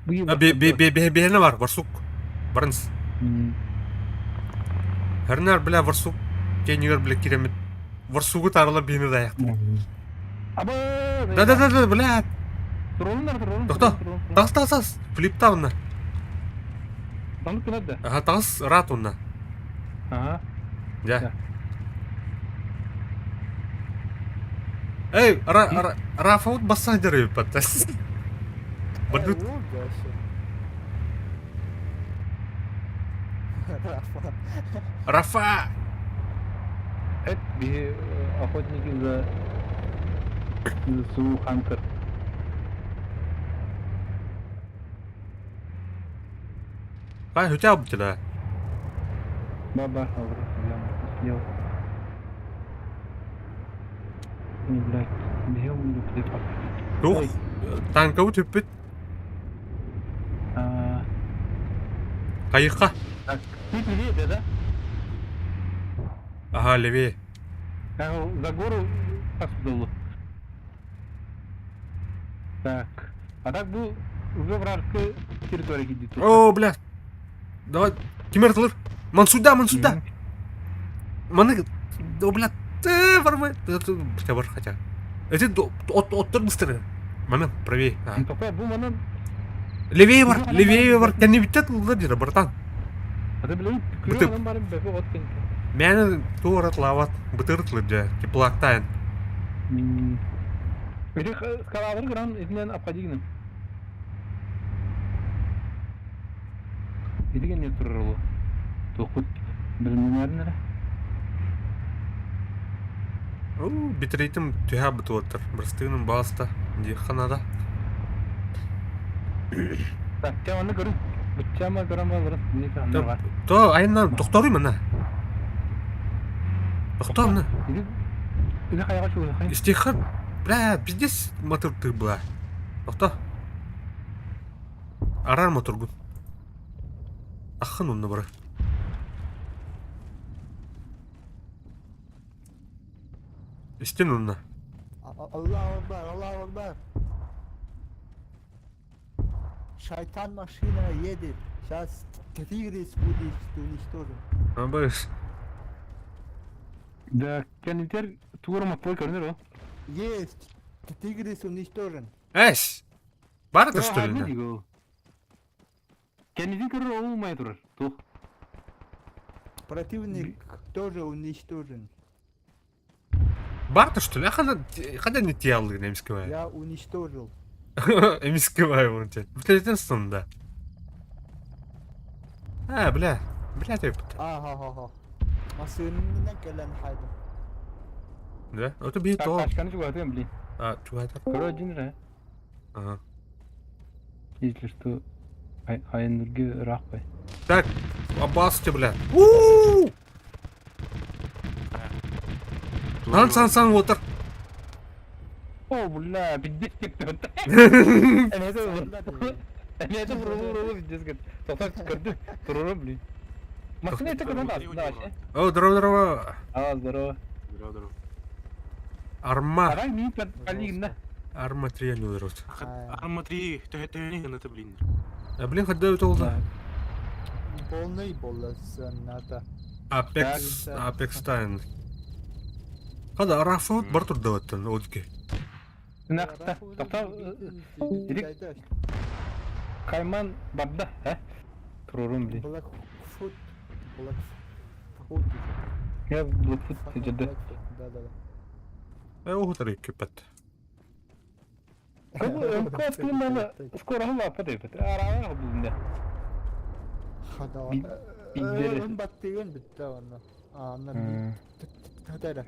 Speaker 5: Bu gibi.
Speaker 1: Бейіне бар, варсук. Барыныз. Әрінер біля варсук. Кейнігер біля керемет. Варсугы тарылы бейіні даяқ.
Speaker 5: Aba.
Speaker 1: Да, блядь.
Speaker 5: Turolunlar.
Speaker 1: Тоқта. Тағыз. Флипта онна.
Speaker 5: Tanık kınadı.
Speaker 1: Ага, тағыз рат онна.
Speaker 5: Aha.
Speaker 1: Ja. Эй, Рафаут бассан жарай паттас. Бадут. Рафа.
Speaker 5: Evet bir охотник за Су Хантер.
Speaker 1: Кай хөтә бутыла.
Speaker 5: Баба хавр. Я. Не блядь. Где он где пап?
Speaker 1: Тух. Танка үтүп. Кайыкка.
Speaker 5: Так. Тут левее, да?
Speaker 1: Ага, левее.
Speaker 5: За гору пас долу. Так. А так бұл уже вражеская территория гидит.
Speaker 1: О, бля. Давай. Кемер тылыр. Мансуда. Маны. О, бля. Бармай. Бля, бар хотя. Это оттыр быстрее. Момент, правее.
Speaker 5: Тоқта, бұл манан...
Speaker 1: Левее бар. Кәне биттет ұлда дейді, братан.
Speaker 5: Аты білейін,
Speaker 1: Бітіп.
Speaker 5: күрі адам барым бәпі от кенті.
Speaker 1: Мәні туыр атлават. Бытыр тылыр жа. Теплақтайын.
Speaker 5: Өте скаладыр қыран етінен апқа дегенім. Едіген не тұрыр олы? Тоқпыт білімнен әрін әрі?
Speaker 1: Битрейтім түйә бұты отыр. Бірстігінің баста. Деханада.
Speaker 5: Так, теманы көрін. Бұтчама көрін балырын. Не тұрғандар бар.
Speaker 1: То, айынан тоқтарый мына. Тоқта мына.
Speaker 5: Үні қаяға шуы қайын.
Speaker 1: Истеха, бля, пиздец мотор ты была. Тоқта. Арар мотор гүн. Ақын онны бұры. Истен онны.
Speaker 2: Allahu Akbar. Şeytan maşina yedi. Сейчас Tigris будет уничтожен.
Speaker 1: Абайш.
Speaker 5: Да, кәнітер туырым атпой көрінер о.
Speaker 2: Есть. Tigris уничтожен.
Speaker 1: Әш! Бар да что ли?
Speaker 5: Не диго. Кәнітер көрір ол ұлмай тұрыр. Тух.
Speaker 2: Противник тоже уничтожен.
Speaker 1: Бар да что ли? Қада не тиялды немскевая?
Speaker 2: Я уничтожил.
Speaker 1: Немскевая вон тебя. Блядь, да. Бля. Бля, ты.
Speaker 2: Ага. Масыннан келен хайдым.
Speaker 1: Да? Это бей
Speaker 5: Так,
Speaker 1: то.
Speaker 5: қашқаны жүгі атымен білейін.
Speaker 1: Чувак, это.
Speaker 5: Көрі жиныр ә?
Speaker 1: Ага.
Speaker 5: Если что, айынырге рақ бай.
Speaker 1: Так, обасты, бля. Сан, отыр.
Speaker 5: О, бля, биддес кетті өтті. Әнеті бұрылы биддес кетті. Тоқтақ көрді, тұрыры білейін. Машина еті көрді да, ше?
Speaker 1: О, здорово.
Speaker 5: Здорово.
Speaker 1: Арма.
Speaker 5: Арай мені пәлігін.
Speaker 1: Арма 3 не удалось.
Speaker 6: Арма 3, тәне это, блин.
Speaker 1: Блин, хоть дают олда.
Speaker 2: Полный болсын надо.
Speaker 1: Апекс тайн. Хада арафот бар турда ваттан одке.
Speaker 5: Нақта, тоқта, Кайман барды, ә? Тұрырым білейін.
Speaker 2: Blackfoot.
Speaker 5: Я Blackfoot жеді.
Speaker 2: Да.
Speaker 1: Ухутары кипет.
Speaker 5: Көз кілімені скоро лапы дейбіт. Арағын бұлында.
Speaker 2: Хада.
Speaker 5: Биздері.
Speaker 2: Ön battığın bitti onu. Anladım. Hadi.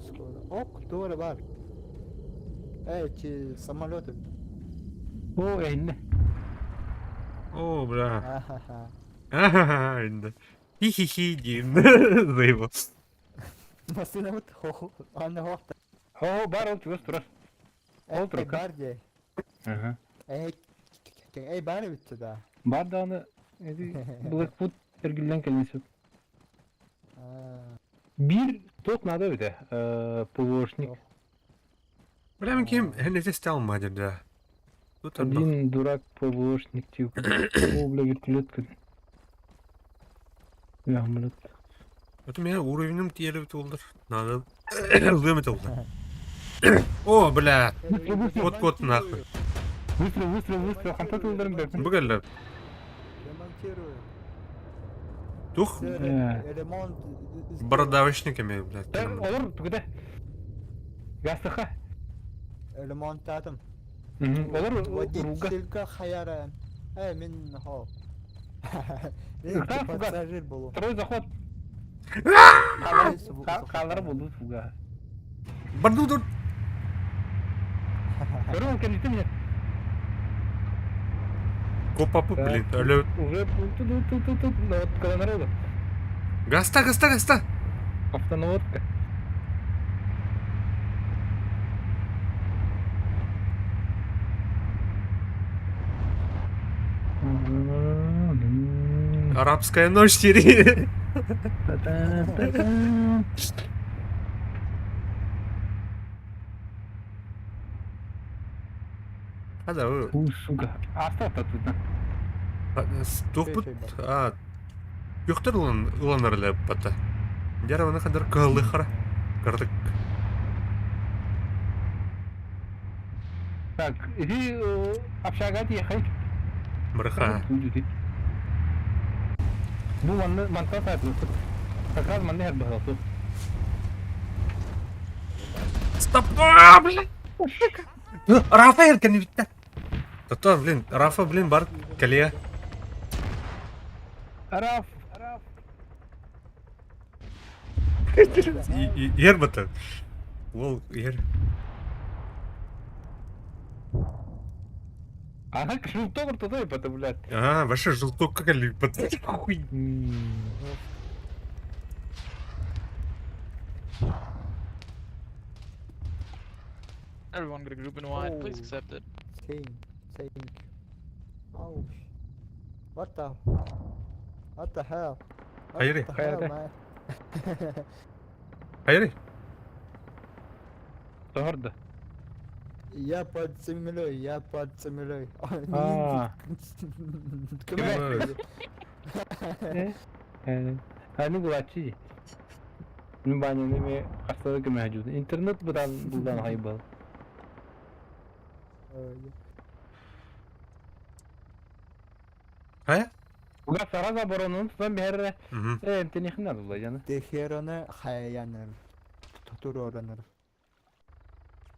Speaker 2: Скоро. Ок, doğru var. Evet, самолеты.
Speaker 5: О, әйінне.
Speaker 1: О, бля.
Speaker 2: Ахаха.
Speaker 1: Инда. Хи-хи-хи, Дим. Заебал.
Speaker 2: Masına mı? Anne hafta.
Speaker 5: О, бар ол түгіз тұрар. Ол тұрар.
Speaker 2: Bardi. Bari bitti daha.
Speaker 5: Бар да аны Blackfoot әргілден келмесі. Bir тоқ надо өте. ПВОшник.
Speaker 1: Бля, мен кем, хәне тестал мадер, да. Тут
Speaker 5: Один дурак ПВОшник тип. О, бля, вертолет кіді. Яғмылет.
Speaker 1: Это меня уровнем тиелі олдыр. Надо. Лымет олды. О, бля. Вот нахуй.
Speaker 5: Выстрел. Қанта тұлдырым бәпін.
Speaker 1: Бұгәлі.
Speaker 2: Ремонтирую.
Speaker 1: Тух.
Speaker 2: Ремонт.
Speaker 1: Бородавочниками, блядь.
Speaker 5: Олар түгіде. Ястыға.
Speaker 2: Ремонтladım.
Speaker 5: Олар руға.
Speaker 2: Водителька хаяран. Мен хо. Пассажир болу.
Speaker 5: Второй заход. Қалары болу фуга.
Speaker 1: Бардудур.
Speaker 5: Көрі ол кәнжетті мене.
Speaker 1: Копапы, блин. Алло.
Speaker 5: Уже наводка народу.
Speaker 1: Гаста.
Speaker 5: Автонаводка.
Speaker 1: Арабская ночь, Сири. Hadi o.
Speaker 5: Сука. Asta tatlıdan.
Speaker 1: Стопут. Göktür ulanlarla yapata. Yara ona kadar kıldı kara. Kırdık.
Speaker 5: Так, иди общага ехай.
Speaker 1: Мырха.
Speaker 5: Bu mantığa sahip olsun. Как раз манны her bahası.
Speaker 1: Стоп! Блин! Рафа еркені бітті. Тото, блин, Рафа, блин, бар кәлия.
Speaker 5: Araf.
Speaker 1: Ер бітті. Ол, ер.
Speaker 5: Ага, желток туда и потом, блядь.
Speaker 1: Вообще желток как ли бітті. Хуй.
Speaker 7: Everyone get a group in wide. Please accept it.
Speaker 2: Saying. Oh. What the hell?
Speaker 1: Hayır,
Speaker 2: What the hell,
Speaker 5: hayır.
Speaker 2: man?
Speaker 1: Hayır.
Speaker 5: Doğru.
Speaker 2: Я подземлёй.
Speaker 5: Hani gülaççı. Benim banyonum ve hastalık mevcut. İnternet buradan haybalı.
Speaker 1: Hayır.
Speaker 5: Uga saraza boronun tutan bir herre. Tenihin adı canı.
Speaker 2: Tehironu hayayanır. Tutur öğrenir.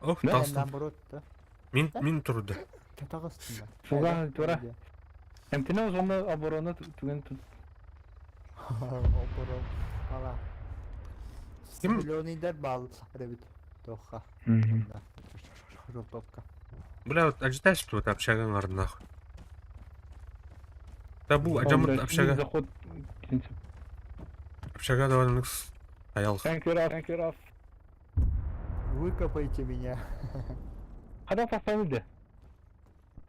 Speaker 1: Of,
Speaker 5: Ne?
Speaker 1: tastım.
Speaker 2: Benden burutta.
Speaker 1: Min turdu.
Speaker 2: Tatağıstında.
Speaker 5: Suga tora. Hem tene o zaman aboronu tügen tut.
Speaker 2: Опорот. Ала.
Speaker 1: Kim?
Speaker 2: Leonider bal. Ребят. Тоха. Желтовка.
Speaker 1: Бля, вот ожидаешь, что вот общага нар нахуй. Да бу, ажамут общага.
Speaker 5: Заход.
Speaker 1: Общага довольно ныкс. Аял.
Speaker 5: Thank you, Raf.
Speaker 2: Выкопайте меня.
Speaker 5: Hadi fasanı de.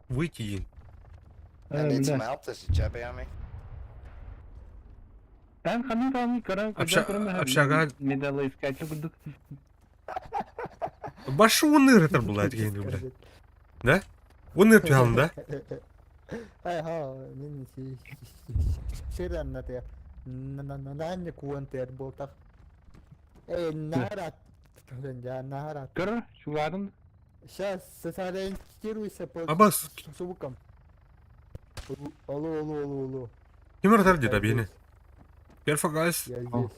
Speaker 1: Выйти yin.
Speaker 9: I need some help. There's a jabby on me.
Speaker 5: Ben kanı karan
Speaker 1: Общага.
Speaker 5: Медалы искать буду.
Speaker 1: Başı onu ırıtır bulaydı kendini bile. Ne? Onu ırıtıyor da.
Speaker 2: Ай ха, мен şeyden ne ya? Ne kuanter boltak. Нарад. Нарад.
Speaker 5: Gör şu varın.
Speaker 2: Сейчас сориентируйся по
Speaker 1: Абас.
Speaker 2: звукам. Алло.
Speaker 1: Kim ırıtır diyor beni. Perfect guys.
Speaker 2: Я здесь.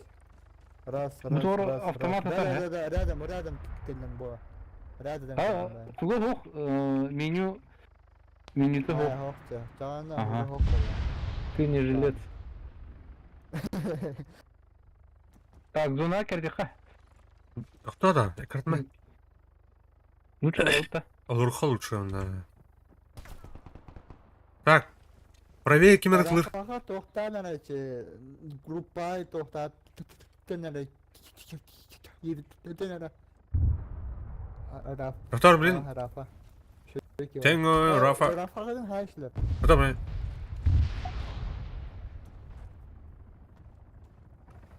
Speaker 2: Раз.
Speaker 5: Мотор автомат
Speaker 2: Да,
Speaker 5: атар,
Speaker 2: рядом тыльным было. Рядом.
Speaker 5: Суга хох меню. Менюты хох. Ага. Ты не жилец. Так, зона кердиха.
Speaker 1: Кто да? Картма.
Speaker 5: Лучше алта.
Speaker 1: Алурха лучше он, да. Так. Правее kim ırıtılır.
Speaker 2: Tohtalar gruppa tohtat tenere tenere Rafa.
Speaker 1: Doktor bilin.
Speaker 2: Rafa.
Speaker 1: Tengo, Rafa.
Speaker 2: Rafa'nın haşlar.
Speaker 1: Tamam.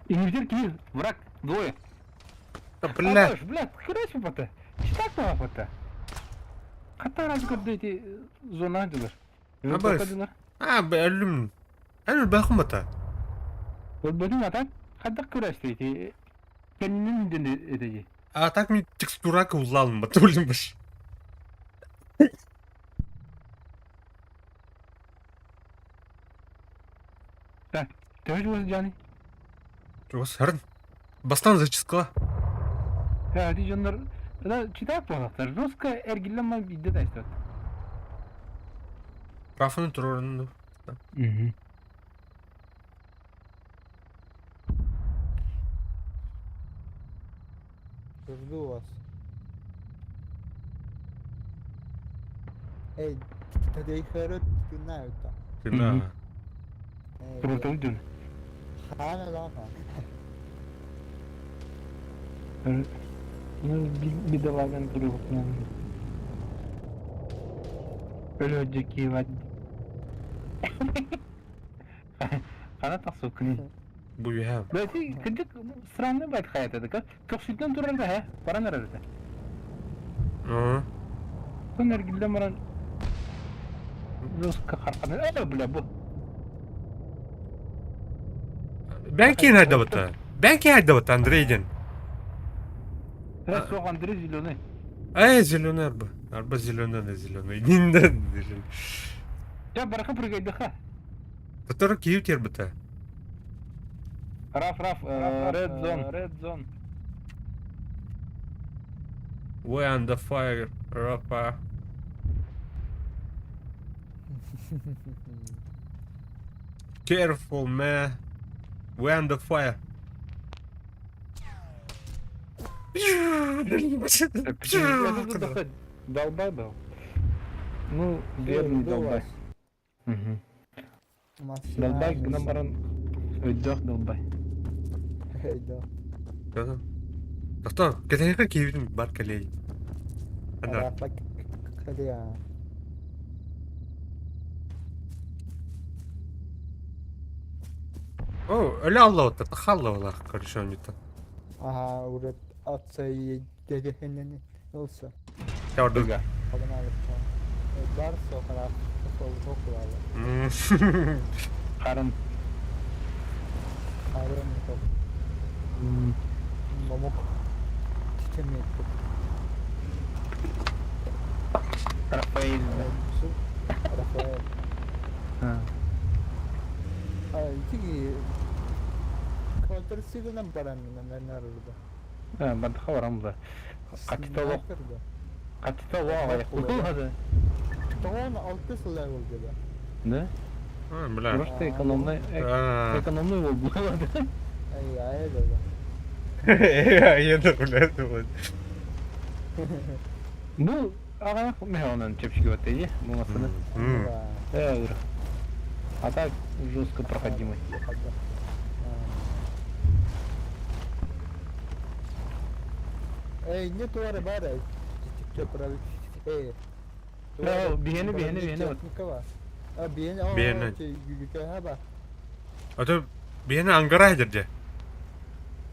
Speaker 5: Инвизир киви, враг, двое.
Speaker 1: Бля.
Speaker 5: Блядь, хера себе пота. Что такое пота? Hatta razgırdı eti zonaydılar.
Speaker 1: Abas. Ölüm. Ölüm bakım bata.
Speaker 5: Bölüm atak, hatta kıraştı eti. Kendinin de edeceği.
Speaker 1: Так мне текстура kullanma batulmuş.
Speaker 5: Так, ты же Джани.
Speaker 1: Сарн. Бастан зачискала.
Speaker 5: Ya hadi canlar. Da çitak bağlatlar. Ruska ergilenme bir de işte.
Speaker 1: Рафаның тұрғанын.
Speaker 2: Жду вас. Эй, тогда их знают там.
Speaker 1: Да.
Speaker 5: Просто dön.
Speaker 2: Хана лаха.
Speaker 5: Bir de vagan duruyor. Öyle önceki var. Kana tasokuni.
Speaker 1: Bu ya.
Speaker 5: Böyle kıcık sıranlı bayt hayat edik. Çok sütten durur da he. Para nerede?
Speaker 1: Aa.
Speaker 5: Bunlar gilden bana жестко харканы. Бля, bu.
Speaker 1: Ben keyin haydabıta. Ben keyin haydabıta Andrey'den.
Speaker 5: Soğuk Andrei zеленый.
Speaker 1: Зеленый арба. Арба зеленый, она зеленый. Нинден зеленый.
Speaker 5: Ya baraka прыгай dıxa.
Speaker 1: Который киев тербыта.
Speaker 5: Раф, red zone.
Speaker 1: We under fire, Rafa. Careful, man. We under fire.
Speaker 5: Это dıxa. Долбай был. Ну, верный долбай. Долбай, гномаран. Өйдөх долбай.
Speaker 2: Heyda.
Speaker 1: Doktor, kesinlikle keyifli var kaleyi. Ana.
Speaker 2: Arafak kale ya.
Speaker 1: Öyle Allah otur. Allah Allah karışan lütfen.
Speaker 2: Aha uğrat atsayı dedehenneni olsa.
Speaker 1: Ya orada.
Speaker 5: Dıxa.
Speaker 2: Falan alıp varsa o kadar çok var.
Speaker 5: Karın.
Speaker 2: Arıyorum çok. Momok. Çiçemeyi çok.
Speaker 5: Rafael.
Speaker 2: Rafael.
Speaker 5: Ha.
Speaker 2: Tigi Counter Strike'dan paranın ben arada.
Speaker 5: Ha, ben dıxa varam da. Kaçtalo. Kaçtalo ağaya. Kullanmadı.
Speaker 2: Tamam 6 level gibi.
Speaker 5: Ne?
Speaker 1: Ha, bля.
Speaker 5: Просто экономный был.
Speaker 2: Ay ay dedi.
Speaker 1: Я добавляю, вот.
Speaker 5: Bu ağaya mehonun чепчики вот эти, bu masada. Dur. А так жестко проходимый.
Speaker 2: Ey ne tuvarı var ya. Çöpüravi.
Speaker 5: Biheni вот.
Speaker 2: Biheni.
Speaker 1: Biheni.
Speaker 2: Yürüke bak.
Speaker 1: А то beni Ankara yedirdi.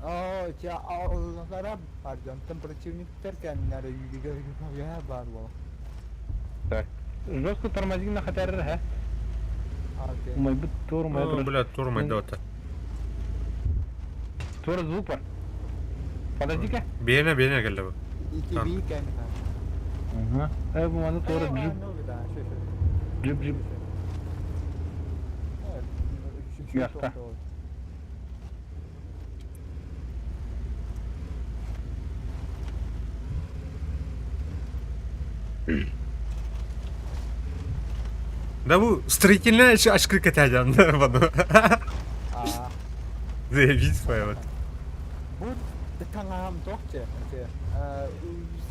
Speaker 2: Allah'lara pardon. Tam противниктер kendileri yürüke var bu.
Speaker 5: Так. Жестко тормози на хотя ха.
Speaker 2: Okey.
Speaker 5: Мой бит тур, мой
Speaker 1: О, бля, турма идет.
Speaker 5: Тур звупор. Подожди-ка.
Speaker 1: Beni geldi bu.
Speaker 2: İki
Speaker 1: Tamam.
Speaker 2: bir kendi.
Speaker 5: Ага. Bu bana tuр джип. Джип. Yakta.
Speaker 1: Да bu строительная açık katacan bana. Заебись своя вот.
Speaker 2: Bu tangam dokçe.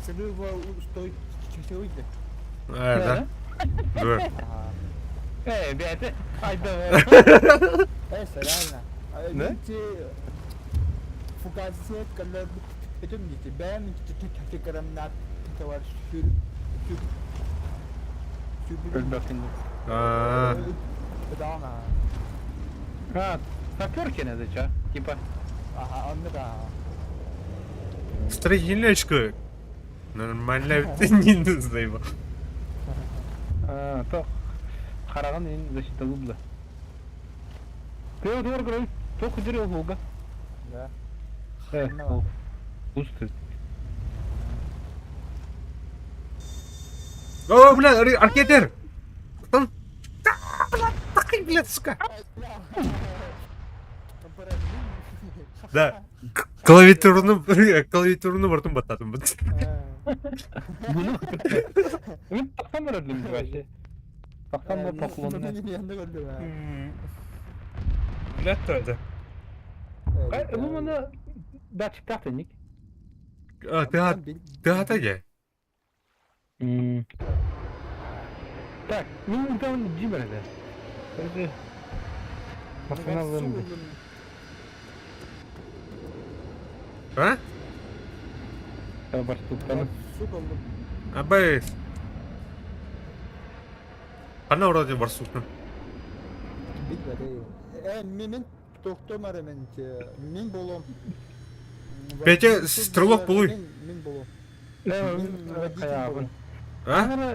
Speaker 2: Sırıva ustoy çeşewiydi.
Speaker 1: Да. Dur.
Speaker 5: Бейте. Haydi.
Speaker 2: Selamla.
Speaker 5: Ne?
Speaker 2: Fukasiyet kadar bütün gitti. Ben tekrar var sür.
Speaker 5: Ölbektin.
Speaker 1: Aa,
Speaker 2: Bedava.
Speaker 5: Ha, саперки надо, чё? Типа.
Speaker 2: Aha anladım ha.
Speaker 1: строительная очко. Нормально не знаю.
Speaker 5: А, то. Қараған ең защиталу бұлда. Ты вот грой. Только дерел луга.
Speaker 2: Да.
Speaker 5: Ол. Пусты.
Speaker 1: О, бля, аркетер. Там. Бля, бля, сука. Да. Клавиатурunu vurdum batadım.
Speaker 5: Bunu. Мен тақтан бар өрлеміз вообще. Тақтан бар поклонный.
Speaker 2: Benim yanında gördüm ha.
Speaker 1: Bля, тоже.
Speaker 5: Bu bana датчик тақтаник.
Speaker 1: Ты атаге.
Speaker 5: Так, ну там Джимер это. Это Максималым.
Speaker 1: А?
Speaker 5: Барстуктаны.
Speaker 2: Su buldum.
Speaker 1: Абай. Ana orada var sultan.
Speaker 2: Bitmedi. Min doktor aramen ki. Min bolum.
Speaker 1: Peki, sтрелок bulуй.
Speaker 2: Min bolum.
Speaker 5: Каябын.
Speaker 1: А?
Speaker 5: Ана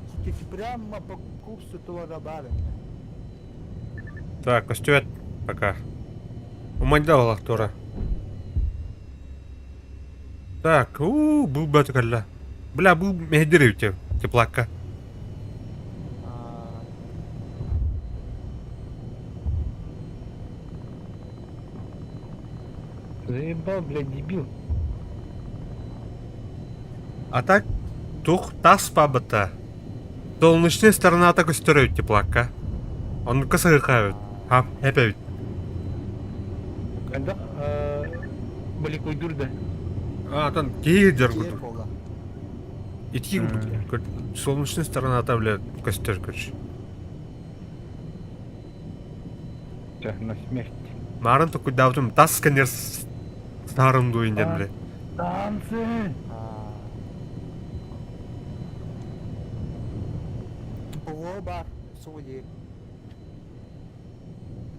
Speaker 2: Прямо по курсу того бара.
Speaker 1: Так, көстөбөт. Пока. Умайда ол актора. Так, бұл бөті кәлі. Бля, бұл мехдері өте. Теплакка.
Speaker 5: Заебал, блядь, дебил.
Speaker 1: А так, тух тас пабыта. Солнечная сторона так көстөрөт теплакка. Оны кысыгыкабыт. Хап, хепебит.
Speaker 5: Когда блик уйдурда.
Speaker 1: Атан кейі жер
Speaker 2: Киев
Speaker 1: күрді.
Speaker 2: ола.
Speaker 1: Итки күрді. Солнечная сторона та, бля, көстөр көрші.
Speaker 5: Сейчас на смерть.
Speaker 1: Марын тұқы даутым тас сканер сарым дуйынден, бля.
Speaker 5: Танцы!
Speaker 2: Було бар, судді.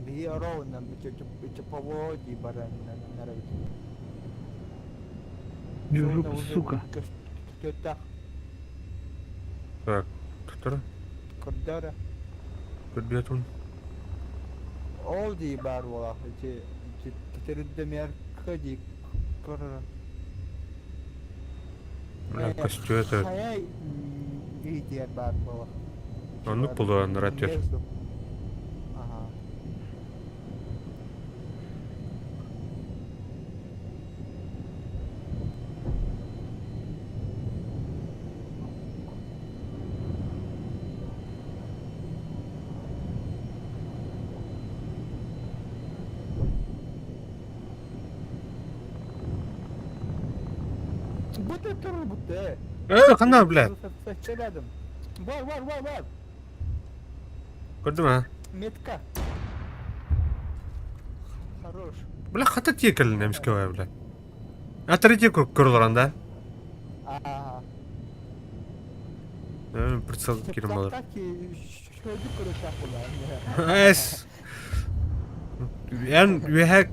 Speaker 2: Bir ara ondan bir поводи бара на рейде.
Speaker 5: Держу, сука.
Speaker 2: Kötü
Speaker 1: Так, тұқтыры?
Speaker 2: kırdara.
Speaker 1: Көрбетун.
Speaker 2: Oldu bar ola. Titerüdde mer kadi kırara.
Speaker 1: Бля, көстөбөт.
Speaker 2: Hayal iyi bar ola.
Speaker 1: Оны бұлы наратер.
Speaker 2: Aha. Bu da turu bu da.
Speaker 1: Қана, бля.
Speaker 2: Söyledim. Var.
Speaker 1: Көрді ма?
Speaker 2: Метка. Хорош.
Speaker 1: Бля, қата текіл немскевая, бля. А третий көріліранда? Прицел керім алыр.
Speaker 2: Так и şöyle kırışak ulan.
Speaker 1: Әс. Ян, үйәк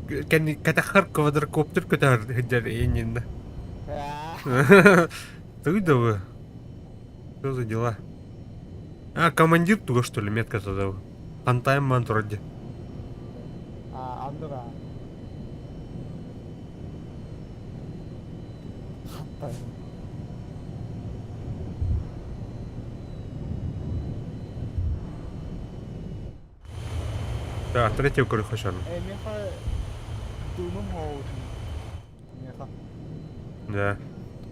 Speaker 1: кәтәққар квадрокоптер көтәр хеджер енінде. Ты да. Что за дела? А, командир туго, что ли, метка задал. Антайм мантроди.
Speaker 2: Anladım.
Speaker 1: Да, третий куры хочет.
Speaker 2: Меха думам oldu. Меха.
Speaker 1: Да.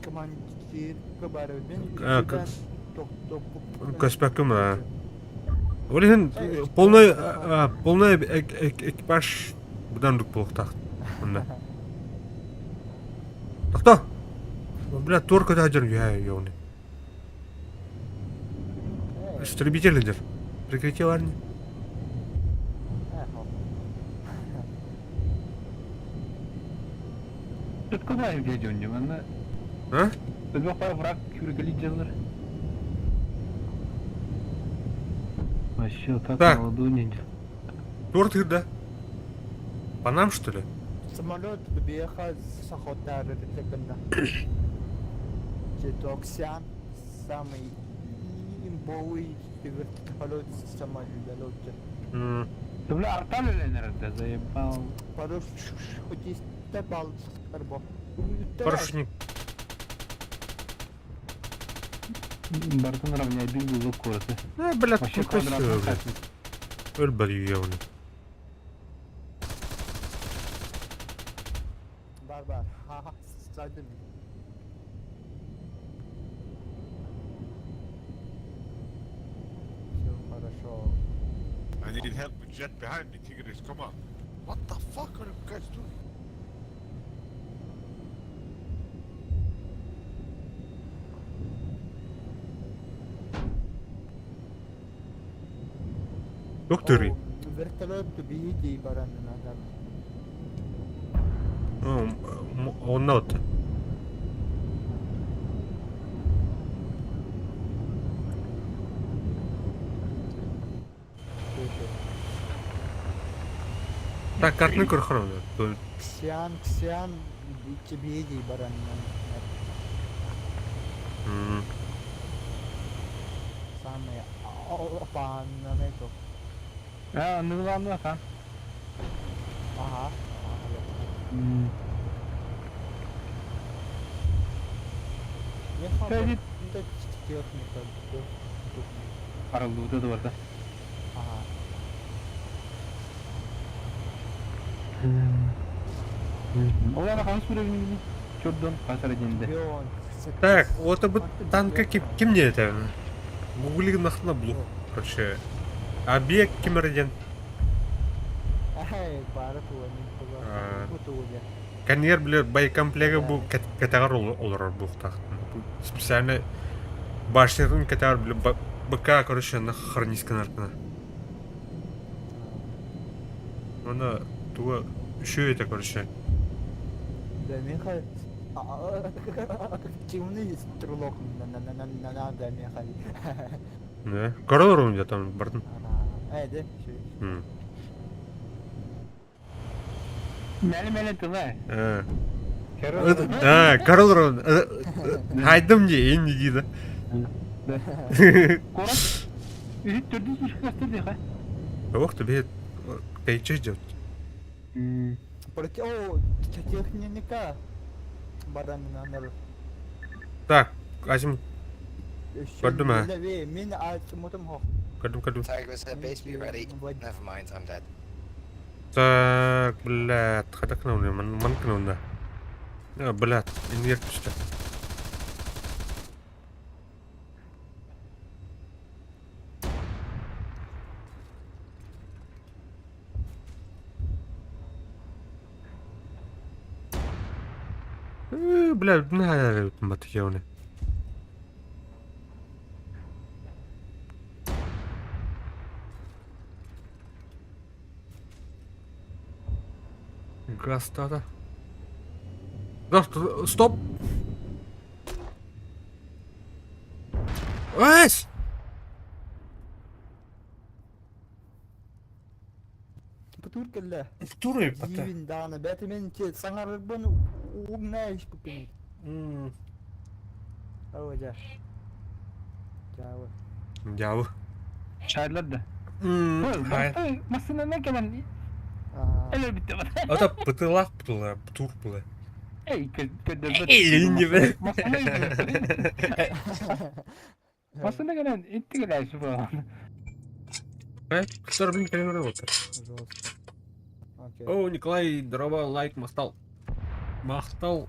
Speaker 2: Командир кабары ben
Speaker 1: Көспәкім, а. Олеген, полный экипаж бұдан дүк болып тақ. Онда. Тақта! Бля, тор көті ажыр еуіне. Истребитель Прикрытие варни.
Speaker 5: Тут куда им дядя он не
Speaker 1: А?
Speaker 5: Тут враг кюргали делар. Вообще так
Speaker 1: Так.
Speaker 5: молодой ниндзя.
Speaker 1: Торт да? По нам, что ли?
Speaker 2: Самолет беха с охотары текна. Четоксян самый имбовый полет самолета лучше.
Speaker 5: Төвлө артал элэнердэ заебал.
Speaker 2: Парашютиста бал карбо.
Speaker 1: Парашютник.
Speaker 5: Бартын равняй бил булу курсы.
Speaker 1: Блядь,
Speaker 5: Вообще
Speaker 1: ну красиво,
Speaker 5: квадратный
Speaker 1: блядь.
Speaker 5: хатник.
Speaker 1: Ölь явно.
Speaker 2: Бар. Ха-ха. Сайдым. Все хорошо.
Speaker 3: I need help with jet behind me, Tigris, come on. What the fuck are you guys doing?
Speaker 1: Доктори.
Speaker 2: Вертолет бейди баранына да.
Speaker 1: Он отты. Так, картны көрхөрөм.
Speaker 2: Ксян бейди баранына. Самые опасные то.
Speaker 5: Нугланды хан.
Speaker 2: Ага.
Speaker 5: Кредит.
Speaker 2: Техника.
Speaker 5: Аралды вот это барда.
Speaker 2: Ага.
Speaker 5: Олар хан сүрегini чордон касар денде.
Speaker 2: Бион.
Speaker 1: Так, вот об танка ким не это? Гуглиг нахна блу. Короче, объект кимерден.
Speaker 2: Эй, бары туани. Туани.
Speaker 1: Каньер, блядь, боекомплекті бұл катағар олар бұл тақтын. Специально башнердің катағар, блядь, БК, короче, на харнискан арқына. Оны туға үші это, короче.
Speaker 2: Да, Михаил. Активный стрелок надо, Михаил.
Speaker 1: Не, королар он там бардын.
Speaker 2: Да, все.
Speaker 5: Мәлі тылай.
Speaker 1: Королар он. Хайдым не, ең не дейді.
Speaker 5: Корат. Үйт түрді сүршікасты дейқа.
Speaker 1: Ох, тебе тайчы ждет.
Speaker 2: О, техника. Баранына надо.
Speaker 1: Так, азим. Кадым, а?
Speaker 2: Мен алтымутым хоқ.
Speaker 1: Кадым.
Speaker 9: Tigris, that base be ready. Never mind, I'm dead.
Speaker 1: Так, блядь, хатак на уне, манка на уне. Блядь, инверт пишет. Блядь, надо матьёны. Гастата. Да, стоп! Ась!
Speaker 2: Туркалла.
Speaker 1: Туры пота.
Speaker 2: Дивин дана. Бәті мен саңарырбын угнайш бүкін. Ау, жа. Жауы.
Speaker 1: Жауы.
Speaker 5: Çaylar Masına ne kadar öyle bitti bana.
Speaker 1: O da pıtılak pıtılak, tur pıtılak.
Speaker 5: Ey kötü.
Speaker 1: Elin gibi.
Speaker 5: Masına kadar etti kadar şu falan.
Speaker 1: Evet, kızlar bin kelime отыр. О, Николай, дрова, лайк, мақтал. Мақтал.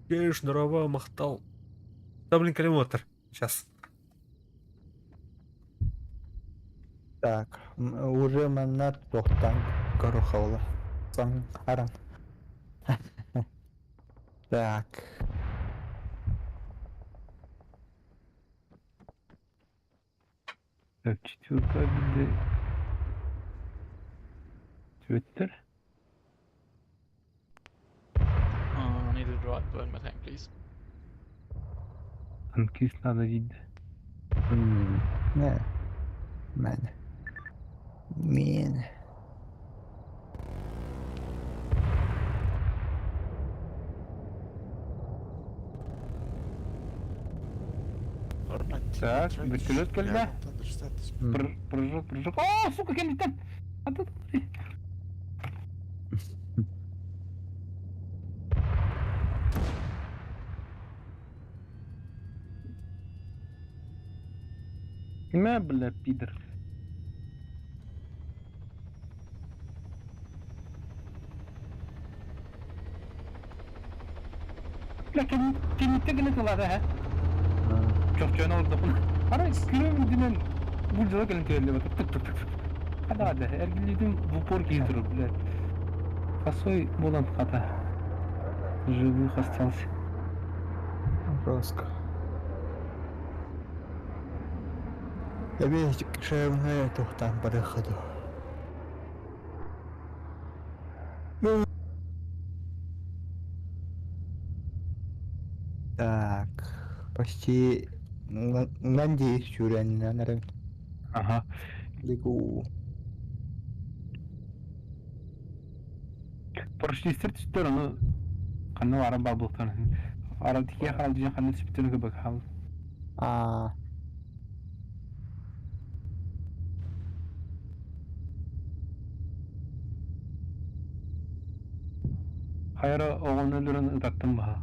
Speaker 1: Кеш, дрова, мақтал. Да, блин, kelime отыр. Сейчас.
Speaker 2: Так, уже мана тоқтан корохаула. Аран. Так.
Speaker 5: Так, четвертая беда. Twitter.
Speaker 7: I need a right burn my tank, please.
Speaker 5: Танкист надо видеть.
Speaker 2: Не. Мен.
Speaker 5: Так, вертолет келді. Прыжок. О, сука, келді. Кеме, бля, пидор. Bля, кемітте гіне тылады, ха? Çok canı oldu bunu. Ara külüm dinen bu jola gelin teyelle bak tık tık tık. Hadi ergiliydim bu por giydirir bile. Косой болан хата. Живых остался.
Speaker 2: Жестко. Я весь шермная тухтан переходу. Так, почти надеюсь, Юрий, наверное,
Speaker 5: Ага.
Speaker 2: бегу.
Speaker 5: Поршнистер түстер аны қаны ара бабылықтан. Ара тіке қалды жан қаны түспітер көбек хал. Hayra oğlan öldürün ıdattım baha.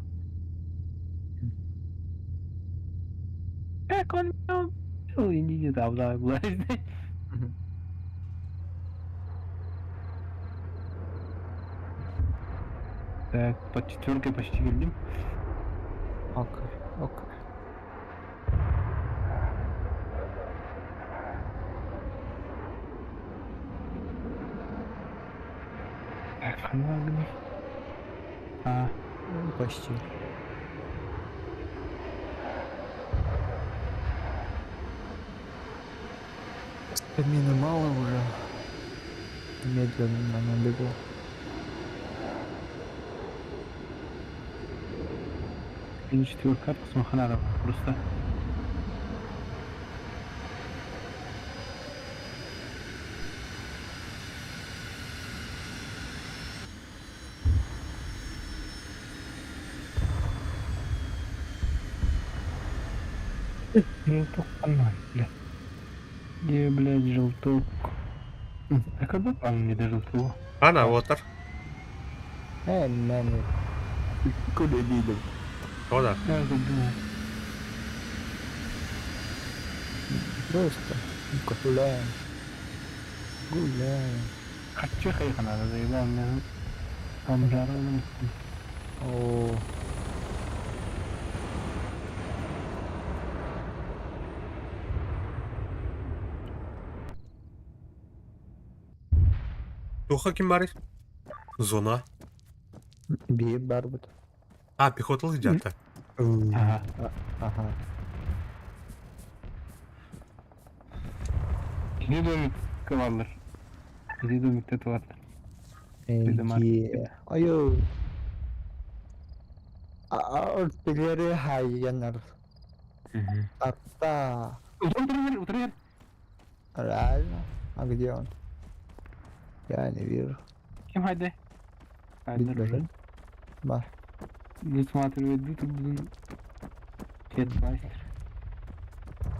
Speaker 5: Konum. O İngilizce de abla bunlar işte. Так, под четверкой почти geldim.
Speaker 2: Окей, окей.
Speaker 5: Так, ханагни. А,
Speaker 2: Почти. Стамины мало уже. Медленно набегу.
Speaker 5: Или четверка, посмотри, надо просто. Желток, бля. Где, блядь, желток? А когда он не до желтого?
Speaker 1: Ана, water.
Speaker 2: Hemen. Kule değilim.
Speaker 1: O da.
Speaker 5: Я забыл.
Speaker 2: Просто гуляем. Гуляем.
Speaker 5: Хочу хайха надо, заебал меня. Там жаром.
Speaker 2: О,
Speaker 1: Туха kim var? Zona.
Speaker 2: bir barbut.
Speaker 1: Ha, пехоталы где-то.
Speaker 5: Ага.
Speaker 2: Ага.
Speaker 5: Где домик ковалlar? Где домик татуатlar? Dedim
Speaker 2: Ayo. Örtüleri hayyanlar. Hatta.
Speaker 5: Утро.
Speaker 2: Реально? А где он? Я не вижу.
Speaker 5: Kim haydi? Haydi.
Speaker 2: Bilmiyorum. Bak.
Speaker 5: Досматривает, тут будем. Кетмастер.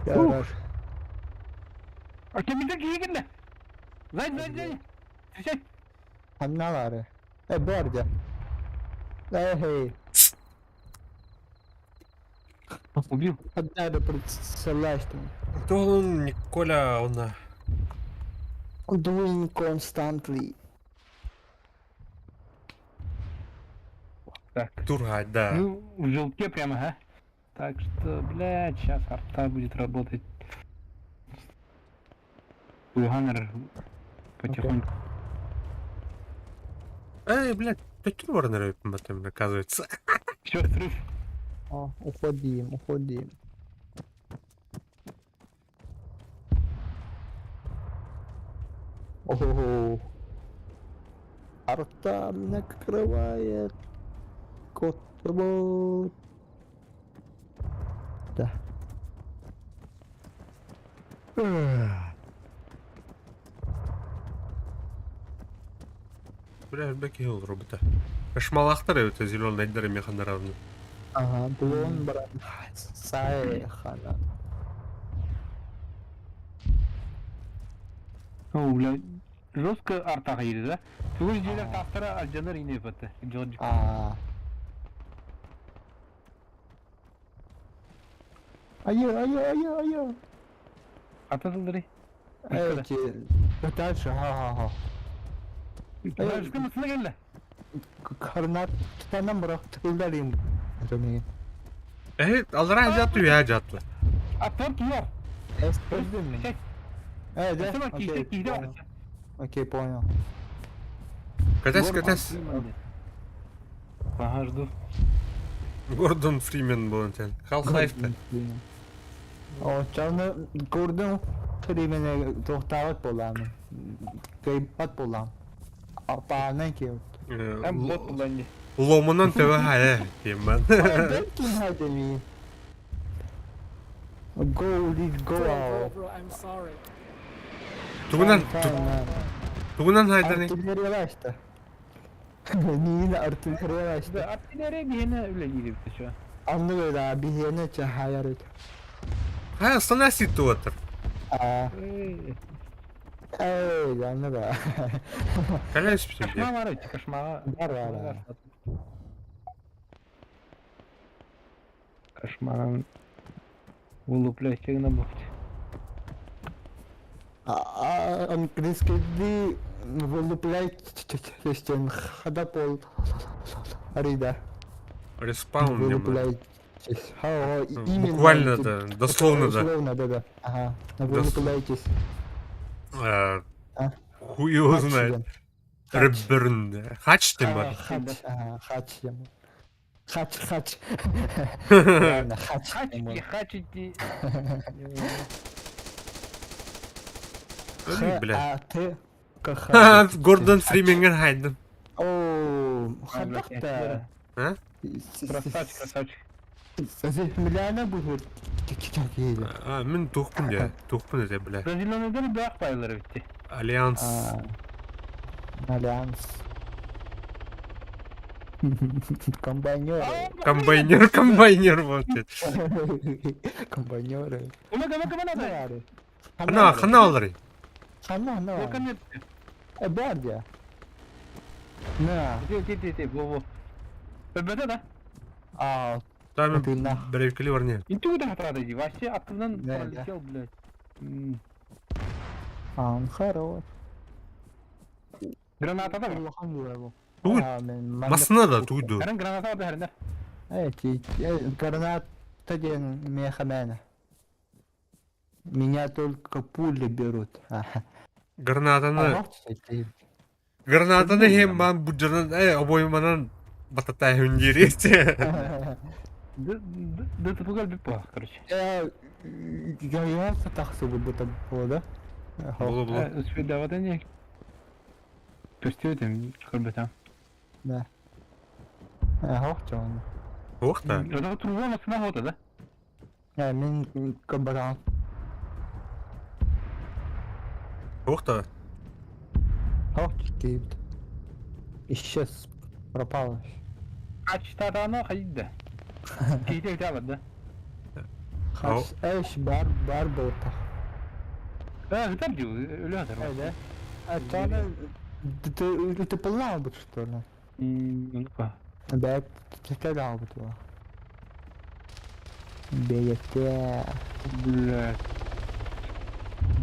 Speaker 2: Yarar.
Speaker 5: А кем bir iyi günde? Zay. Встречай.
Speaker 2: Hamle var ya. Бордя. Эй.
Speaker 5: Убил.
Speaker 2: Одна представляешь там.
Speaker 1: То он Николя, он...
Speaker 2: Doing constantly.
Speaker 5: Так.
Speaker 1: Тургать, да.
Speaker 5: Ну, в желтке прямо, а? Так что, блядь, сейчас арта будет работать. Уганер потихоньку.
Speaker 1: Эй, блядь, 5 Warner потом оказывается.
Speaker 5: Все, срыв.
Speaker 2: Уходим. Ого. Арта накрывает. Котбот. Да.
Speaker 1: Бля, бәке ул робота. Шмалақтар это зеленый дәрі механдараны.
Speaker 2: Ага, блон брат. Сайхана.
Speaker 5: Оула жестко артаға еді да. Түгіл жерлер тастыра алжанар ине бәтті. Джордж.
Speaker 2: Айо.
Speaker 5: Ата сылдыры.
Speaker 2: Эти, дальше, ха.
Speaker 5: Жұршқы мұсына келді.
Speaker 2: Karnat tutandan bıraktı kıldırayım.
Speaker 1: Aldıran jatı ya jatı.
Speaker 5: Аттар туар.
Speaker 2: Öldüm mü?
Speaker 5: Çek.
Speaker 2: Evet,
Speaker 5: Сама
Speaker 2: okey.
Speaker 5: кейді var.
Speaker 2: Окей, понял.
Speaker 1: Катас.
Speaker 5: Ага, жду.
Speaker 1: Гордон Фримен был он. Half-Life'da.
Speaker 2: O canı gördüm. Krimine tohtavat bolam. Kıybat bolam. Apa ne ki?
Speaker 5: Hem bot kullanıcı.
Speaker 1: Lomunun tövbe hali diyeyim ben.
Speaker 2: Ben kim hadi mi? Go, let's go out.
Speaker 8: I'm sorry.
Speaker 1: Tugunan haydani.
Speaker 2: Artilleriye açtı. Niye artilleriye açtı?
Speaker 5: Artilleri bir yine öyle gidip şu an.
Speaker 2: Anlıyor abi, yine çahayar et.
Speaker 1: Ha sana situatır.
Speaker 2: Anlıyor.
Speaker 1: Kale hiçbir şey
Speaker 5: Kaşma
Speaker 1: değil.
Speaker 5: var öyle, kaşma
Speaker 2: Var.
Speaker 5: Kaşmanın улупляющих на бухте.
Speaker 2: Английский вылуплять частен хода пол. Арида.
Speaker 1: Респаун дiyeyim ben.
Speaker 2: Вылуплять. Именно.
Speaker 1: Буквально да, дословно да.
Speaker 2: Дословно, да. Ага. Вылуплайтесь.
Speaker 1: Хуй его знает. Рыбберн. Хач дiyeyim ben.
Speaker 2: Хач. Реально, хач.
Speaker 5: Хачити.
Speaker 1: Бля.
Speaker 2: Ты
Speaker 1: Ha, Gordon Freeman'ın haydım.
Speaker 2: О, ходок-то.
Speaker 1: Ha?
Speaker 5: Красавчик.
Speaker 2: Зехмляна будет. Какие?
Speaker 1: Ha, min tohpun ya. Tohpun ede bile.
Speaker 5: Brazilia'da bir dağ payları bitti.
Speaker 1: Allians.
Speaker 2: Альянс. Комбайнеры.
Speaker 1: Комбайнер вот это.
Speaker 2: Комбайнеры.
Speaker 5: Kama
Speaker 1: Хана алыры.
Speaker 2: Хана.
Speaker 5: Yakın et.
Speaker 2: Бардия. На.
Speaker 5: Bu. Öbede de.
Speaker 1: Там
Speaker 2: Пина.
Speaker 1: бревкали var ne?
Speaker 5: İnti de hata edici. Vahşi aklından
Speaker 2: Ne,
Speaker 5: prolesel bile.
Speaker 2: Хорош.
Speaker 5: Granata da mı?
Speaker 1: Tuğ. Masına da tuğdu.
Speaker 5: Herın granata da herinde.
Speaker 2: Эти гранат один мехамена. Меня только пули берут.
Speaker 1: Granatını hem ben bu canın aboymanın batatay hüngeri işte.
Speaker 5: Да ты пугал бипа, короче.
Speaker 2: Я так себе это было, да?
Speaker 1: Булу.
Speaker 5: Успеть давать не. Пустил там, сколько там.
Speaker 2: Да. Ага, что?
Speaker 1: Ох та.
Speaker 5: Это трубу на самого да?
Speaker 2: Мен кабаран.
Speaker 1: Ох та.
Speaker 2: Ох, кипт. Исчез. Пропал.
Speaker 5: Kaçta da ana haydi. Kiyde gidelim de.
Speaker 2: Хач, бар болта.
Speaker 5: Gider diyor, öyle atar.
Speaker 2: Öyle. Ты полнал бы, что ли?
Speaker 5: Ну-ка.
Speaker 2: Да, ты стрелял бы туда. Бейте.
Speaker 5: Блядь.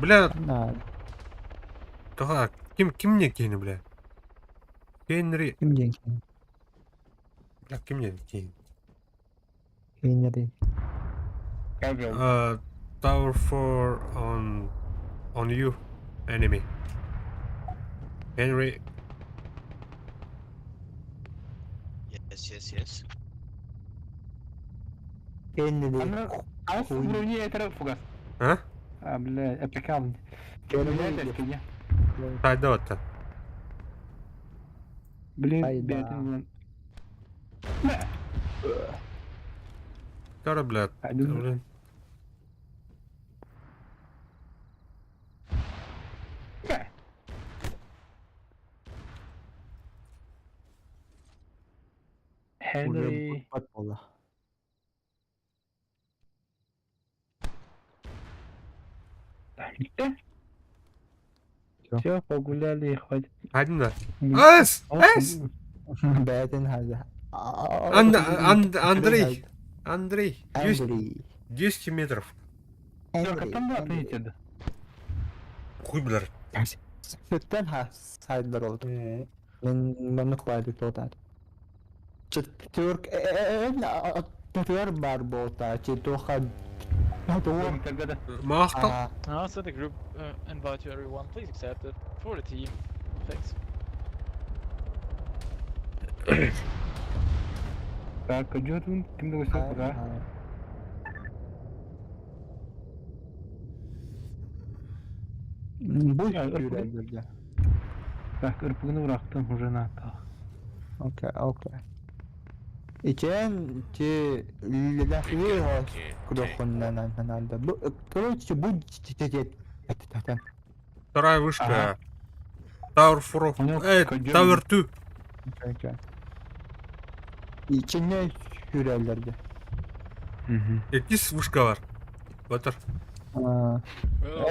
Speaker 1: Бля,
Speaker 2: На,
Speaker 1: daha kim ne kiyini bля? Henry.
Speaker 2: им деньги.
Speaker 1: Bля kim ne kiyini?
Speaker 2: Генри.
Speaker 5: Gel
Speaker 1: Tower 4 on you enemy. Henry.
Speaker 9: Yes.
Speaker 2: Генри.
Speaker 5: Ana az vurunca yeter fugas.
Speaker 1: Ha?
Speaker 5: Блядь, опекал.
Speaker 2: Генри.
Speaker 1: Haydi otta.
Speaker 5: Блин,
Speaker 2: Hayda.
Speaker 5: бедный.
Speaker 1: Kara bля.
Speaker 5: Haydi. Henry.
Speaker 2: Подпола.
Speaker 5: Gitti. Все, погуляли, хватит.
Speaker 1: Hadi da. As! As!
Speaker 2: Bäden hade.
Speaker 1: Андрей! Андрей! 200
Speaker 2: Андрей.
Speaker 1: 200 метров.
Speaker 5: Каттан да атын етеді.
Speaker 1: Хуй білер.
Speaker 2: Sütten saydılar oldu. Ben koydu total. Türk Türk var bota. Çitoha.
Speaker 5: Тагада.
Speaker 1: Мақтал.
Speaker 7: So the group invite you everyone. Please accept it for the team. Thanks.
Speaker 5: Так, Джотун, кімді көсіп бұға?
Speaker 2: Bu
Speaker 5: Ya,
Speaker 2: yürüyordu.
Speaker 5: Так, ырпығыны бұрақтым, уже ната.
Speaker 2: Okey. İçen ki lafı var. Kudokundan anında. Bu короче bu çiçek.
Speaker 1: Вторая вышка. Tower Frost.
Speaker 5: Понял, кадём.
Speaker 1: Tower 2.
Speaker 2: Okey. İçine yürüyorlardı.
Speaker 1: Якісь вышка var. Батыр.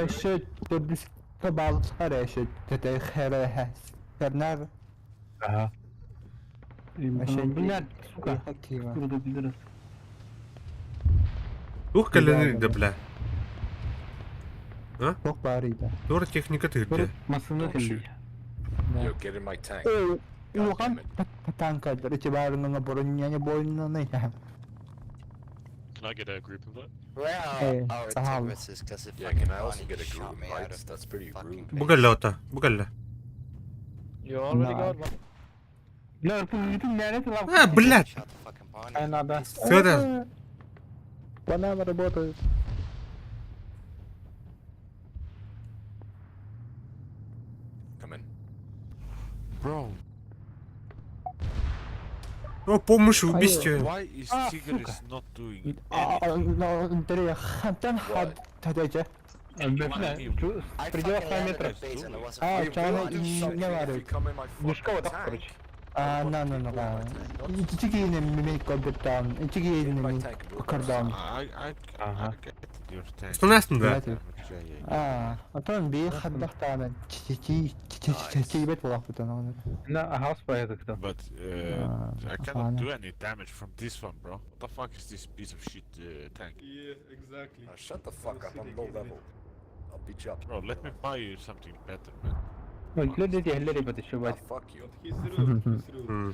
Speaker 2: Eşit biz taballar eşit. Tete khere Fernar.
Speaker 5: Ага. Блядь, сука.
Speaker 2: Hakima.
Speaker 5: Burada biliriz.
Speaker 1: Ух, кәлені де, бля.
Speaker 2: Çok barıydı.
Speaker 1: Doğru teknika tüydü.
Speaker 5: Masını telli.
Speaker 9: Yo, get in my tank.
Speaker 2: Yuhan tankadır. İtibarının burun yani boynuna ne?
Speaker 3: Can I get a group invite?
Speaker 2: Hey,
Speaker 9: Well, our
Speaker 2: sağ ol.
Speaker 9: integrity is because if
Speaker 10: Yeah,
Speaker 9: fucking
Speaker 10: can I also
Speaker 9: Bonnie
Speaker 10: get a
Speaker 9: shot
Speaker 10: group
Speaker 9: me out
Speaker 10: invite?
Speaker 9: of
Speaker 10: That's pretty
Speaker 9: fucking
Speaker 10: rude.
Speaker 9: base.
Speaker 1: Bu gelle ota. Bu gelle.
Speaker 7: You already
Speaker 2: Nah.
Speaker 7: got one.
Speaker 5: Ya ırpın bütün lanet lan.
Speaker 1: Ha, блядь.
Speaker 9: Shot the fucking Bonnie.
Speaker 5: Aynen abi.
Speaker 1: Федор.
Speaker 2: Bana работает.
Speaker 10: Come in.
Speaker 3: Bro,
Speaker 1: О, помощь в убийстве.
Speaker 3: why is
Speaker 5: Ah,
Speaker 3: Tigris not doing anything?
Speaker 2: Андрей, хантан хад тадece.
Speaker 5: Бэфна,
Speaker 9: I
Speaker 5: в пределах
Speaker 9: fucking
Speaker 5: 100
Speaker 9: landed
Speaker 5: метров.
Speaker 9: at base and it wasn't
Speaker 2: А,
Speaker 9: fucking
Speaker 2: чана
Speaker 9: Bonnie.
Speaker 2: не
Speaker 10: If you
Speaker 2: var.
Speaker 10: come in my
Speaker 5: Вышка вот
Speaker 10: fucking
Speaker 5: так,
Speaker 10: tank,
Speaker 5: короче.
Speaker 2: No. İki giyinin mimik kodurtan. İki giyinin mimik kırdan.
Speaker 3: I
Speaker 5: Ага.
Speaker 3: get your tank.
Speaker 1: Что нас-то?
Speaker 2: А, atan bir haddahtan çiçeği bet olak butan onu.
Speaker 5: На хаус поедет кто.
Speaker 3: But
Speaker 2: Ah,
Speaker 3: I cannot
Speaker 2: fine.
Speaker 3: do any damage from this one, bro. What the fuck is this piece of shit tank?
Speaker 10: shut the fuck up. I'm low level. I'll beat you up.
Speaker 3: Bro, let me buy you something better, man.
Speaker 5: قلت له دي هلري
Speaker 10: Ah,
Speaker 5: بتشوفات.
Speaker 10: fuck you.
Speaker 1: Hmm.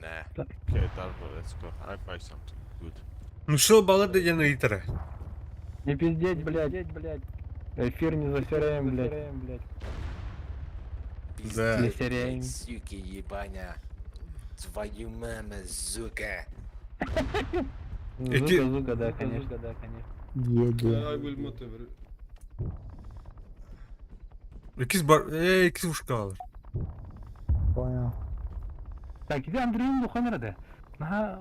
Speaker 10: Nah.
Speaker 3: Okay, Darbo, let's go. I buy something good.
Speaker 1: Ну что, баллады генератора?
Speaker 5: Не пиздеть, блядь. Эфир не засираем, блядь.
Speaker 1: Да.
Speaker 9: Пиздец,
Speaker 5: Теряем.
Speaker 9: блядь, суки, ебаня. Твою маму, сука.
Speaker 5: Зука, да, конечно.
Speaker 2: Yedi.
Speaker 1: İkiz vuşka alır.
Speaker 2: Bayağı.
Speaker 5: Так, иди Андрею Луханер'de. Наха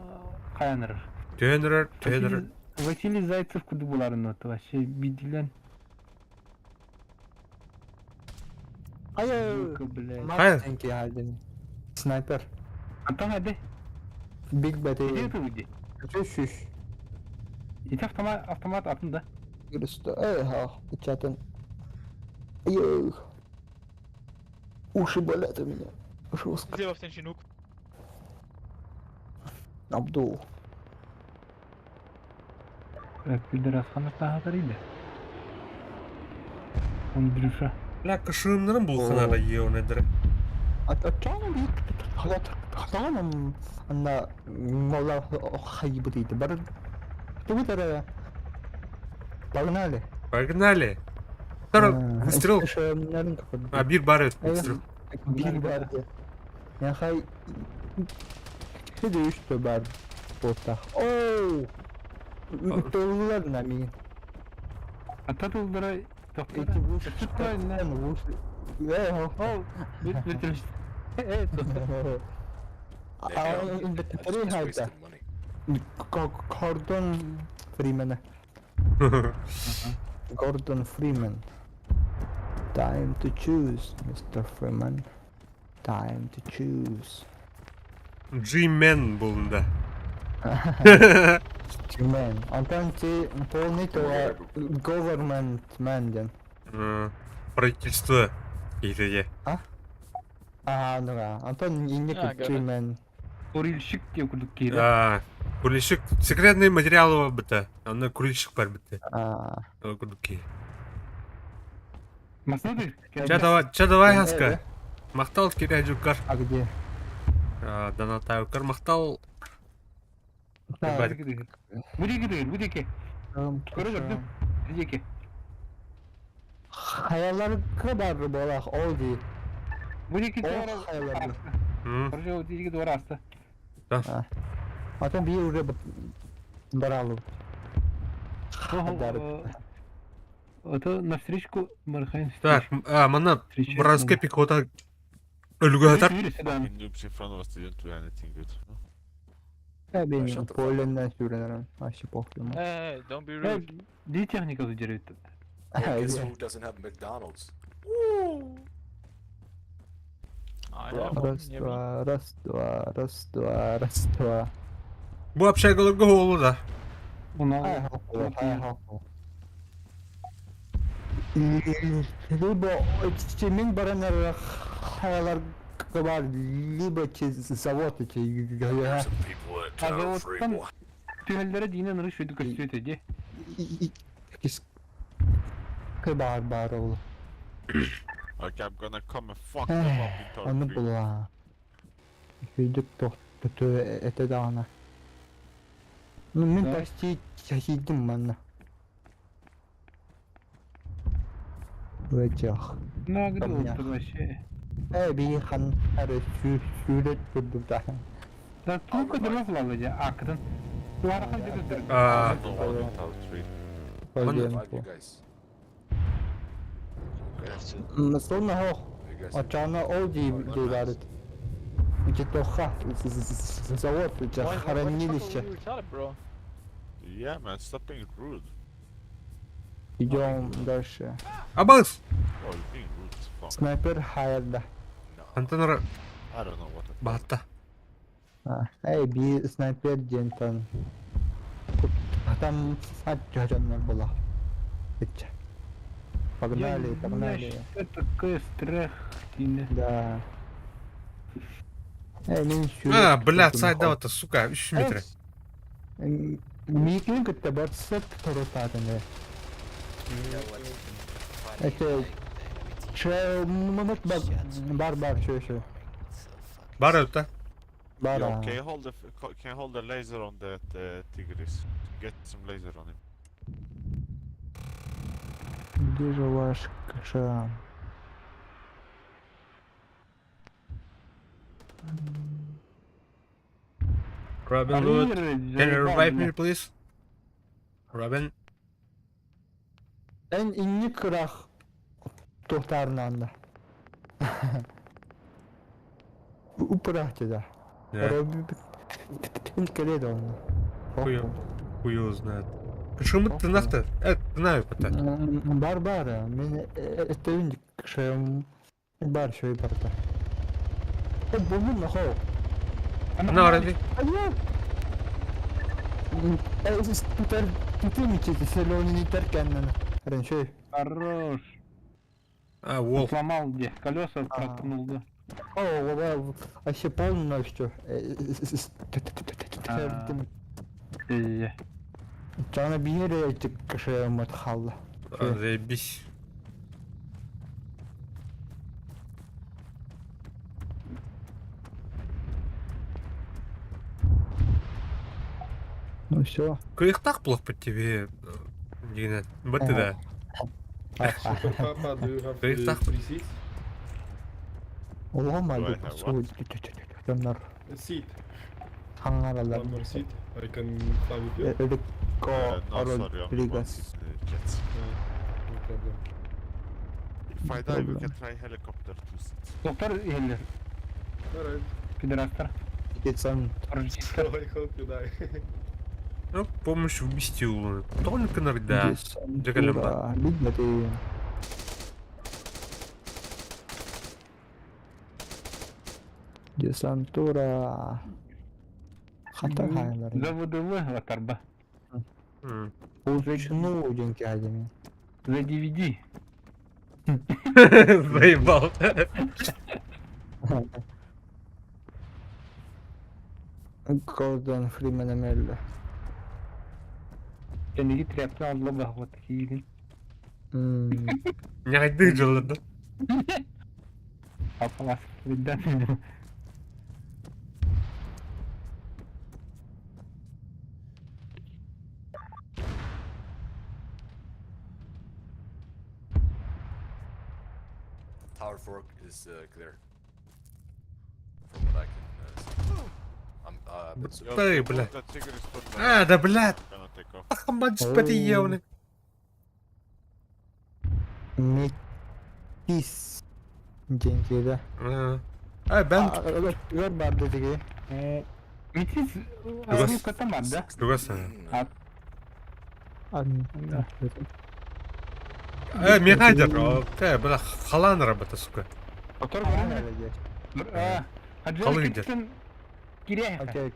Speaker 5: каяныр.
Speaker 1: Тönür.
Speaker 5: Василий Зайцев куды буларын оты вообще бидилен.
Speaker 2: Hayır.
Speaker 5: Сука, блядь.
Speaker 1: Hayır.
Speaker 2: Sanki haldin. Sniper.
Speaker 5: Антон, hadi.
Speaker 2: Big
Speaker 5: Где
Speaker 2: Betty.
Speaker 5: ты уйди?
Speaker 2: Şuş.
Speaker 5: İti автомат atında.
Speaker 2: Yürüstü. Eyha. İçeriden. Ayy. Уши болят у меня. Жестко.
Speaker 7: Слева в тенчинук.
Speaker 2: Abdul.
Speaker 5: Так, пидорасханов тағатарıydı. Андрюша.
Speaker 1: La kaşığımların bulkanara yiyor nedir?
Speaker 2: Atacağım bir hatanım. Anna mola haybırıydı. Barın. Bu tarafa. Pagınali.
Speaker 1: Погнали. Второй выстрел.
Speaker 2: Şöyle kapadı.
Speaker 1: А, bir бар выстрел.
Speaker 2: Bir vardı. Ya hay. Bir de üstü var. Botta. Ooo. Doğrular nami.
Speaker 5: Ататылдыра
Speaker 2: İki
Speaker 5: тоқтара.
Speaker 2: vuş.
Speaker 5: Çıkmayın
Speaker 2: vuş. Ve ho.
Speaker 5: Bitirmiş. Evet.
Speaker 10: I just
Speaker 2: Inventory hayda.
Speaker 10: wasted money.
Speaker 2: Gordon Freeman. Gordon Freeman. Time to choose, Mr. Freeman. Time to choose.
Speaker 1: G-Man bulundu.
Speaker 2: Man. Антон ти полный то government man ден.
Speaker 1: Правительство. Или
Speaker 2: Ага, ну да. Антон не
Speaker 7: А,
Speaker 2: man.
Speaker 5: Курильщик деп күрдік кейді.
Speaker 1: Курильщик. Секретный материал біті. Аны курильщик бар біті. Күрдік.
Speaker 5: Масады?
Speaker 1: Ча давай хаска. Мақтал керек жүккар.
Speaker 2: А где?
Speaker 1: Донатай үккар мақтал.
Speaker 5: Будеке. Көріп Будеке.
Speaker 2: Hayallarga barri bolaq oldi.
Speaker 5: Будеке
Speaker 2: О, hayallarga.
Speaker 5: Көржі Будеке дуара асты.
Speaker 2: Антон bir уже баралу.
Speaker 5: Это на встречку Мархайн.
Speaker 1: Так, мана бразга пехота өлгө атар.
Speaker 3: Fucking noobs in front of us didn't do anything good.
Speaker 2: Benim Polen'den sürülerim. Aşı poklumu.
Speaker 7: Hey, don't be rude.
Speaker 5: Ди техникасы жүрөйт.
Speaker 10: Guess who doesn't have McDonald's?
Speaker 7: I know.
Speaker 2: Раз, два.
Speaker 1: Бу общагаларга болу да.
Speaker 2: Hay haklı. Либо чимин баранар hayallar var, либо завод
Speaker 10: Some people at town free
Speaker 5: Заводтан
Speaker 10: boy.
Speaker 5: түймелдері дейінен ұрыш өйді көстеуді де.
Speaker 2: бар ол.
Speaker 3: Okay, I'm gonna come and fuck them up in turn
Speaker 2: Onu
Speaker 3: 3.
Speaker 2: bula. Hüydük tohtu ete dağına. Мен почти şahidim bana. Vecah.
Speaker 5: Ну, где
Speaker 2: Понятно.
Speaker 5: вот вообще?
Speaker 2: Bir han her süret durdu da.
Speaker 5: Так, сколько дров лавади, актан. Дуара хан деді дұрды.
Speaker 3: I don't want in town 3.
Speaker 10: Five you guys.
Speaker 2: Sonra ho.
Speaker 10: You guys.
Speaker 2: Açana oldu diyorlar. İki toha zavod хранилище.
Speaker 7: You retarded, bro.
Speaker 3: Yeah, man, stop being rude.
Speaker 2: Идем дальше.
Speaker 1: Абас!
Speaker 3: Oh, you're being rude as fuck.
Speaker 2: Снайпер hayalda.
Speaker 1: Антонара
Speaker 3: I don't know what the
Speaker 1: бата.
Speaker 2: Bir снайпер дентан. Там отжаренная была. Погнали.
Speaker 5: Это такой страх.
Speaker 2: Да. Мен
Speaker 1: Блядь, сайдавата, сука, 3 метра.
Speaker 2: Микин кітті барсып тұрытады не. Это... Бар, шо.
Speaker 1: Бар өтті.
Speaker 2: Бар.
Speaker 3: Yo, can you hold the laser on that Tigris? Get some laser on him.
Speaker 2: Где же ваш каша?
Speaker 1: Robin Hood, can you revive me please? Robin.
Speaker 2: En inni kırak tohtarınanda. Упрахте, да. Келеді оны.
Speaker 1: Хуй его знает. Почему ты нахта? Знаю пата.
Speaker 2: Бар, мен өттерін кіші бар шөй барда. Бұлын нахау.
Speaker 1: Ана aradı.
Speaker 2: Тутымичите, селоны не теркеннен. Реншөй.
Speaker 5: Хорош.
Speaker 1: Волк.
Speaker 5: Сломал где? Колеса проткнул, да?
Speaker 2: О, вообще полностью. Cana bir yere çıkışı matxalla.
Speaker 1: Заебись.
Speaker 2: Ну все.
Speaker 1: Кое-так плохо по тебе. Дина. Вот ты да. Кое-так.
Speaker 2: Ulan
Speaker 3: Do I
Speaker 2: aldı.
Speaker 3: have
Speaker 2: Soğuk. Onlar
Speaker 11: Seat.
Speaker 2: hangarlar.
Speaker 11: One more seat. I can fly with you.
Speaker 2: Öyle ko
Speaker 3: No,
Speaker 2: arol
Speaker 3: sorry, I'm
Speaker 2: brigas.
Speaker 3: jets.
Speaker 11: No problem.
Speaker 3: If I die, we can try helicopter to sit.
Speaker 5: Doktor eller
Speaker 11: Alright.
Speaker 5: пидорастар.
Speaker 2: Geçen
Speaker 5: Паразиттар.
Speaker 11: So I hope you die.
Speaker 1: Ну, помощь вместил. Только да. Джагалемба.
Speaker 2: Bilmedi. Десантура. Хата хайнар.
Speaker 5: За ВДВ латарба.
Speaker 2: Уснул деньги один.
Speaker 5: За DVD.
Speaker 1: Заебал.
Speaker 2: Гордон Фримена Мелли.
Speaker 5: Kendini trap'te aldı bak o tekiydi.
Speaker 1: Не айды жылыды.
Speaker 5: Kapalas. Birden.
Speaker 10: Tower fork is clear. From what I can see. I'm
Speaker 1: Ты, блядь.
Speaker 3: The trigger is put
Speaker 1: Да, блядь.
Speaker 3: gonna take off.
Speaker 1: Ахмад спотеевный.
Speaker 2: Pis. Деньги, да.
Speaker 1: Ben
Speaker 2: Ver barda деньги.
Speaker 5: Mitsiz. Ağzını katamadı da.
Speaker 1: Другаса.
Speaker 2: Ладно.
Speaker 1: Мехайдер. Бля, халан работа, сука.
Speaker 5: Otur
Speaker 2: Ладно,
Speaker 5: bana.
Speaker 2: блядь.
Speaker 5: Hadi
Speaker 1: Kalın
Speaker 5: gitsin. Gireyim.
Speaker 2: Окей.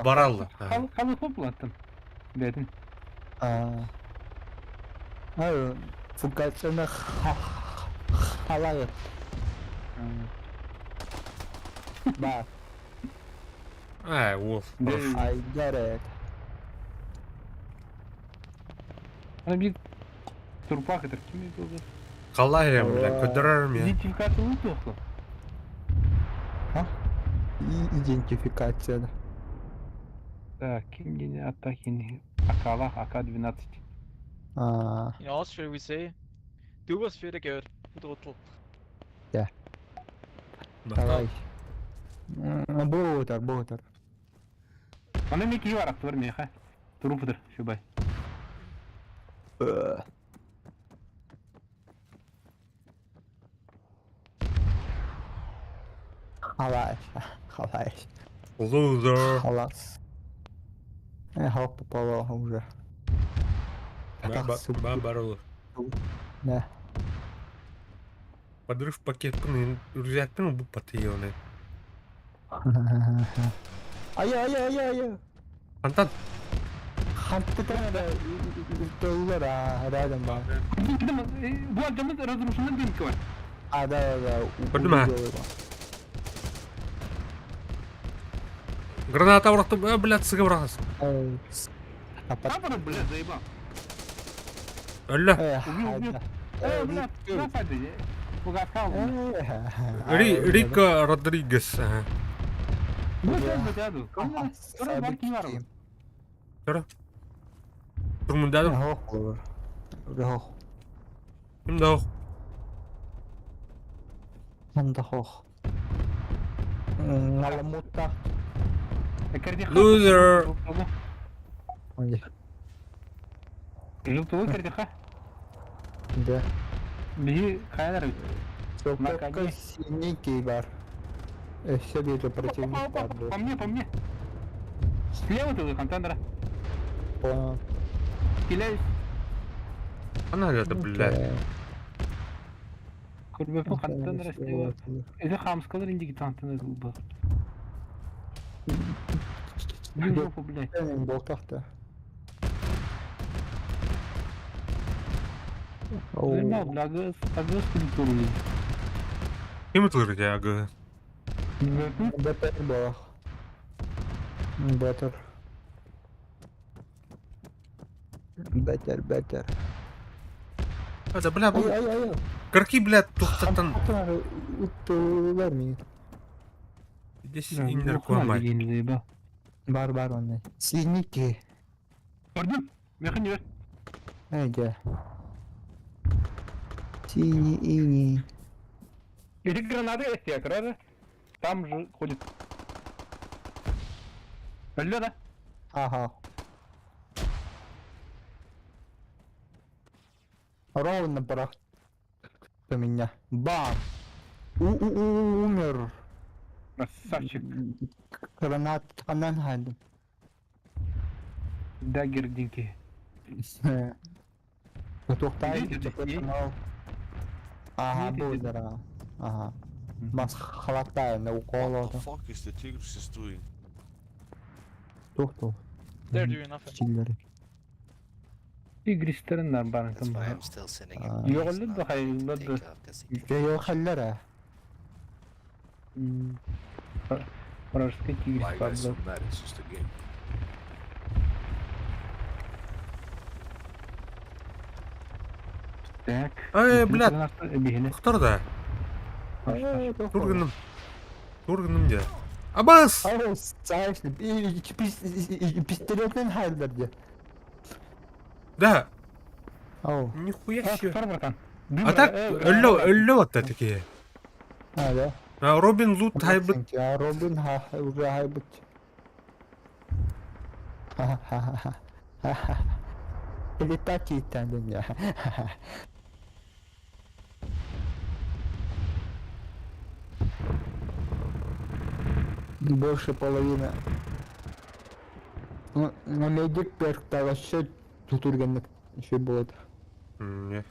Speaker 1: Баралла.
Speaker 5: Kalı toplattım. Dedim.
Speaker 2: Hayır. Фукацияны халайық. Bak.
Speaker 1: Wolf.
Speaker 2: I get it.
Speaker 5: Hani bir turpa kadar kim oldu?
Speaker 1: Қалай, бля, көдірер ме?
Speaker 5: İdentifikasyon yoktu.
Speaker 2: И идентификация.
Speaker 5: Так, kendini hatta kendi Akala AK-12.
Speaker 7: In Austria we say, du was für der Geld, du Trottel.
Speaker 2: Давай. Ботар.
Speaker 5: Bana ne ki var aktör mü ya? Turup'dur şu bay.
Speaker 2: Халаш.
Speaker 1: Loser.
Speaker 2: Халас. Халық попало уже.
Speaker 1: Ben барылır.
Speaker 2: Ne?
Speaker 1: Подрыв пакетini ürettin bu patiyonu.
Speaker 2: Ayı.
Speaker 1: Antan.
Speaker 2: Хантыдан да доллар рядом var.
Speaker 5: Bu adamın разрушенный дымки var.
Speaker 2: Да.
Speaker 1: Поднимай. Граната ұрықтым, блядь, сыға ұрағыз.
Speaker 5: Kapırım bile zayıba.
Speaker 1: Öyle.
Speaker 5: Блядь, ne fayda ya? Bu gaz kaldı.
Speaker 1: Рика Родригес.
Speaker 5: Bu da mı dedi? Sonra bak kim var mı?
Speaker 1: Durumunda adam.
Speaker 2: Hoch.
Speaker 1: Şimdi o.
Speaker 2: Hem de hoch. Ngalamutta.
Speaker 1: Loser.
Speaker 5: Желтого кирдиха.
Speaker 2: Да.
Speaker 5: Bir kayalar.
Speaker 2: Только синий бар. Все видно противник.
Speaker 5: По мне. Слева ты, контендера.
Speaker 2: Понял.
Speaker 5: Стреляй.
Speaker 1: Ana dedi, блядь.
Speaker 5: Kurbe bu kontendera слева. Это хамскалар инди гит контендер bu. Не жопу, блядь.
Speaker 2: Benim boltakta.
Speaker 5: Verme abla, agız kırık
Speaker 1: Kim tırır ya gı?
Speaker 2: Better bolak. Better.
Speaker 1: Hadi bля bu.
Speaker 2: Ay.
Speaker 1: Kırki блядь tuhtatan.
Speaker 2: Vermeyin.
Speaker 1: Здесь инер koymay.
Speaker 2: Бар ондай. Синики.
Speaker 5: Gördüm. Yakın yer.
Speaker 2: Ege. Синий.
Speaker 5: Эти гранаты есть, я крада. Там же ходит. Алло, да?
Speaker 2: Ага. Ровно брах. Ты меня. Бам. Умер.
Speaker 5: Красавчик.
Speaker 2: Гранат анан хайдым.
Speaker 5: Даггер динки.
Speaker 2: Тоқтай.
Speaker 5: Нейді,
Speaker 2: Ага, бұл дара. Ага. Mas халаттай на
Speaker 3: What
Speaker 2: уколото.
Speaker 3: the fuck is the Tigris doing?
Speaker 2: Тухту.
Speaker 7: They're doing nothing.
Speaker 2: Чиллери.
Speaker 5: Игристерин нар баран
Speaker 9: That's
Speaker 5: кым.
Speaker 9: why I'm still sitting
Speaker 2: Ah.
Speaker 9: in
Speaker 5: Yok
Speaker 9: place,
Speaker 5: öyle de
Speaker 9: not
Speaker 5: hayır,
Speaker 9: able to
Speaker 5: ben
Speaker 9: take
Speaker 5: de-
Speaker 9: off 'cause he
Speaker 2: Yo yo халлара.
Speaker 5: Вражеский тигрис
Speaker 10: Why you guys
Speaker 5: пабла.
Speaker 10: so mad? It's just a game.
Speaker 5: Так.
Speaker 1: Ай, блядь.
Speaker 5: Бегели.
Speaker 1: Кто да? Тургыным де. Абас!
Speaker 2: Ау, саашны. Пистолетмен халларди.
Speaker 1: Да,
Speaker 2: Ау.
Speaker 1: нихуя
Speaker 5: А,
Speaker 1: себе.
Speaker 5: тур братан.
Speaker 1: А так, өллө атта такие.
Speaker 2: Да.
Speaker 1: А Робин Зуд хайбыт.
Speaker 2: Я Робин уже хайбыт. Летать и там я. Больше половины. Ну, на медик перктал вообще тут еще будет.
Speaker 1: Не.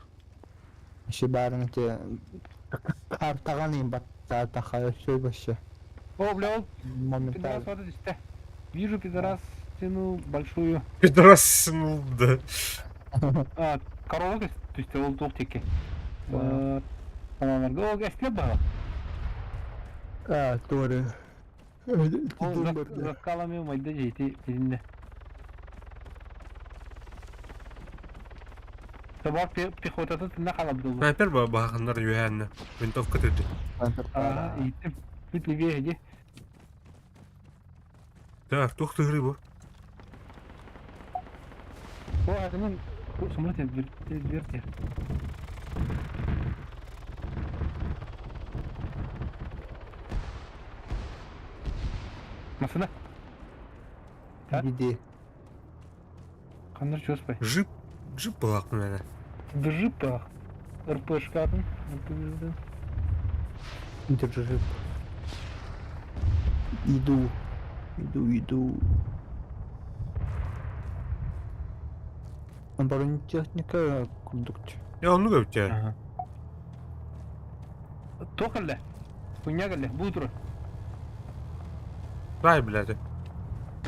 Speaker 2: Еще барин те картаган им бата тахая все вообще.
Speaker 5: О, бля, пидорас,
Speaker 2: Моментально.
Speaker 5: смотри, здесь. Вижу пидорас, тяну большую.
Speaker 1: Пидорас, ну да.
Speaker 5: Корова, то есть ол тоқтеке.
Speaker 2: Да.
Speaker 5: Ол гәслеп бара.
Speaker 2: Тоже.
Speaker 5: Ол закалами майда жейті тезінде. Табақ пехотасы тында қалап долы.
Speaker 1: Снайпер бағандар юәнні. Винтовка түрді.
Speaker 5: Иттім. Бүт левее де.
Speaker 1: Так, туқты ғыры бұл.
Speaker 5: О, атымен смотрите, дверте. Масына?
Speaker 2: Иди.
Speaker 5: Қандар чөспай.
Speaker 1: Джип болақ мәне.
Speaker 5: Джип бақ. РПшка атын.
Speaker 2: Держи. Иду. Бронетехника курдукчу.
Speaker 1: Я onu göbçe.
Speaker 5: Тоқылды. Хуйня кілді. Бұл тұры.
Speaker 1: Дай, блядь.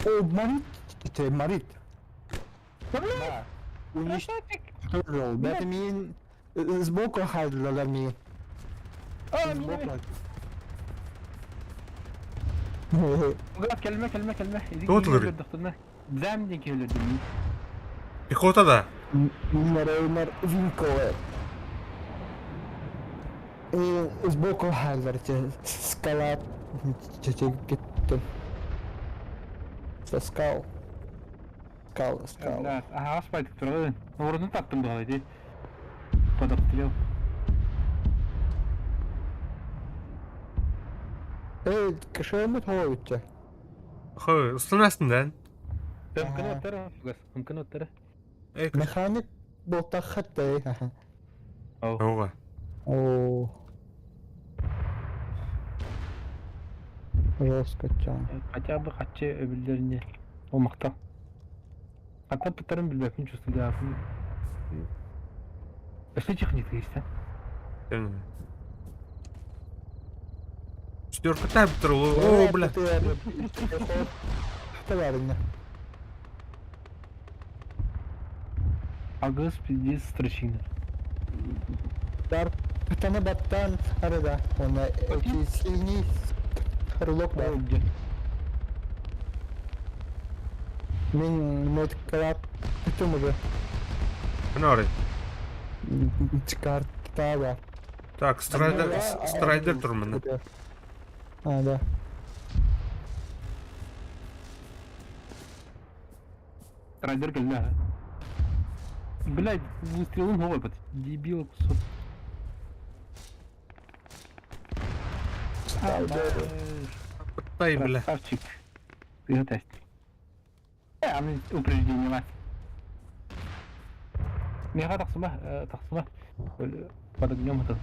Speaker 2: О, Марит. Да. Уничтожил. Это мен сбоку хайдла ми.
Speaker 5: Угад kelime.
Speaker 1: Тоқылды.
Speaker 5: Зәмден келерді.
Speaker 1: Пехота да.
Speaker 2: Умер Винкове. Сбоку хайдла. Скала. Геттен. Скал.
Speaker 5: Аспайдық тұрғы. Орынын таптым бұғалай де. Қадақ тілеу.
Speaker 2: Кішемет хойче.
Speaker 1: Хой, ısınasın lan.
Speaker 5: Мүмкін өттірі.
Speaker 2: Механик болта хатты.
Speaker 1: Оға.
Speaker 2: О. Жестко чан.
Speaker 5: Хотя бы қатшы өбілдеріне. О, мақтал. Қатар пұттарын білбәкін чөстілді ағын. Өшті техник дейсті.
Speaker 1: Четверка тайп тұру. О, бля.
Speaker 2: Что варня?
Speaker 5: Ағыз пиздец строчинер.
Speaker 2: Дар питаны баттан арада. Оны сильный рулок бар. Мен мотоклап бітім уже.
Speaker 1: Ana oraya.
Speaker 2: Çıkartta var.
Speaker 1: Так, страйдер тұр міне.
Speaker 2: Да.
Speaker 5: Трайдер келді. Блядь, выстрелом головой под дебил кусок.
Speaker 1: Дай, бля.
Speaker 5: Красавчик. Ты тест. Аны упреждение вас. Мега тақсыма. Под огнем это.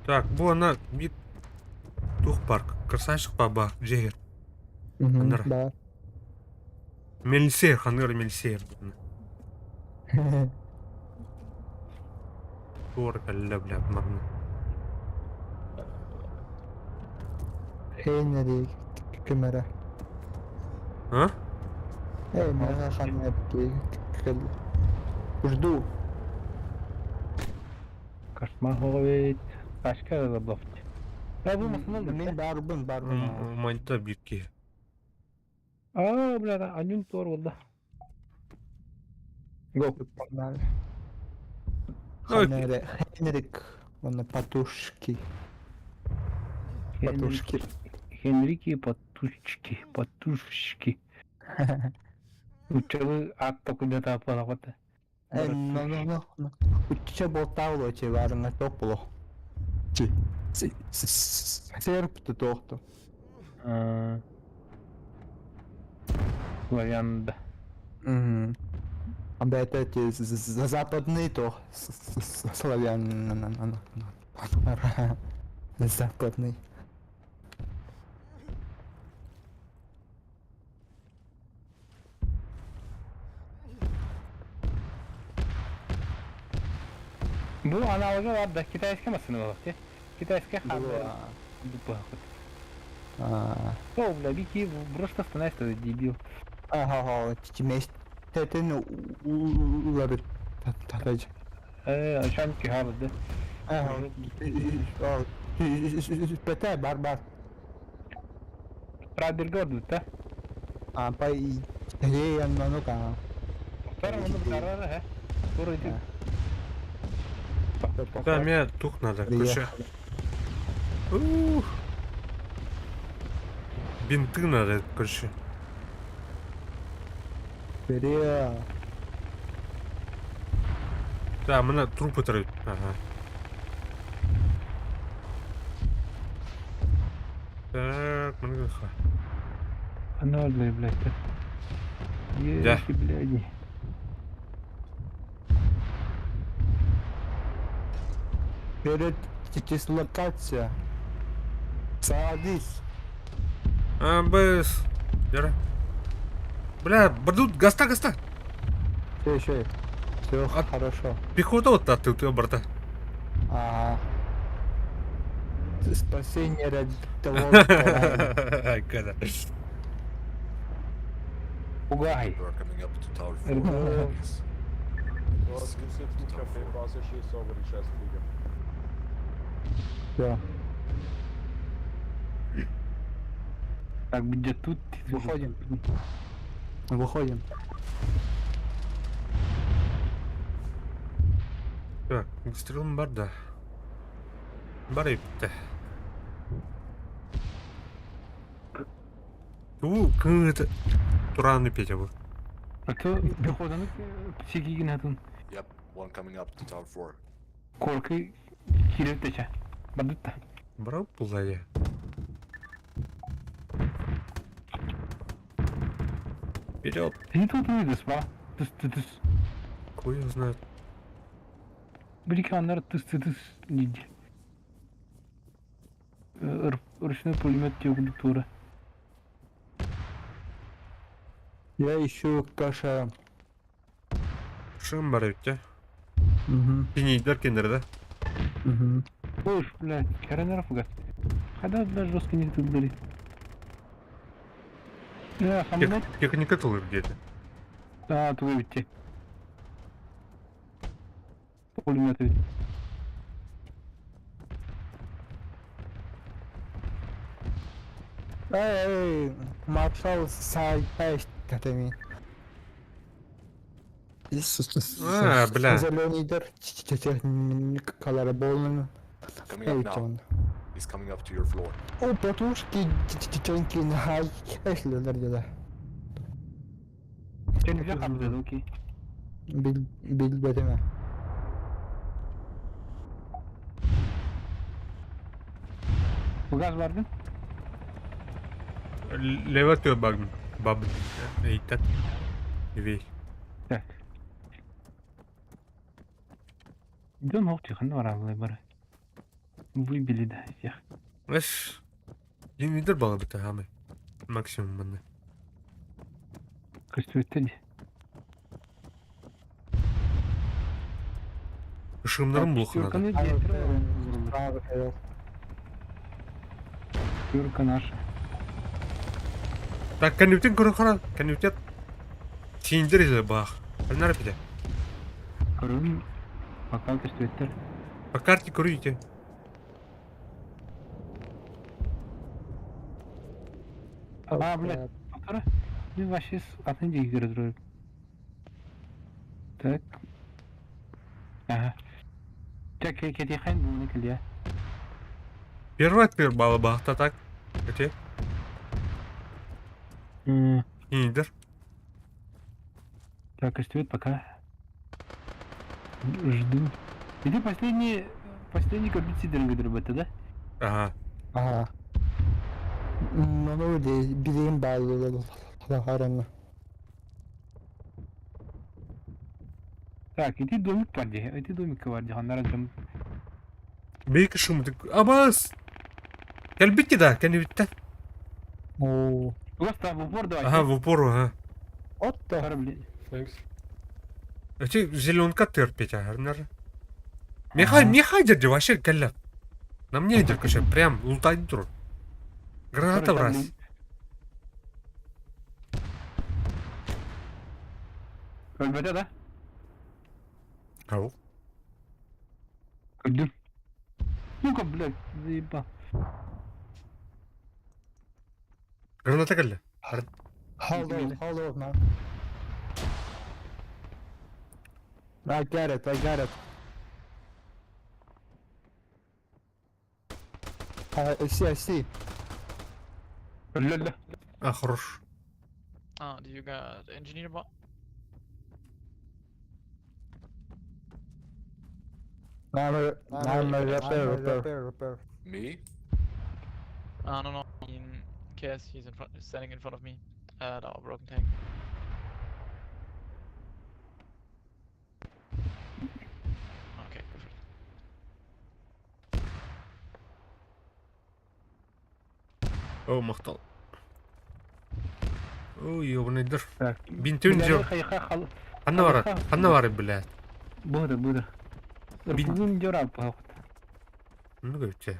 Speaker 1: Так, бұл ана бит тух парк. Красавчик баба, Джегер.
Speaker 2: Да.
Speaker 1: Мельсер, ханыр Мельсер. Тур кәлі, бля, мағына.
Speaker 2: Henrik kümere.
Speaker 1: А?
Speaker 2: Мага ханепки. Жду.
Speaker 5: Кошмар говорит. Başka da blok. Ya bu nasıl oldu?
Speaker 2: Мен барбын.
Speaker 1: Манта бирки.
Speaker 5: Aa birader annem doğru oldu.
Speaker 2: Гоп. Henrik. Он патушки. Патушки.
Speaker 5: Henriki patuşki. Uçağı at kuyuda yapaladı.
Speaker 2: No. Учча болтауло че варна топло. Чи. Серпты тохто.
Speaker 5: Вариант.
Speaker 2: А это западный то славян. Западный.
Speaker 5: Bu analogi var da Kitayska mısın o vakti? Kitayska hamle. Ну, бля, Вики, просто становится дебил.
Speaker 2: Ага, тетен улабит. Татач.
Speaker 5: Шанки хавды.
Speaker 2: Ага. Пете барбар.
Speaker 5: Радер горду, да?
Speaker 2: А пай я ну-ка.
Speaker 5: Второй он ударил, ха? Второй ты.
Speaker 1: Да, мне тух надо, короче. Бинты надо, короче.
Speaker 2: Вперед.
Speaker 1: Да, мне трупы травят. Ага. Так, мне ха.
Speaker 5: Она, блядь.
Speaker 1: Да.
Speaker 5: Блядь.
Speaker 2: Вперед дислокация. Садись.
Speaker 1: Без. Яра. Бля, бардут, гаста.
Speaker 2: Все. Все хорошо.
Speaker 1: Пехота вот та, ты у тебя борта.
Speaker 2: Ага. Спасение ради того,
Speaker 1: Когда?
Speaker 5: Пугай.
Speaker 10: We're coming up to Tower 4.
Speaker 5: Ergo.
Speaker 2: Все.
Speaker 5: Так, где тут?
Speaker 2: Выходим.
Speaker 1: Так, стрелом барда. Барипте. Это туранный Петя был.
Speaker 5: А то пехотаны сигигин атун.
Speaker 10: Yep, one coming up to Tower 4.
Speaker 5: Коркой киреттече. Бадытта.
Speaker 1: Брал пулая. Вперед.
Speaker 5: Не тут не видишь, ба? Тыс.
Speaker 1: Хуй его знает.
Speaker 5: Bir-iki anlar tıs deyince. Ручной пулемет yok тура.
Speaker 2: Я ищу каша.
Speaker 1: Шим барипте.
Speaker 2: Угу.
Speaker 1: Пинейдер кендер, да?
Speaker 2: Угу.
Speaker 5: Ой, блядь, коронеров угас. Когда, блядь, жестко не тут были. Я сам
Speaker 1: Как не котл где-то.
Speaker 5: А, твой ведь. Пулемет ведь.
Speaker 2: Эй, маршал сайт татами.
Speaker 1: А, бля.
Speaker 2: Зеленый дыр, техникалары болны.
Speaker 10: Coming up now. He's coming up to your floor.
Speaker 2: О, потушки, теченьки, нахай, эшлер где-то.
Speaker 5: Sen güzel kaptın, okey.
Speaker 2: Bilbedeme.
Speaker 5: Bu gaz vardı.
Speaker 1: Лево ты баб. Эй, так. Вей.
Speaker 5: Так. Да ну тихо, ну равно бары. Выбили, да, всех.
Speaker 1: Эш. Енидер бала бите хамы. Максимум маны.
Speaker 5: Көстөттен.
Speaker 1: Шымнарым блохнады.
Speaker 5: Только наши.
Speaker 1: Так, канютин курухана, канютет. Синдер бах. Анар пиде.
Speaker 5: Көрін бакал көстөттер.
Speaker 1: По карте куруйте.
Speaker 5: А, блядь, повтори. Мен вообще атын жеги көрөдүрөм. Так. Ага. Так, кети хайн bunu киле.
Speaker 1: Первый отпер балы бахта так. Где? Синдер.
Speaker 5: Так, стоит пока. Жду. Иди последний корбицидерин götürüp öttü da.
Speaker 1: Ага.
Speaker 2: Aha. Onu değil, bileğim bağlı haranı.
Speaker 5: Так, иди домик var diye. Иди домик var diye. Onlara cam.
Speaker 1: Бейка шумдык. Абас! Кальбитти да, канюттен.
Speaker 2: Oo.
Speaker 5: Просто в упор давай.
Speaker 1: Ага, в упор, ага.
Speaker 2: От da.
Speaker 5: Пара, блядь.
Speaker 11: Thanks.
Speaker 1: Эти зеленка терпеть, арнар. Мехай держи, вообще галя. На мне идет, кошек, прям лутать друг. Граната в раз.
Speaker 5: Ölmedi da.
Speaker 1: Ау.
Speaker 5: Öldüm. Ну-ка, блядь, заебал.
Speaker 1: Граната галя.
Speaker 2: Hold on man. I got it. I see.
Speaker 5: Öldü.
Speaker 1: А, хорош.
Speaker 7: Ah, do you got engineer bot?
Speaker 2: I'm a repair.
Speaker 10: Me?
Speaker 7: No. In case he's standing in front of me at our broken tank. Okay, perfect.
Speaker 1: О, мақтал. Ой, ёбаный дыр.
Speaker 5: Так.
Speaker 1: Бинтün жо. Анна бар, блядь.
Speaker 5: Буду. Бинтün жора пахот.
Speaker 1: Ну, говорите.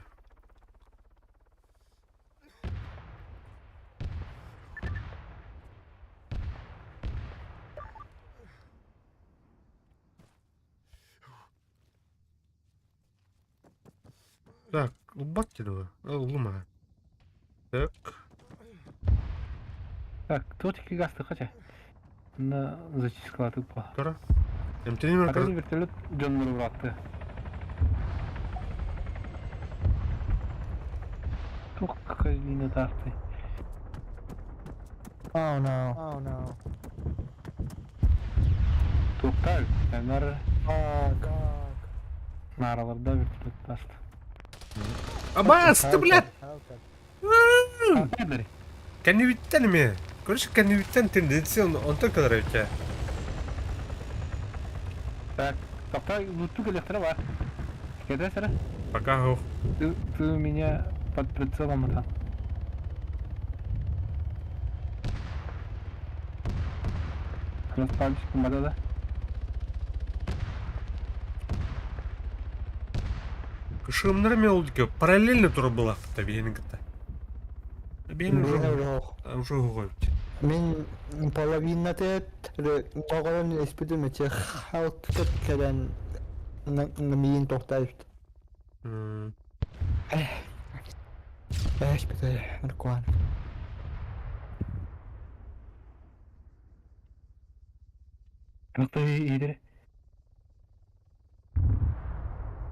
Speaker 1: Так, убавьте его. Лума. Так.
Speaker 5: Так, точки гасты хотя. На зачистка упал.
Speaker 1: Тора. МТН
Speaker 5: Атады вертолет жонлору бıraktı. Çok yine tarttı.
Speaker 2: Oh no.
Speaker 5: Toktar. Onlar
Speaker 2: God.
Speaker 5: naralarda vertolyot bastı.
Speaker 1: Абас, ты, блядь!
Speaker 5: Nerede?
Speaker 1: Канюттен ми. Короче, канюттен тенденция, он только нравится.
Speaker 5: Так, Toktar луту коллектора var. Кеда сара?
Speaker 1: Пока, гоу.
Speaker 5: Ты у меня под прицелом там. Распались помада, да?
Speaker 1: Шумнармен oldu параллельно тура была tabii yenigde. Benim уже уходит.
Speaker 2: Min половината тогон испытымече халтып каден миин тохтайт. Битэ аркуан.
Speaker 5: Просто иди.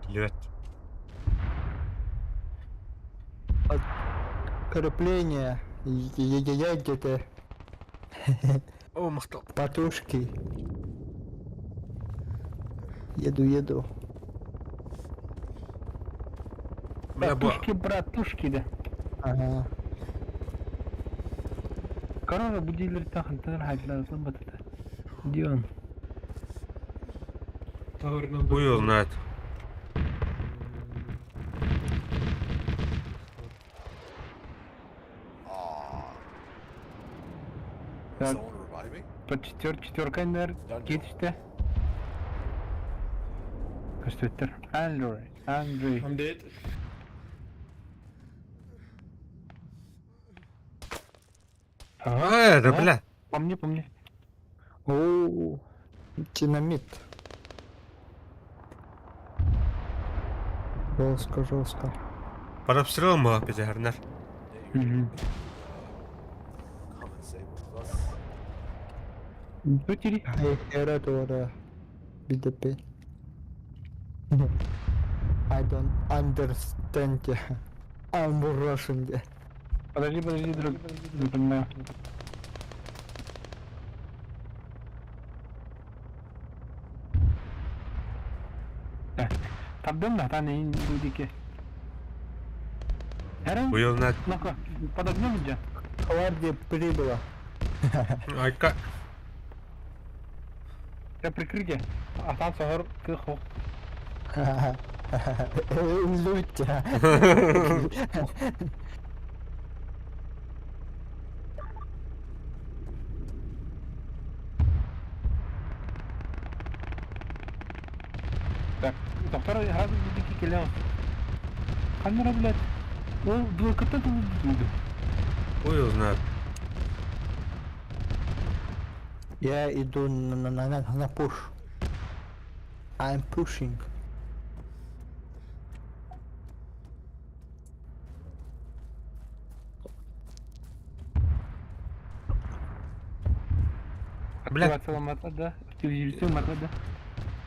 Speaker 1: Лет.
Speaker 2: Крепление едете
Speaker 1: О, махтал.
Speaker 2: потушки. Еду.
Speaker 5: Братушки, да.
Speaker 2: Ага.
Speaker 5: Корона будильник тахантар хайдлазым батта. Где он?
Speaker 1: Хуй его знает.
Speaker 10: Someone revive me?
Speaker 5: Под четверкайнар кетиште. Көстөттөр. Андрей.
Speaker 11: I'm dead.
Speaker 1: Да, бля.
Speaker 5: Помни.
Speaker 2: О, динамит. Жестко.
Speaker 1: Под обстрелом мы опять, Гарнер.
Speaker 5: Мгм.
Speaker 10: Come and save us.
Speaker 5: Бутери.
Speaker 2: Hayır, doğru. Bir de ben. I don't understand ya. I'm Russian ya.
Speaker 5: Подожди, друг. Не понимаю. Табдым да, таны будики.
Speaker 1: Bu yıl ne?
Speaker 5: Ну-ка, подогнем же.
Speaker 2: Гвардия прибыла.
Speaker 1: Ayka.
Speaker 5: Я прикрытие. А там сахар кыхо.
Speaker 2: Лютя.
Speaker 5: Так, доктор сразу будики келем. Камера, блядь. Ну, двойка-то тут буду.
Speaker 1: Bu yıl ne?
Speaker 2: Я иду на push. I'm pushing.
Speaker 1: Бля,
Speaker 5: Активация метода. Активизация метода.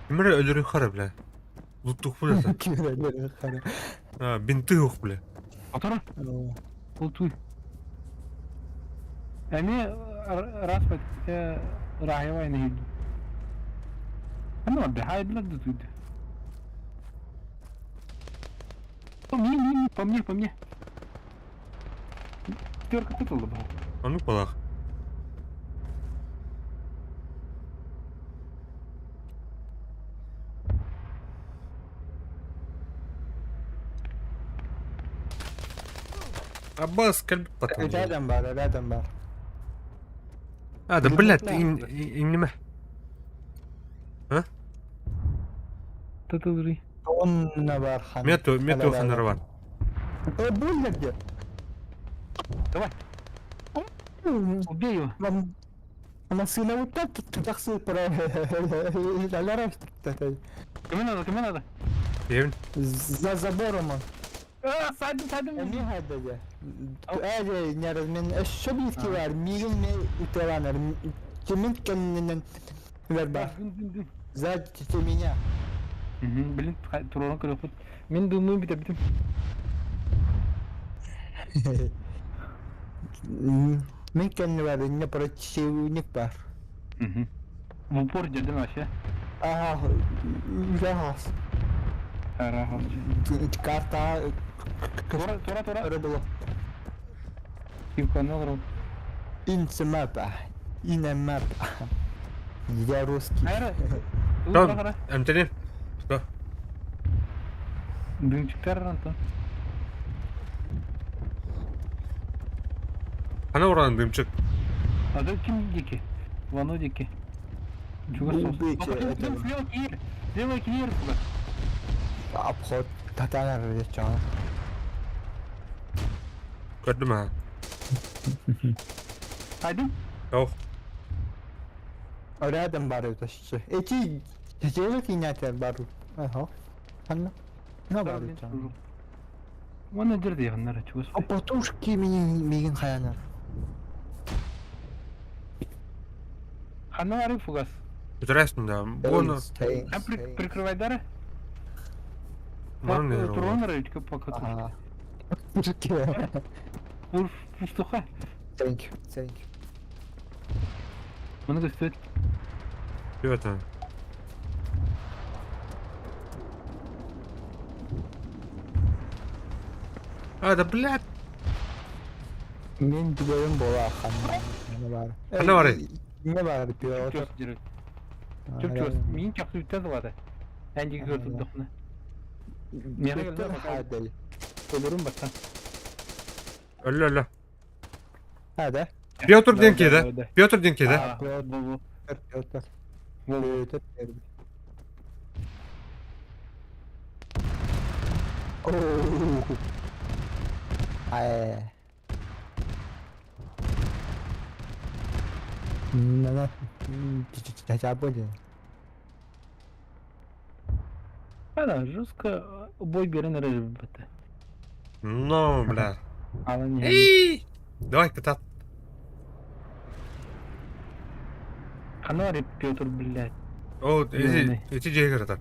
Speaker 1: Kimleri ölür yukarı bile. Luttuk bu da.
Speaker 2: Küreleri kara.
Speaker 1: Ha, binti yok bile.
Speaker 5: Доктор,
Speaker 2: Oo.
Speaker 5: ултуй. Эми распад раевай не иду. Ну, отдыхай, блядь, да тут. По мне. Терка тытылды был.
Speaker 1: А ну балах. Аббас кальб потом.
Speaker 2: Рядом бар.
Speaker 1: А, да блядь, инеме.
Speaker 5: Тытылды.
Speaker 2: Onunla var hani.
Speaker 1: Мету ханар var.
Speaker 2: Больно где?
Speaker 5: Давай, убей его.
Speaker 2: Она сына вот так таксы про
Speaker 5: Кому надо?
Speaker 1: Evin.
Speaker 2: за забором он.
Speaker 5: Садим.
Speaker 2: Ne hadede? Öyle nereden şöbiyki var. Mirin ne utelanır. Kimin kendinden ver bak. Zaten меня.
Speaker 5: Блин, турон кырыфыт. Мен думаю, битем.
Speaker 2: Мен kendi var. Ne противник var.
Speaker 5: В упор dedim aşağı.
Speaker 2: Aha. Rahat.
Speaker 5: Rahat.
Speaker 2: Karta.
Speaker 5: Тора.
Speaker 2: Öyle было.
Speaker 5: Юканал рот.
Speaker 2: Инсмапа. Инемапа. Я русский.
Speaker 5: Hayır.
Speaker 1: Tamam. Emtenim. Go.
Speaker 5: Дымчиктер ранта.
Speaker 1: Ana oranın dımçık.
Speaker 5: Adı kim diki? Vano diki. Чуга Слева кир.
Speaker 2: Обход. Татана речан.
Speaker 1: Gördüm ha.
Speaker 5: Haydi.
Speaker 1: Yok.
Speaker 2: Рядом бар это что? Эти сделки нет бару. Ага. Анна. На бару.
Speaker 5: Вано дерди яннара чугас.
Speaker 2: А потушки мигин хаянар.
Speaker 5: Хана арif фугас.
Speaker 1: Götüresin de. Bunu.
Speaker 5: Hem прикрывай дары.
Speaker 1: Bunu ne?
Speaker 5: Туронара ütke pakatı.
Speaker 2: Ага. Türkiye.
Speaker 5: Vur pustуха.
Speaker 2: Thank you.
Speaker 5: Bunu göster.
Speaker 1: Evet ha. Hadi blad.
Speaker 2: Мен дилерим бола ханна. Ne var?
Speaker 1: Ne var?
Speaker 2: Ne var diyor.
Speaker 5: Чөс жүрөт. Чөс. Мен чаксы үтте зылады. Энди көрдүкне. Мега
Speaker 2: Götür
Speaker 5: geldi.
Speaker 2: hadi.
Speaker 5: Ölürüm baksan.
Speaker 1: Öyle.
Speaker 2: Hadi.
Speaker 1: Piotr Dinkede. Piotr Dinkede.
Speaker 5: Bu.
Speaker 2: Götür.
Speaker 5: Bu.
Speaker 2: Götür. Oo. Ay. Нана. Чачабоди.
Speaker 5: Ана, жестко бой берен рыбы.
Speaker 1: Ну, бля.
Speaker 5: Алан не.
Speaker 1: Эй! Давай, катат.
Speaker 5: Канари Петр, блядь.
Speaker 1: О,
Speaker 5: Зеленый.
Speaker 1: эти джейгер это.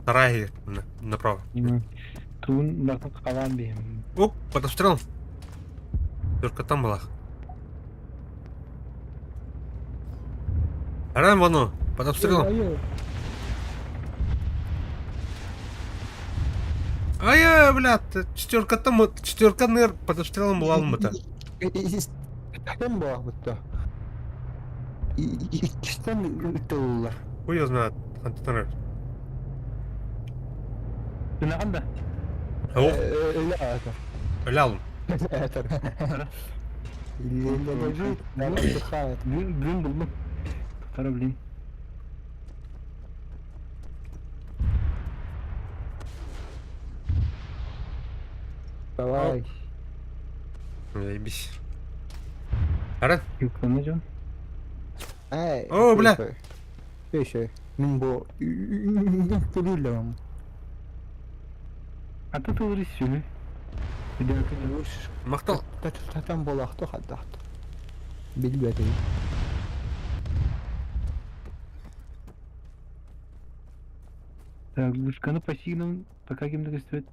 Speaker 1: Вторая направо.
Speaker 5: Тун бакып калан бейм.
Speaker 1: Оп, под обстрелом. Только там была. Ран вон, под обстрелом. Ай, блядь, четверка там, четверка ныр под обстрелом была алмыта.
Speaker 2: Кем была будто? İkisinden ıttılar.
Speaker 1: Хуй его знает, антитонер.
Speaker 5: Ne kadar?
Speaker 1: Ох,
Speaker 2: Öyle artık.
Speaker 1: öyle alın.
Speaker 2: Evet. İleride ben dikkat.
Speaker 5: Gün buldum. Tarablin.
Speaker 2: Давай.
Speaker 1: Заебись. Ран,
Speaker 5: Yükleneceğim.
Speaker 2: Ey.
Speaker 1: Oo, bля.
Speaker 2: Şey. Min bu. Gülüyle ama.
Speaker 5: Ata tuğru istiyor. Bir de
Speaker 1: мақтал.
Speaker 2: Tattan bolaktı hatta. Bilmedi.
Speaker 5: Так, вышканы по сигналам, пока кем-то стоит.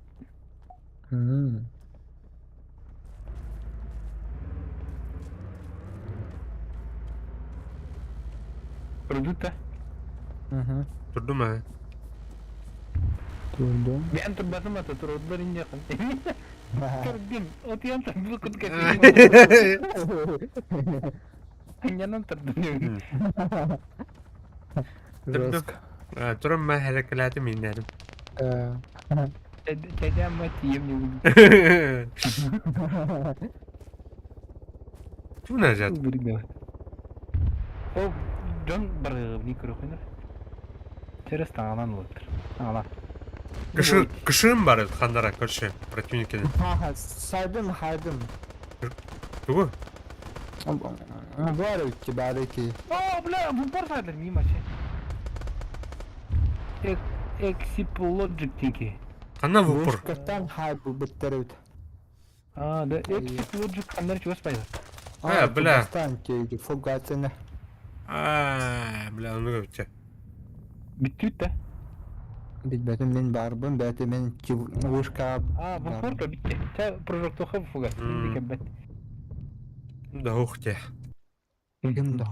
Speaker 5: Продукта.
Speaker 2: Hı.
Speaker 1: Durdum ha.
Speaker 2: Durdum.
Speaker 5: Bir an terbasım atı, turutlar ince kan. Terdin, o tiyan terbil kut kasi. Hanyanan terdin.
Speaker 1: Durdum. Durum ben harekatı minnerim.
Speaker 5: Jadi amat diem ni.
Speaker 1: Bu ne cat?
Speaker 5: Beriga. Oh, John berni keroknya. Через tangan otur. Tangan.
Speaker 1: Kışın var kandara karşı противникine.
Speaker 2: Ha, saydım haydım.
Speaker 1: Bu?
Speaker 2: Bari ki.
Speaker 5: Oh, bla, bu portadlar mi maçı? Exipologic tiki.
Speaker 1: Kanna vupur.
Speaker 2: Vuruşkatan hay bu bittirivdi.
Speaker 5: Ah, da exipologic kanlar çöz payda.
Speaker 1: Ha, bla.
Speaker 2: Bastan ki fogatını.
Speaker 1: Bla onu göbçe.
Speaker 5: Bitti de.
Speaker 2: Bilmedim ben barbım, belki ben ki vuruşka.
Speaker 5: Ah, bu porta bitti. Ta projekto hafif fugat. Şimdi kebet.
Speaker 1: Da hochte.
Speaker 2: Kim de.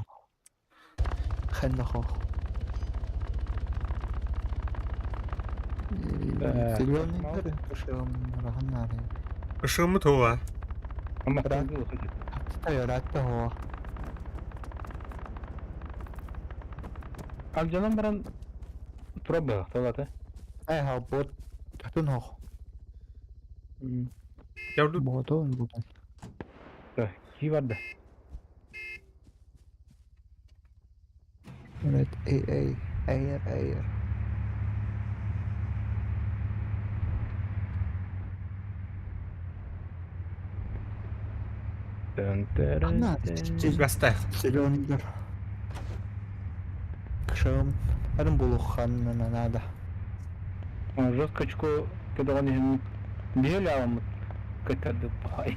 Speaker 2: Kendi ho. Silvani nerede? Kuşağım rahan nerede?
Speaker 1: Kışın mı tuğa?
Speaker 5: Ama
Speaker 2: Bırak.
Speaker 5: tabii olacak.
Speaker 2: Hatta yarattı ho.
Speaker 5: Amcanın baran turabı tolata.
Speaker 2: Ha bot. Tatın ho.
Speaker 1: Yavru.
Speaker 2: Botun bu.
Speaker 5: Da, ki vardı.
Speaker 2: Evet, eğer. Ana,
Speaker 1: Gasta.
Speaker 2: Silvaniler. Kuşağım. Benim bulukhanına nada.
Speaker 5: Жесткочку, когда они били, а он как-то пахай.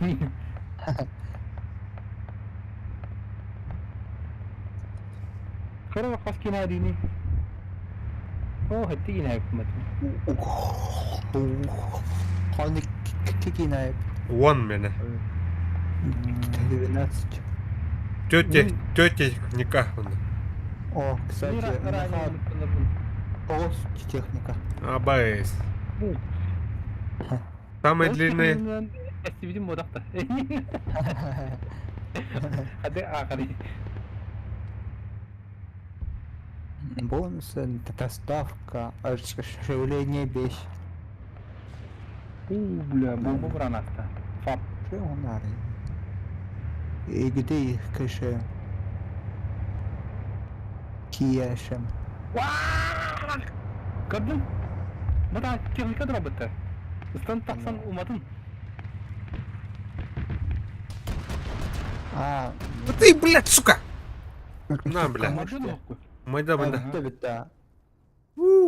Speaker 5: Кара хаски надини. О, хати на хикмат.
Speaker 2: Hani kikine.
Speaker 1: One beni.
Speaker 2: 12.
Speaker 1: Тетя никак.
Speaker 2: О, кстати, полос техника.
Speaker 1: Абайс. Самые длинные.
Speaker 5: Видим модахта. Hadi akari.
Speaker 2: Бонусы, доставка, оживление 5.
Speaker 5: Бля, бомба граната. Фап.
Speaker 2: Что он надо? И где их кэши? Кияшем.
Speaker 5: Gördün? Bu da техника дробота. Üstten taksan umadın.
Speaker 2: А,
Speaker 1: Ты, блядь, сука! На, бля.
Speaker 5: Машина yok.
Speaker 1: Майда, бля.
Speaker 2: Bitti bitti ha.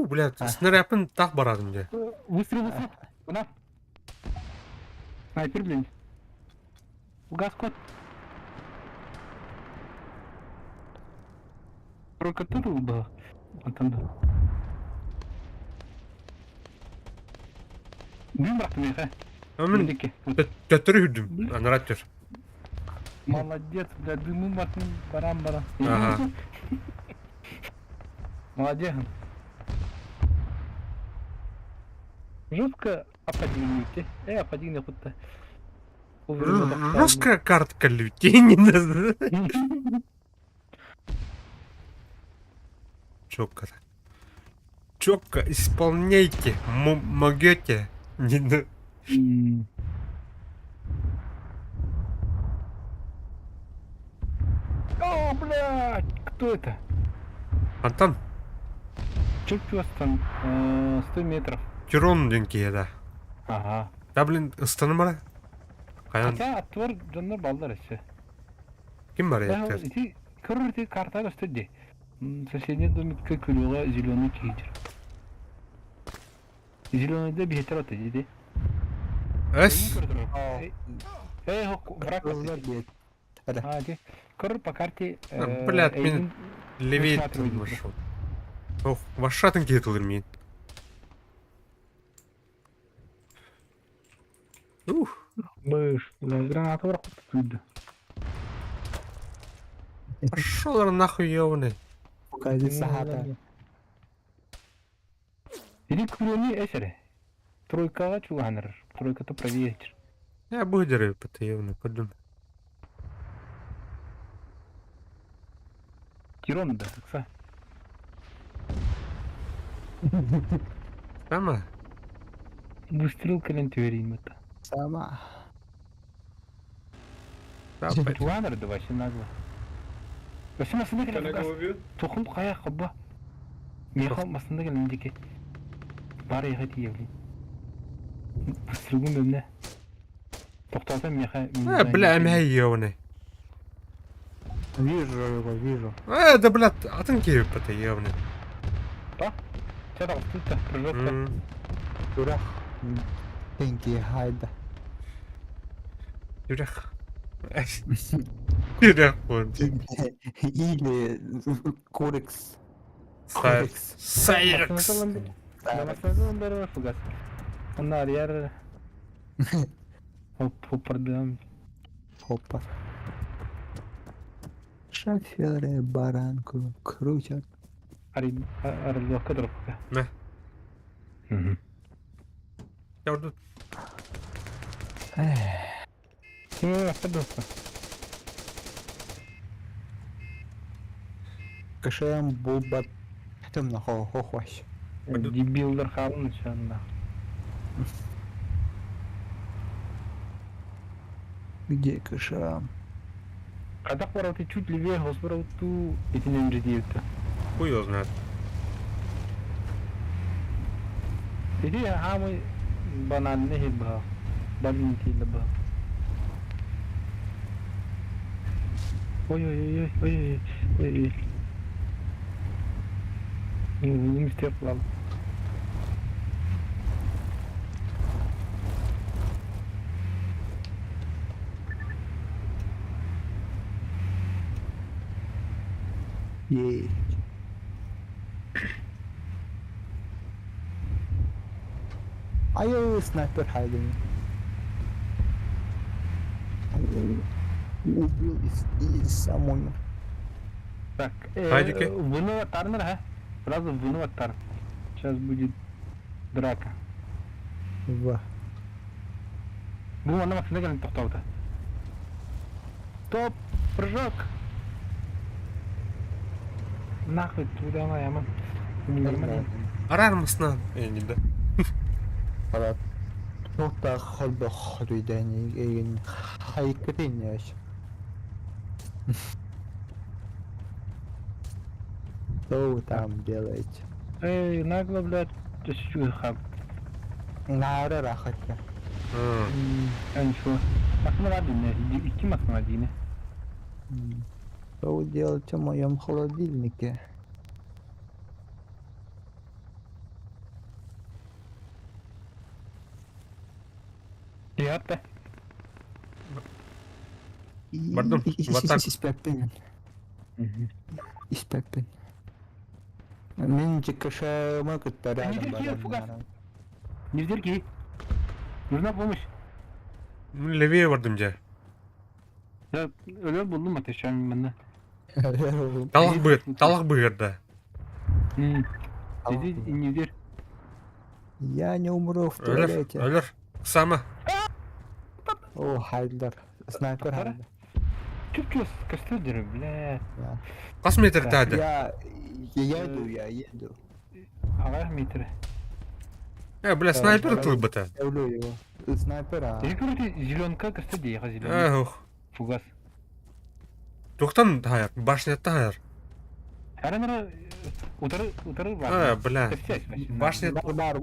Speaker 1: Блядь, снарядын так барадым же.
Speaker 5: Выстрел, выстрел. Куда? Снайпер, блин. Угас кот. Только тут был. Вот там, да. Блин, брат, мне,
Speaker 1: Мен
Speaker 5: Великий.
Speaker 1: төттөрү хүрдүм. Анратчыр.
Speaker 5: Молодец, бля, дымым батын, барам-барам.
Speaker 1: Ага.
Speaker 5: Молодец. Жестко оподигните. Оподигни хоть-то.
Speaker 1: Жесткая картка лютенина. Четко так. Четко исполняйте. Могете. Не на...
Speaker 5: О, блядь! Кто это?
Speaker 1: Антон,
Speaker 5: Чуть-чуть там 100 метров.
Speaker 1: Тирон деньги, да.
Speaker 5: Ага.
Speaker 1: Да, блин, станымара. Каян,
Speaker 5: Хотя attır canlar ballar işte.
Speaker 1: kim var
Speaker 5: Я
Speaker 1: ya?
Speaker 5: эти крути карта растет. Соседний домик курила зеленый кейдер. Зеленый да бихтер от dedi.
Speaker 1: Эс?
Speaker 5: Брак.
Speaker 2: Kızlar bir. Hadi.
Speaker 5: Hadi. Кур по карте.
Speaker 1: Блядь, мен левеет маршрут. Ох, вашатын кетілдір мен.
Speaker 5: Мышь, граната вверху туда.
Speaker 1: Пошел нахуй ебаный.
Speaker 2: Pokazi sahada.
Speaker 5: Иди к мне эсере. Тройка чуганер. Тройка-то проверить.
Speaker 1: Я буду по ебаный, подумай.
Speaker 5: Тирон да, кса.
Speaker 1: Сама?
Speaker 5: Выстрел калентерин это.
Speaker 2: Sama.
Speaker 5: Чуганер давай все нагло. Вообще масында
Speaker 11: Can I go
Speaker 5: келе.
Speaker 11: with you?
Speaker 5: Тоқым қая қобба. Меха масында келе мендеке. Бар яға тиевли. Выстрелгім өмне. Тоқтата меха.
Speaker 1: Бля, әмәй ебаный.
Speaker 2: Вижу его, вижу.
Speaker 1: Да, блядь, атын кебіп по ебаный.
Speaker 5: Че так стыдно, прыжок.
Speaker 2: Durak. Dengi hayda.
Speaker 1: Юрях. Юрях, вон.
Speaker 2: Или Корекс.
Speaker 1: Сайрекс.
Speaker 5: Намасынан бері фугас. Onlar yer. Hoppardam.
Speaker 2: Hoppa. Шоферы баранку крутят.
Speaker 5: Арылуаққа дұрыпқа.
Speaker 1: Не? Я орду.
Speaker 5: Дұрыпқа.
Speaker 2: Кашаям булбат. Темно хохваш.
Speaker 5: Дебилдер халын içinde.
Speaker 2: Где кашам?
Speaker 5: Қазақ бар ты чуть левее, Хосборов ту этинен редиетті.
Speaker 1: Хуй его знает.
Speaker 5: Иди хамы бананны хилба. Баннити лба. Ой. Мистер план.
Speaker 2: Ей. Ай, снайпер хайден. Убил из самого.
Speaker 5: Так,
Speaker 1: Хайдики?
Speaker 5: вынова тарнер, а? Сразу вынова тар. Сейчас будет драка.
Speaker 2: Ва.
Speaker 5: Бұл ана максында келін тоқтауды. Стоп! Прыжок! Нахуй, туда она, яман. Нормально.
Speaker 1: Арар мısın? Eninde.
Speaker 2: Hala çok da halde haliden egin haykırın ya. Что вы там делаете?
Speaker 5: Эй, нагло, блядь, ты что, хаб?
Speaker 2: Нара рахатя.
Speaker 5: А ничего. Максимум один, не? Iki maksimum один, не?
Speaker 2: Что вы делаете в моем холодильнике?
Speaker 5: Япта.
Speaker 1: Pardon, вот так.
Speaker 2: Испекпен. Испекпен. Мен чекашама кытта рядом
Speaker 5: Неделя фугас.
Speaker 2: барам.
Speaker 5: Не вдерги. Нужна помощь.
Speaker 1: Левее бардым же.
Speaker 5: Я ölür buldum ateşen bana.
Speaker 1: Талах быгырда.
Speaker 5: Dedi не вдер.
Speaker 2: Я не умру в
Speaker 1: Өлөр,
Speaker 2: туалете.
Speaker 1: өлөр. Сама.
Speaker 2: О, Хайдар. Снайпер Хайдар.
Speaker 5: Чуп-чус, кастудер, бля.
Speaker 1: Кас метр тады?
Speaker 2: Я еду.
Speaker 5: Ағай метрі.
Speaker 1: Бля, снайпер тыл быта.
Speaker 2: Ставлю его. Снайпера.
Speaker 5: Я говорю, зеленка кастудия, зеленка.
Speaker 1: Ох.
Speaker 5: Фугас.
Speaker 1: Тоқтан хайыр, башнетті хайыр.
Speaker 5: Әрінара утары бар.
Speaker 1: Бля. Башнет.
Speaker 2: Бар.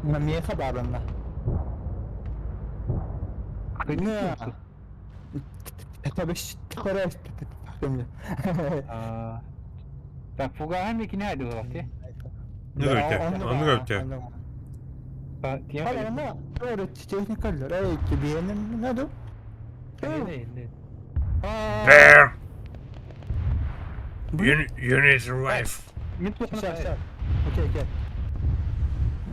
Speaker 2: Мне хабарында. Не. Это биш кореш.
Speaker 5: Так, фуга hem ikini haydi o vakti.
Speaker 1: Ne gördü? Onu gördü.
Speaker 2: Hala doğru teknikerler. Ey ki benim ne do?
Speaker 1: There! You need to revive.
Speaker 2: Окей.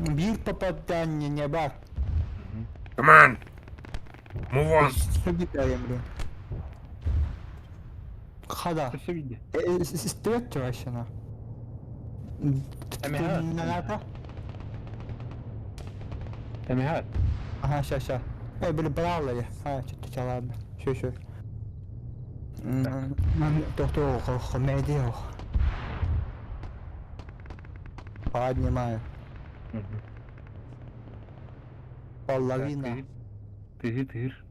Speaker 2: Bir попадание не бар.
Speaker 1: Come on! Move on!
Speaker 2: Побегаем, блин. Хада.
Speaker 5: Все види.
Speaker 2: Стоять вообще на.
Speaker 5: Эмихат.
Speaker 2: Ага, ща. Эй, блин, брала я. Чё, ладно. Шо. То, медио. Поднимаю. Половина.
Speaker 5: Тыр.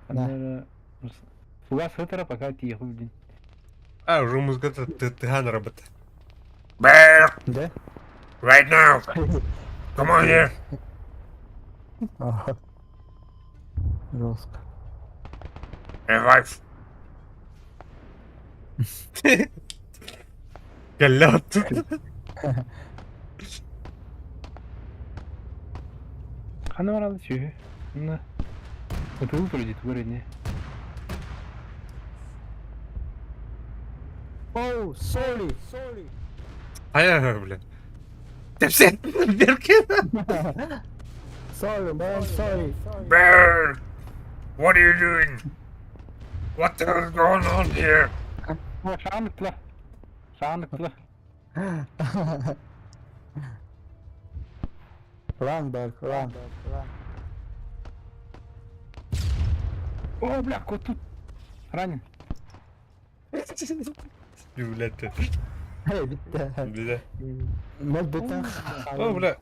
Speaker 2: Да.
Speaker 5: Фугас хытыра пока тихо блин.
Speaker 1: Уже музыка тыган работа. Bear!
Speaker 2: Да?
Speaker 1: Right now! Come on here!
Speaker 2: Ага. Жестко.
Speaker 1: Revive! Галят!
Speaker 5: Хана варады чё? На. Это выпрыгнет вроде.
Speaker 2: Оу, sorry.
Speaker 1: Hayır bile. Tepsi! Berkin!
Speaker 2: Sorry, man, sorry.
Speaker 1: Bear! What are you doing? What the hell is going on here?
Speaker 5: Şanlıklı.
Speaker 2: Run, run.
Speaker 5: О, бля, кот тут ранен.
Speaker 1: Юлетти.
Speaker 2: Hey, bitti.
Speaker 1: Bize.
Speaker 2: Может быть, там...
Speaker 1: О, бля.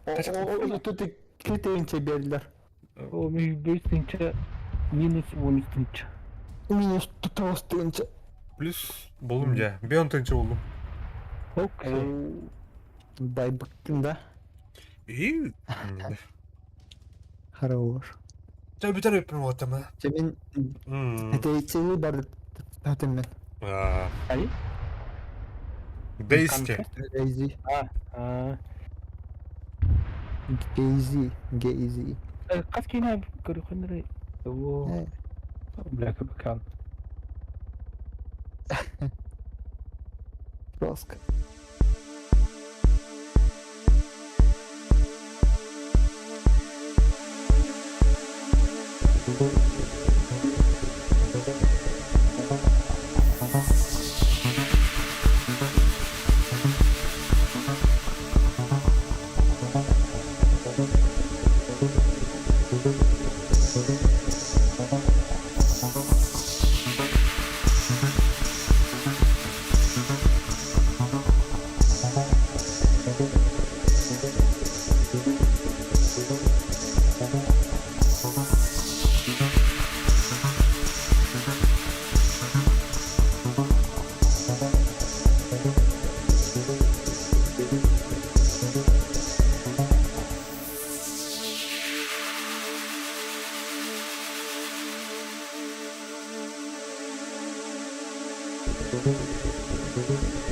Speaker 2: Тут и критенче бердилер.
Speaker 5: О, мен бөстінчі, минус 13.
Speaker 2: Минус 9-тынчы.
Speaker 1: Плюс болдum ja. Bir 10-тынчы болдum.
Speaker 5: Окей.
Speaker 2: Дай быктың да.
Speaker 1: İyi.
Speaker 2: Хорош.
Speaker 1: Sen bir tane yapayım o tamam.
Speaker 2: Senin eteği бар татыммен.
Speaker 5: Ай?
Speaker 1: Бейсте.
Speaker 2: Гейзи. Гейзи.
Speaker 5: Қас кейіне көрі қындырай. О, бля, көбікан.
Speaker 2: Жестко. Ага.